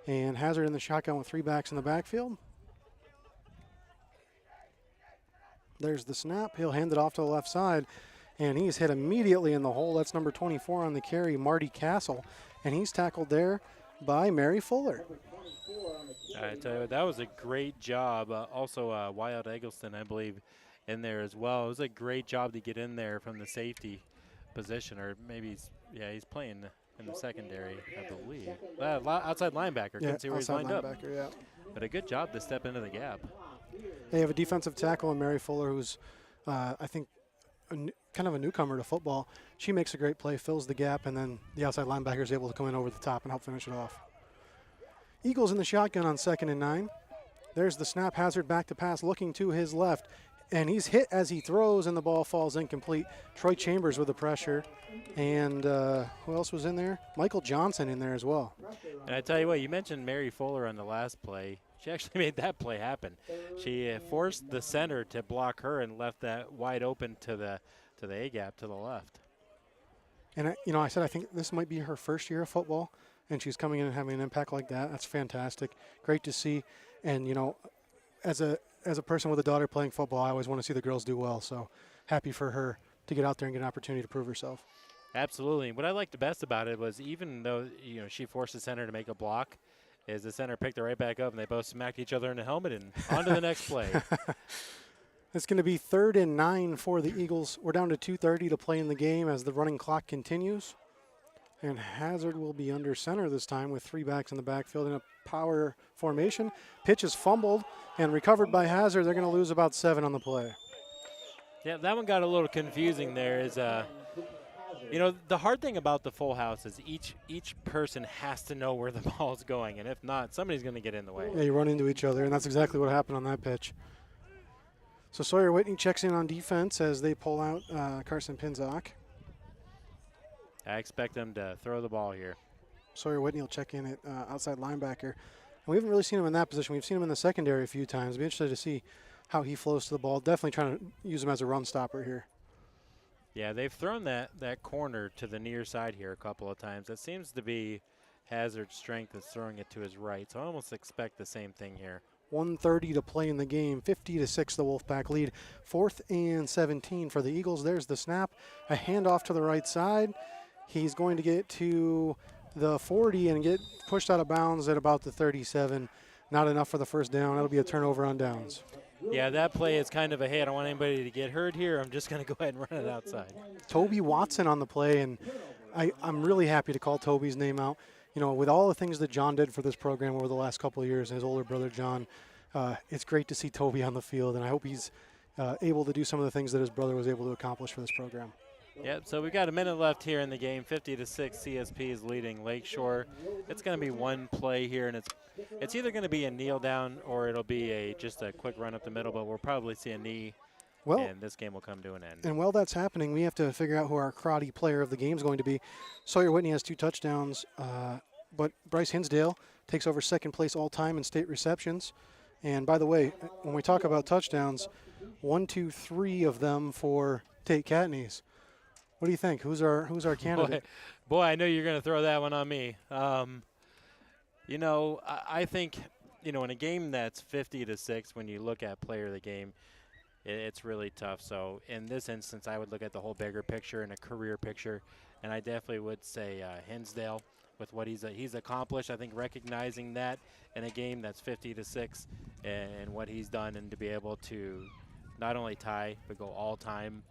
And Hazard in the shotgun with 3 backs in the backfield. There's the snap. He'll hand it off to the left side. And he's hit immediately in the hole. That's number 24 on the carry, Marty Castle. And he's tackled there by Mary Fuller. I tell you what, that was a great job. Also, Wyatt Eggleston, I believe, in there as well. It was a great job to get in there from the safety position, or maybe he's playing in the secondary, I believe. Outside linebacker, couldn't see where he's lined up. Yeah. But a good job to step into the gap. They have a defensive tackle in Mary Fuller, who's, I think, kind of a newcomer to football. She makes a great play, fills the gap, and then the outside linebacker is able to come in over the top and help finish it off. Eagles in the shotgun on 2nd and 9. There's the snap. Hazard back to pass, looking to his left. And he's hit as he throws, and the ball falls incomplete. Troy Chambers with the pressure. And who else was in there? Michael Johnson in there as well. And I tell you what, you mentioned Mary Fuller on the last play. She actually made that play happen. She forced the center to block her and left that wide open to the A-gap to the left. And, I said I think this might be her first year of football, and she's coming in and having an impact like that. That's fantastic. Great to see. And, as a person with a daughter playing football, I always want to see the girls do well. So happy for her to get out there and get an opportunity to prove herself. Absolutely. What I liked the best about it was even though, she forced the center to make a block, is the center picked it right back up, and they both smacked each other in the helmet and on to the next play. It's going to be 3rd and 9 for the Eagles. We're down to 2:30 to play in the game as the running clock continues. And Hazard will be under center this time with 3 backs in the backfield in a power formation. Pitch is fumbled and recovered by Hazard. They're going to lose about 7 on the play. Yeah, that one got a little confusing there. The hard thing about the full house is each person has to know where the ball is going, and if not, somebody's going to get in the way. Yeah, you run into each other, and that's exactly what happened on that pitch. So Sawyer Whitney checks in on defense as they pull out Carson Pinzock. I expect them to throw the ball here. Sawyer Whitney will check in at outside linebacker. And we haven't really seen him in that position. We've seen him in the secondary a few times. I'd be interested to see how he flows to the ball. Definitely trying to use him as a run stopper here. Yeah, they've thrown that corner to the near side here a couple of times. That seems to be Hazard's strength is throwing it to his right. So I almost expect the same thing here. 1:30 to play in the game. 50-6 the Wolfpack lead. 4th and 17 for the Eagles. There's the snap. A handoff to the right side. He's going to get to the 40 and get pushed out of bounds at about the 37. Not enough for the first down. That'll be a turnover on downs. Yeah, that play is kind of a, hey, I don't want anybody to get hurt here. I'm just going to go ahead and run it outside. Toby Watson on the play, and I'm really happy to call Toby's name out. With all the things that John did for this program over the last couple of years, and his older brother John, it's great to see Toby on the field, and I hope he's able to do some of the things that his brother was able to accomplish for this program. Yep, so we've got a minute left here in the game. 50-6, CSP is leading Lakeshore. It's going to be one play here, and it's either going to be a kneel down or it'll be just a quick run up the middle, but we'll probably see a knee, and this game will come to an end. And while that's happening, we have to figure out who our Crotty player of the game is going to be. Sawyer Whitney has 2 touchdowns, but Bryce Hinsdale takes over 2nd place all-time in state receptions. And by the way, when we talk about touchdowns, 1, 2, 3 of them for Tate Catney's. What do you think? Who's our candidate? Boy, I know you're going to throw that one on me. I think, in a game that's 50-6, when you look at player of the game, it's really tough. So in this instance, I would look at the whole bigger picture and a career picture, and I definitely would say Hinsdale with what he's accomplished. I think recognizing that in a game that's 50-6 and what he's done, and to be able to not only tie but go all time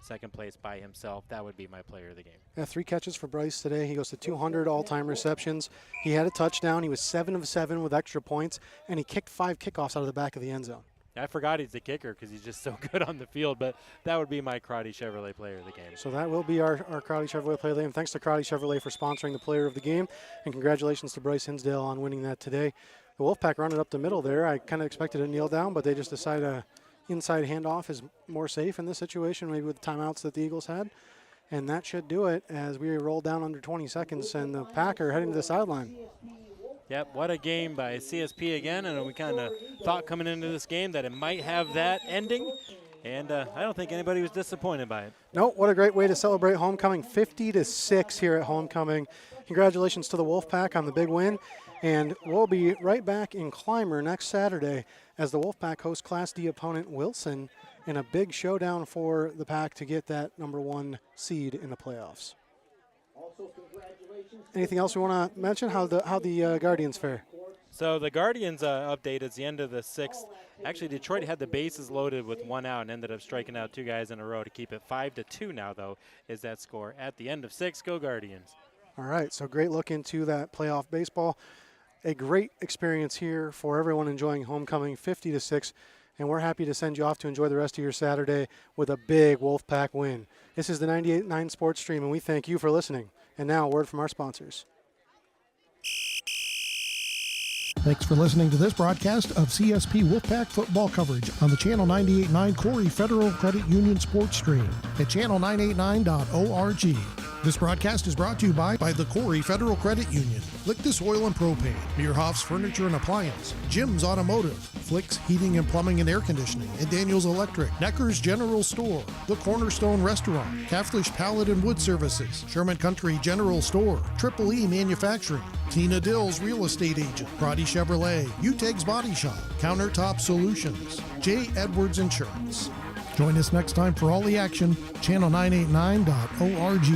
second place by himself. That would be my player of the game. Yeah, 3 catches for Bryce today. He goes to 200 all-time receptions. He had a touchdown. He was 7 of 7 with extra points, and he kicked 5 kickoffs out of the back of the end zone. I forgot he's the kicker because he's just so good on the field, but that would be my Crotty Chevrolet player of the game. So that will be our Crotty Chevrolet player of the game. Thanks to Crotty Chevrolet for sponsoring the player of the game, and congratulations to Bryce Hinsdale on winning that today. The Wolfpack running up the middle there. I kind of expected a kneel down, but they just decided a inside handoff is more safe in this situation, maybe with the timeouts that the Eagles had. And that should do it as we roll down under 20 seconds, and the Pack are heading to the sideline. Yep, what a game by CSP again, and we kind of thought coming into this game that it might have that ending, and I don't think anybody was disappointed by it. No, what a great way to celebrate homecoming, 50-6 here at homecoming. Congratulations to the Wolfpack on the big win, and we'll be right back in Clymer next Saturday as the Wolfpack hosts Class D opponent Wilson in a big showdown for the Pack to get that #1 seed in the playoffs. Anything else we want to mention? How the Guardians fare? So the Guardians update is the end of the 6th. Actually, Detroit had the bases loaded with 1 out and ended up striking out 2 guys in a row to keep it 5-2 now, though, is that score at the end of 6. Go Guardians. All right, so great look into that playoff baseball. A great experience here for everyone enjoying homecoming, 50-6, and we're happy to send you off to enjoy the rest of your Saturday with a big Wolfpack win. This is the 98.9 Sports Stream, and we thank you for listening. And now, a word from our sponsors. Thanks for listening to this broadcast of CSP Wolfpack football coverage on the Channel 98.9 Corry Federal Credit Union Sports Stream at channel989.org. This broadcast is brought to you by the Corry Federal Credit Union, Lictus Oil and Propane, Meerhoffs Furniture and Appliance, Jim's Automotive, Flicks Heating and Plumbing and Air Conditioning, and Daniels Electric, Necker's General Store, the Cornerstone Restaurant, Caflisch Pallet and Wood Services, Sherman Country General Store, Triple E Manufacturing, Tina Dill's Real Estate Agent, Crotty Chevrolet, Utegg's Body Shop, Countertop Solutions, J. Edwards Insurance. Join us next time for all the action, channel989.org.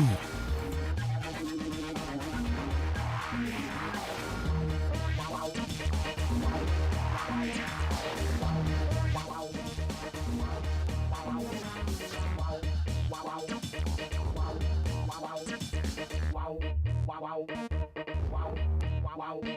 Wow.